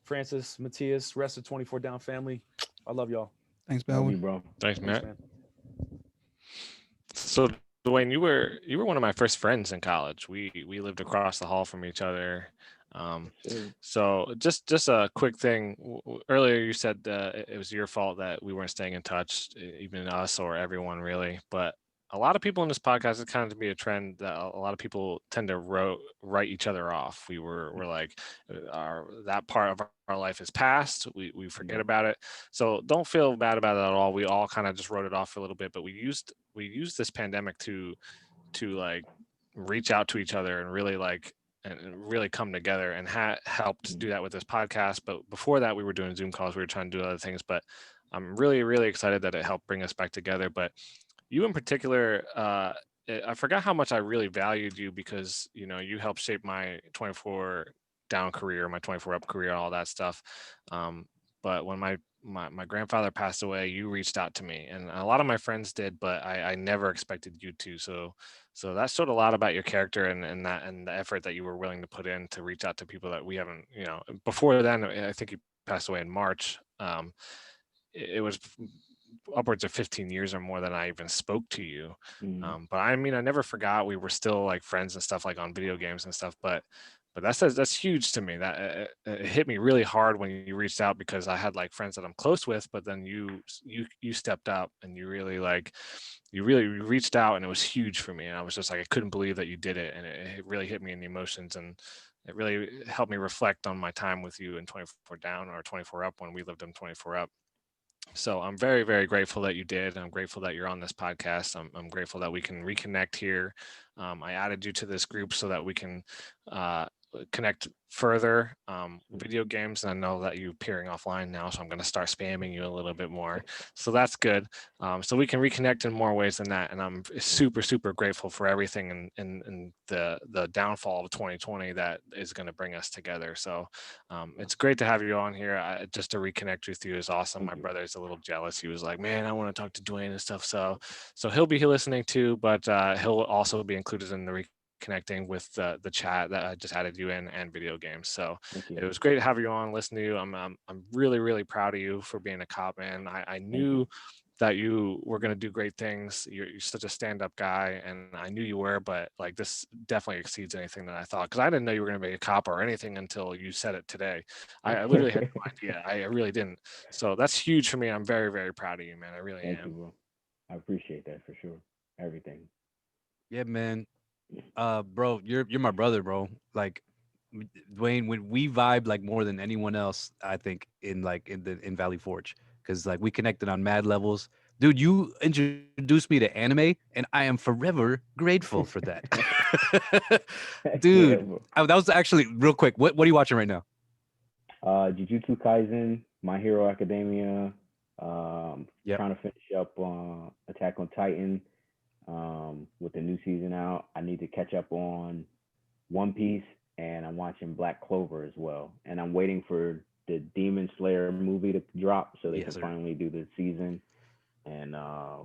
Francis, Matthias, rest of 24 Down family. I love y'all. Thanks, Love you, Baldwin. bro. Thanks, Thanks, Matt. man. So Dwayne, you were one of my first friends in college. We lived across the hall from each other. Sure. So just a quick thing. Earlier you said it was your fault that we weren't staying in touch, even us or everyone really. But a lot of people in this podcast, it kind of to be a trend that a lot of people tend to write each other off. We're like, that part of our life is past. We forget about it. So don't feel bad about it at all. We all kind of just wrote it off for a little bit, but we used this pandemic to like reach out to each other and really really come together, and helped do that with this podcast. But before that, we were doing Zoom calls. We were trying to do other things, but I'm really, really excited that it helped bring us back together. But you in particular, I forgot how much I really valued you, because, you helped shape my 24 down career, my 24 up career, all that stuff. But when my grandfather passed away, you reached out to me, and a lot of my friends did, but I never expected you to. So that showed a lot about your character and the effort that you were willing to put in to reach out to people that we haven't, before then. I think you passed away in March. It was upwards of 15 years or more that I even spoke to you. But I mean, I never forgot. We were still like friends and stuff, like on video games and stuff. But that's huge to me. That it hit me really hard when you reached out, because I had like friends that I'm close with, but then you stepped up and you really reached out, and it was huge for me. And I was just like, I couldn't believe that you did it, and it really hit me in the emotions, and it really helped me reflect on my time with you in 24 down or 24 up when we lived in 24 up. So I'm very, very grateful that you did. I'm grateful that you're on this podcast. I'm grateful that we can reconnect here. I added you to this group so that we can connect further. Video games, and I know that you're peering offline now, so I'm going to start spamming you a little bit more. So that's good. So we can reconnect in more ways than that. And I'm super, super grateful for everything and the downfall of 2020 that is going to bring us together. So it's great to have you on here. Just to reconnect with you is awesome. My brother's a little jealous. He was like, man, I want to talk to Dwayne and stuff. So he'll be listening too, but he'll also be included in the connecting with the chat that I just added you in and video games. So Thank it you. was great to have you on, listen to you. I'm really, really proud of you for being a cop, man. I knew that you were going to do great things. You're such a stand-up guy, and I knew you were, but like this definitely exceeds anything that I thought, because I didn't know you were going to be a cop or anything until you said it today. I literally had no idea. I really didn't. So that's huge for me. I'm very, very proud of you, man. I really Thank you, am. bro. I appreciate that for sure. Everything. Yeah, man. Bro, you're my brother, bro. Like Dwayne, when we vibe like more than anyone else, I think in Valley Forge, because like we connected on mad levels. Dude, you introduced me to anime, and I am forever grateful for that. Yeah, Dude, bro. that was actually real quick. What are you watching right now? Jujutsu Kaisen, My Hero Academia. Yep. Trying to finish up Attack on Titan. With the new season out, I need to catch up on One Piece, and I'm watching Black Clover as well. And I'm waiting for the Demon Slayer movie to drop so they Yes, can sir. finally do the season. And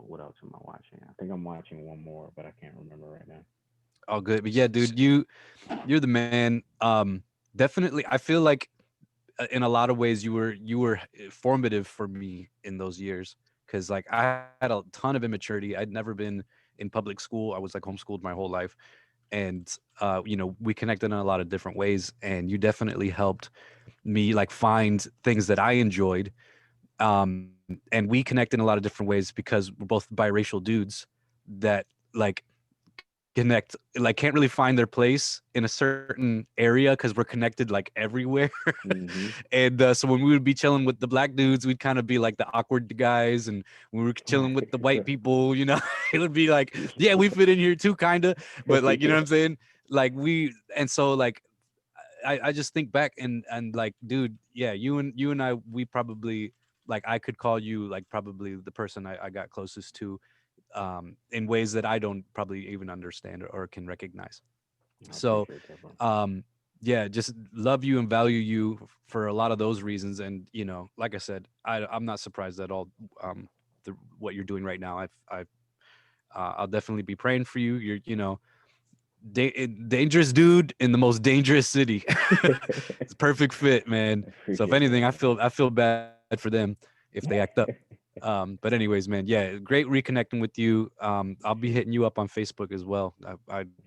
what else am I watching? I think I'm watching one more, but I can't remember right now. All good. But yeah, dude, you're the man. Definitely I feel like in a lot of ways you were formative for me in those years, because like I had a ton of immaturity. I'd never been in public school. I was like homeschooled my whole life. And we connected in a lot of different ways, and you definitely helped me like find things that I enjoyed. And we connect in a lot of different ways because we're both biracial dudes that like connect, like can't really find their place in a certain area because we're connected like everywhere. Mm-hmm. And so when we would be chilling with the black dudes, we'd kind of be like the awkward guys, and when we were chilling with the white people, it would be like, yeah, we fit in here too, kind of. But like, you know what I'm saying? Like and so like I just think back and like, dude, yeah, you and I, we probably, like, I could call you like probably the person I got closest to, in ways that I don't probably even understand or can recognize. I So, appreciate that, bro. yeah, just love you and value you for a lot of those reasons. And like I said, I'm not surprised at all. What you're doing right now, I'll definitely be praying for you. You're dangerous dude in the most dangerous city. It's a perfect fit, man. So if anything, I feel bad for them if they act up. But anyways, man, yeah, great reconnecting with you. I'll be hitting you up on Facebook as well.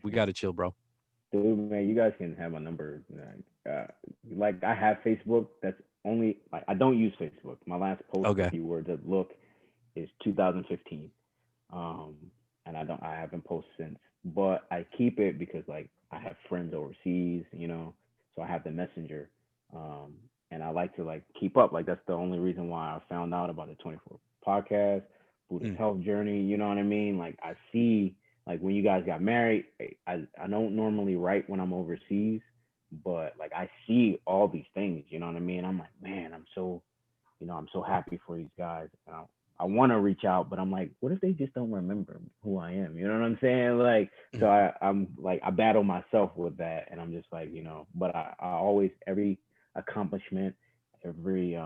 We gotta chill, bro. Dude, man, you guys can have my number. Like I have Facebook. That's only like I don't use Facebook. My last post, Okay. if you were to look, is 2015. Um, and I haven't posted since. But I keep it because like I have friends overseas, so I have the messenger. And I like to like keep up. Like that's the only reason why I found out about the 24 podcast, Buddhist health journey. You know what I mean? Like I see like when you guys got married, I don't normally write when I'm overseas, but like I see all these things, you know what I mean? I'm like, man, I'm so happy for these guys. I want to reach out, but I'm like, what if they just don't remember who I am? You know what I'm saying? Like, so I'm like, I battle myself with that, and I'm just like, but I always, every accomplishment, every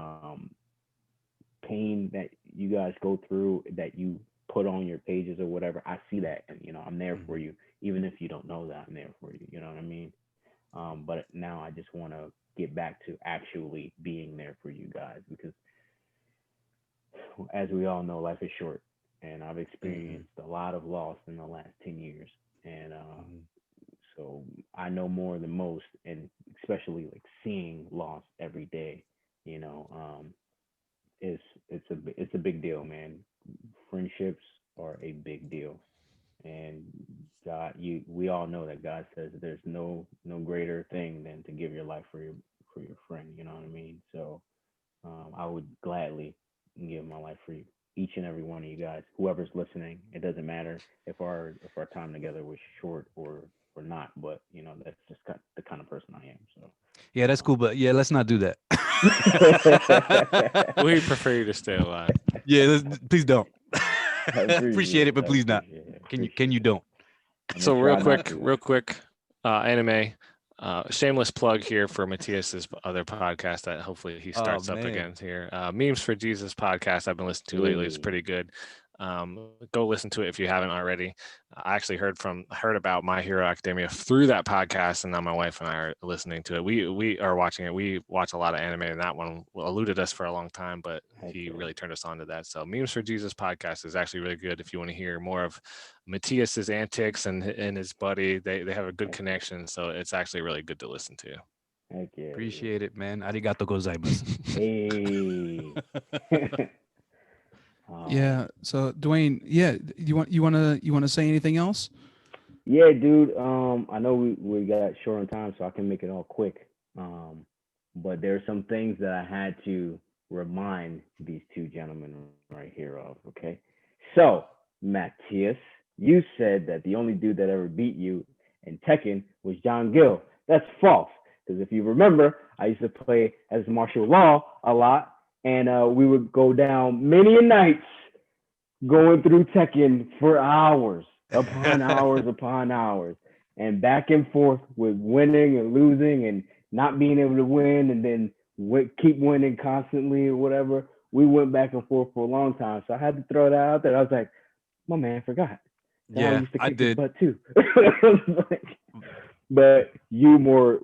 pain that you guys go through, that you put on your pages or whatever, I see that, and I'm there for you, even if you don't know that I'm there for you. You know what I mean? But now I just want to get back to actually being there for you guys, because as we all know, life is short, and I've experienced a lot of loss in the last 10 years. And so I know more than most, and especially like seeing loss every day, it's a big deal, man. Friendships are a big deal. And we all know that God says that there's no greater thing than to give your life for your friend. You know what I mean? So I would gladly give my life for you, each and every one of you guys, whoever's listening. It doesn't matter if our time together was short or not, but that's just the kind of person I am. So Yeah, that's cool, but yeah, let's not do that. We prefer you to stay alive. Yeah, please don't. I Appreciate it, but please not. Can you don't? So real quick, anime. Shameless plug here for Matthias's other podcast that hopefully he starts up again here. Memes for Jesus podcast I've been listening to lately. It's pretty good. Go listen to it if you haven't already. I actually heard about My Hero Academia through that podcast, and now my wife and I are listening to it. We are watching it. We watch a lot of anime, and that one eluded us for a long time, but he really turned us on to that. So Memes for Jesus podcast is actually really good if you want to hear more of Matthias's antics and his buddy. They have a good connection, so it's actually really good to listen to. Heck yeah. Appreciate it, man. Arigato gozaimasu. Hey. Yeah. So Dwayne, yeah, you want to say anything else? Yeah, dude. I know we got short on time, so I can make it all quick. But there are some things that I had to remind these two gentlemen right here of. Okay. So, Matthias, you said that the only dude that ever beat you in Tekken was John Gill. That's false. Because if you remember, I used to play as martial law a lot, and we would go down many nights going through Tekken for hours upon hours upon hours, and back and forth with winning and losing and not being able to win, and then keep winning constantly or whatever. We went back and forth for a long time, so I had to throw that out there. I was like, my man forgot. I used to kick his butt too. But you more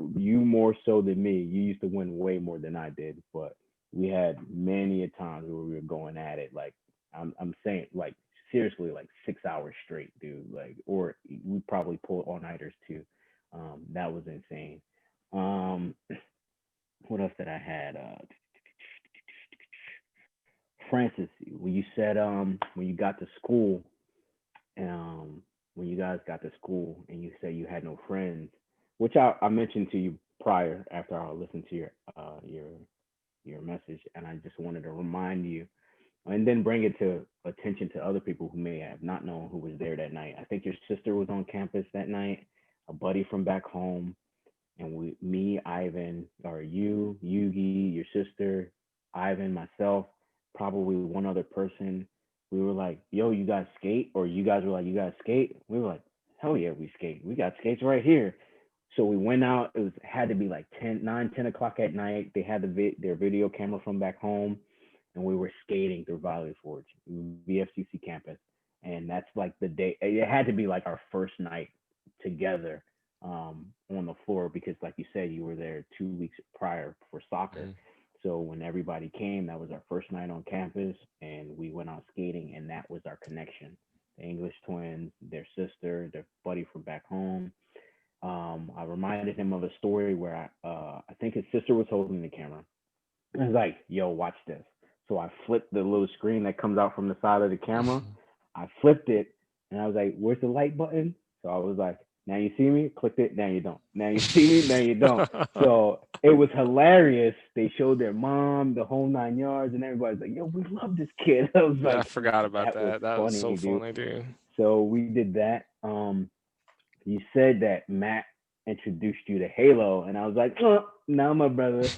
so than me. You used to win way more than I did, but we had many a times where we were going at it. Like I'm saying, like seriously, like 6 hours straight, dude. Like, or we probably pulled all-nighters too. That was insane. What else did I had? Francis, when you said when you got to school, when you guys got to school and you said you had no friends, which I mentioned to you prior after I listened to your message, and I just wanted to remind you and then bring it to attention to other people who may have not known who was there that night. I think your sister was on campus that night, a buddy from back home, and me, Ivan, or you, Yugi, your sister, Ivan, myself, probably one other person. We were like, yo, you guys skate? Or you guys were like, you guys skate? We were like, hell yeah, we skate. We got skates right here. So we went out. Had to be like 10 o'clock at night. They had their video camera from back home, and we were skating through Valley Forge, VFCC campus. And that's like the day. It had to be like our first night together on the floor, because like you said, you were there 2 weeks prior for soccer. Mm-hmm. So when everybody came, that was our first night on campus, and we went out skating, and that was our connection. The English twins, their sister, their buddy from back home. I reminded him of a story where I think his sister was holding the camera. I was like, yo, watch this. So I flipped the little screen that comes out from the side of the camera. I flipped it, and I was like, where's the light button? So I was like, now you see me? Clicked it, now you don't. Now you see me, now you don't. So it was hilarious. They showed their mom, the whole 9 yards, and everybody's like, yo, we love this kid. I was like, I forgot about that. That was so funny, dude. So we did that. You said that Matt introduced you to Halo, and I was like, oh, no, my brother.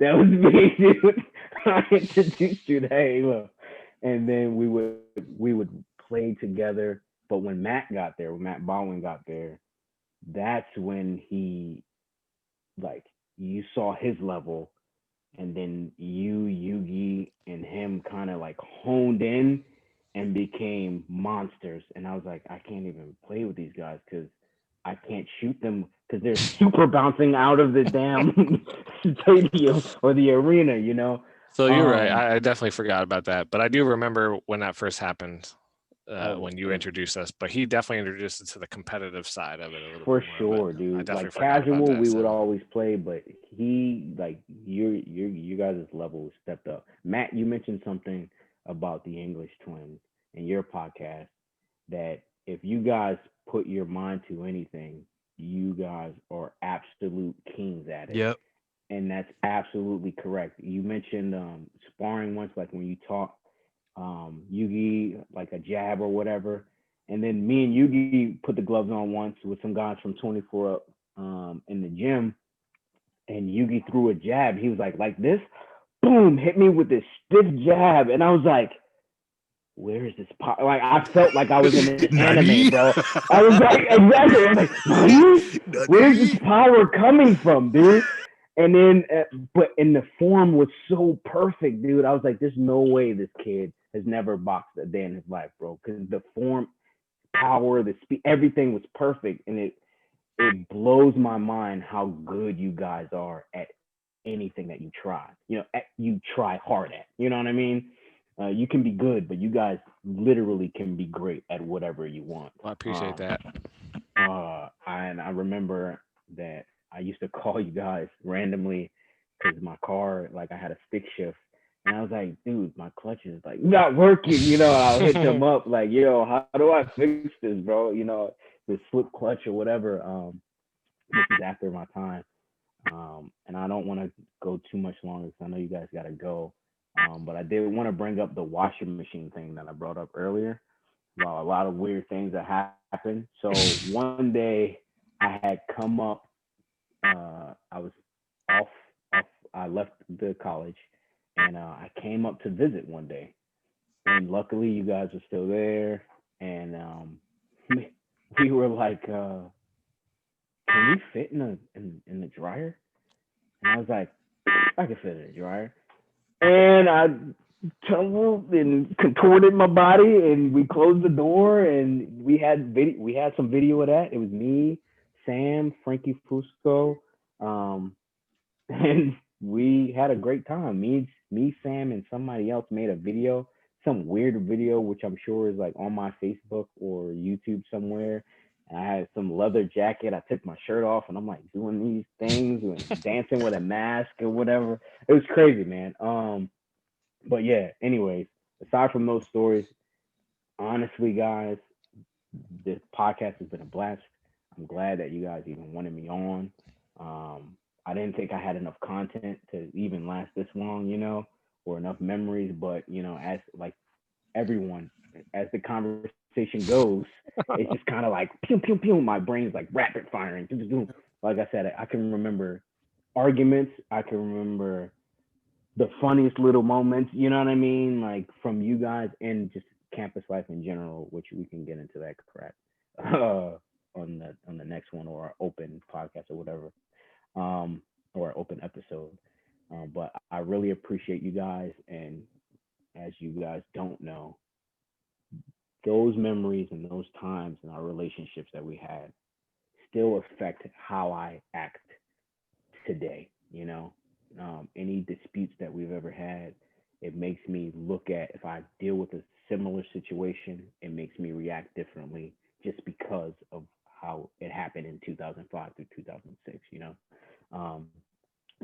That was me, dude. I introduced you to Halo. And then we would play together. But when Matt Baldwin got there, that's when he, like, you saw his level, and then you, Yugi, and him kind of like honed in and became monsters. And I was like, I can't even play with these guys because I can't shoot them because they're super bouncing out of the damn stadium or the arena, you know? So you're right. I definitely forgot about that. But I do remember when that first happened. When you introduced us, but he definitely introduced us to the competitive side of it a little for bit sure, dude. Like casual, we would always play, but he, like, you guys' level stepped up. Matt, you mentioned something about the English twins in your podcast, that if you guys put your mind to anything, you guys are absolute kings at it. Yep. And that's absolutely correct. You mentioned sparring once, like when you taught Yugi like a jab or whatever, and then me and Yugi put the gloves on once with some guys from 24 Up in the gym, and Yugi threw a jab. He was like this, boom, hit me with this stiff jab, and I was like, where is this power? Like, I felt like I was in an anime, bro. I was like, exactly. I was like, where's this power coming from, dude? And then, the form was so perfect, dude. I was like, there's no way this kid has never boxed a day in his life, bro. Because the form, power, the speed, everything was perfect, and it blows my mind how good you guys are at anything that you try. You try hard at. You know what I mean? You can be good, but you guys literally can be great at whatever you want. Well, I appreciate that. And I remember that I used to call you guys randomly because my car, like I had a stick shift, and I was like, dude, my clutch is like not working. I'll hit them up like, yo, how do I fix this, bro? The slip clutch or whatever. This is after my time, and I don't want to go too much longer because I know you guys got to go. But I did want to bring up the washing machine thing that I brought up earlier. About a lot of weird things that happened. So one day I had come up. I was off. I left the college, and I came up to visit one day. And luckily, you guys were still there, and we were like, "Can we fit in the dryer?" And I was like, "I can fit in the dryer." And I tumbled and contorted my body, and we closed the door, and we had some video of that. It was me, Sam, Frankie Fusco, and we had a great time. Me, Sam, and somebody else made a video, some weird video, which I'm sure is like on my Facebook or YouTube somewhere. And I had some leather jacket. I took my shirt off, and I'm like doing these things and dancing with a mask or whatever. It was crazy, man. But yeah, anyways, aside from those stories, honestly, guys, this podcast has been a blast. I'm glad that you guys even wanted me on. I didn't think I had enough content to even last this long, or enough memories. But as like everyone, as the conversation goes, it's just kind of like pew pew pew. My brain's like rapid firing. Like I said, I can remember arguments. I can remember the funniest little moments, you know what I mean? Like from you guys and just campus life in general, which we can get into that crap on the next one or our open podcast or whatever, or open episode. But I really appreciate you guys, and as you guys don't know, those memories and those times and our relationships that we had still affect how I act today. Any disputes that we've ever had, it makes me look at, if I deal with a similar situation, it makes me react differently just because of how it happened in 2005 through 2006.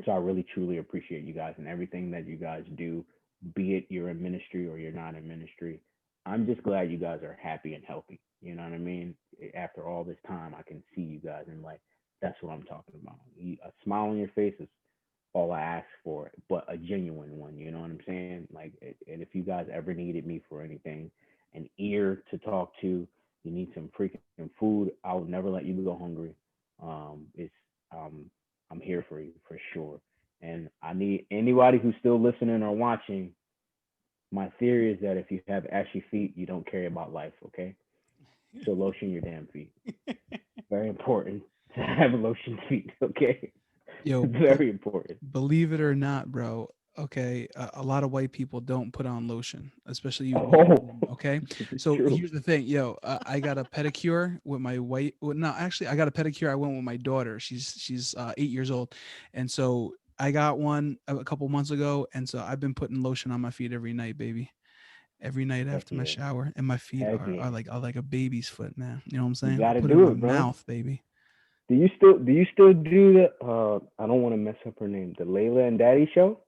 So I really truly appreciate you guys and everything that you guys do, be it you're in ministry or you're not in ministry. I'm just glad you guys are happy and healthy. You know what I mean? After all this time, I can see you guys, and like, that's what I'm talking about. A smile on your face is all I ask for, but a genuine one. You know what I'm saying? Like, and if you guys ever needed me for anything, an ear to talk to, you need some freaking food, I'll never let you go hungry. It's I'm here for you for sure. And I need anybody who's still listening or watching. My theory is that if you have ashy feet, you don't care about life. Okay, so lotion your damn feet. Very important to have lotion feet. Okay, Yo, very important. believe it or not, bro. Okay, a lot of white people don't put on lotion, especially you. Oh, Okay, it's so true. here's the thing, yo. I got a pedicure with my white. Well, no, actually, I got a pedicure. I went with my daughter. She's 8 years old, and so I got one a couple months ago, and so I've been putting lotion on my feet every night, baby. Every night Heck after my yeah. shower, and my feet Heck are, yeah. are like are like a baby's foot, man. You know what I'm You saying? I gotta put it in do my it, bro. mouth, baby. Do you still do the I don't want to mess up her name, the Layla and Daddy show?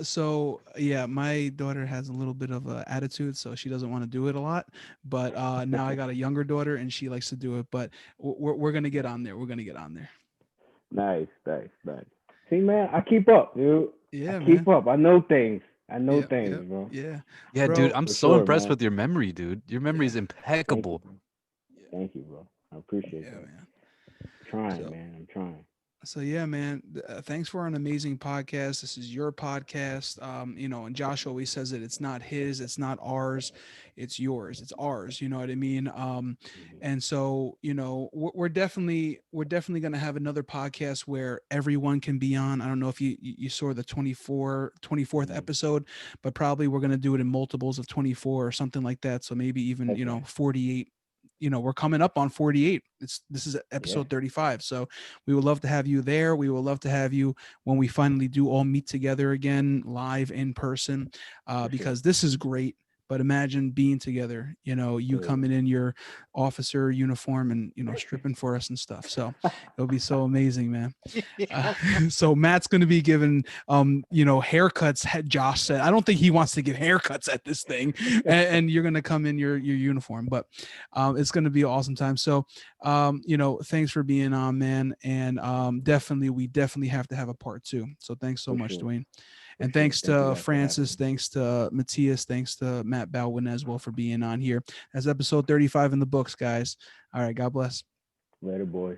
So yeah, my daughter has a little bit of a attitude, so she doesn't want to do it a lot. But now I got a younger daughter, and she likes to do it. But we're gonna get on there. We're gonna get on there. Nice, nice, nice. See, man, I keep up, dude. Yeah, I man. keep up. I know things. I know Yeah, things, yeah, bro. yeah, Yeah, dude, bro. I'm For so sure, impressed man. with your memory, dude. Your memory is Yeah, Thank you, impeccable. bro. yeah, Thank you, bro. I appreciate yeah, that. man. I'm trying, So man. I'm trying. So yeah, man, thanks for an amazing podcast. This is your podcast. And Josh always says it, it's not his, it's not ours, it's yours, it's ours. You know what I mean? And so, we're definitely going to have another podcast where everyone can be on. I don't know if you saw the 24th episode, but probably we're going to do it in multiples of 24 or something like that. So maybe even, Okay. 48. We're coming up on 48. This is episode 35. So we would love to have you there. We would love to have you when we finally do all meet together again, live in person, because this is great. But imagine being together, you coming in your officer uniform and, stripping for us and stuff. So it'll be so amazing, man. So Matt's going to be giving, haircuts. Josh said, I don't think he wants to give haircuts at this thing. And you're going to come in your uniform, but it's going to be an awesome time. So, thanks for being on, man. And we definitely have to have a part 2. So thanks so For much, sure. Dwayne. For And sure. thanks Thank you to guys for having Francis, me. thanks to Matthias, thanks to Matt Baldwin as well for being on here. That's episode 35 in the books, guys. All right. God bless. Later, boys.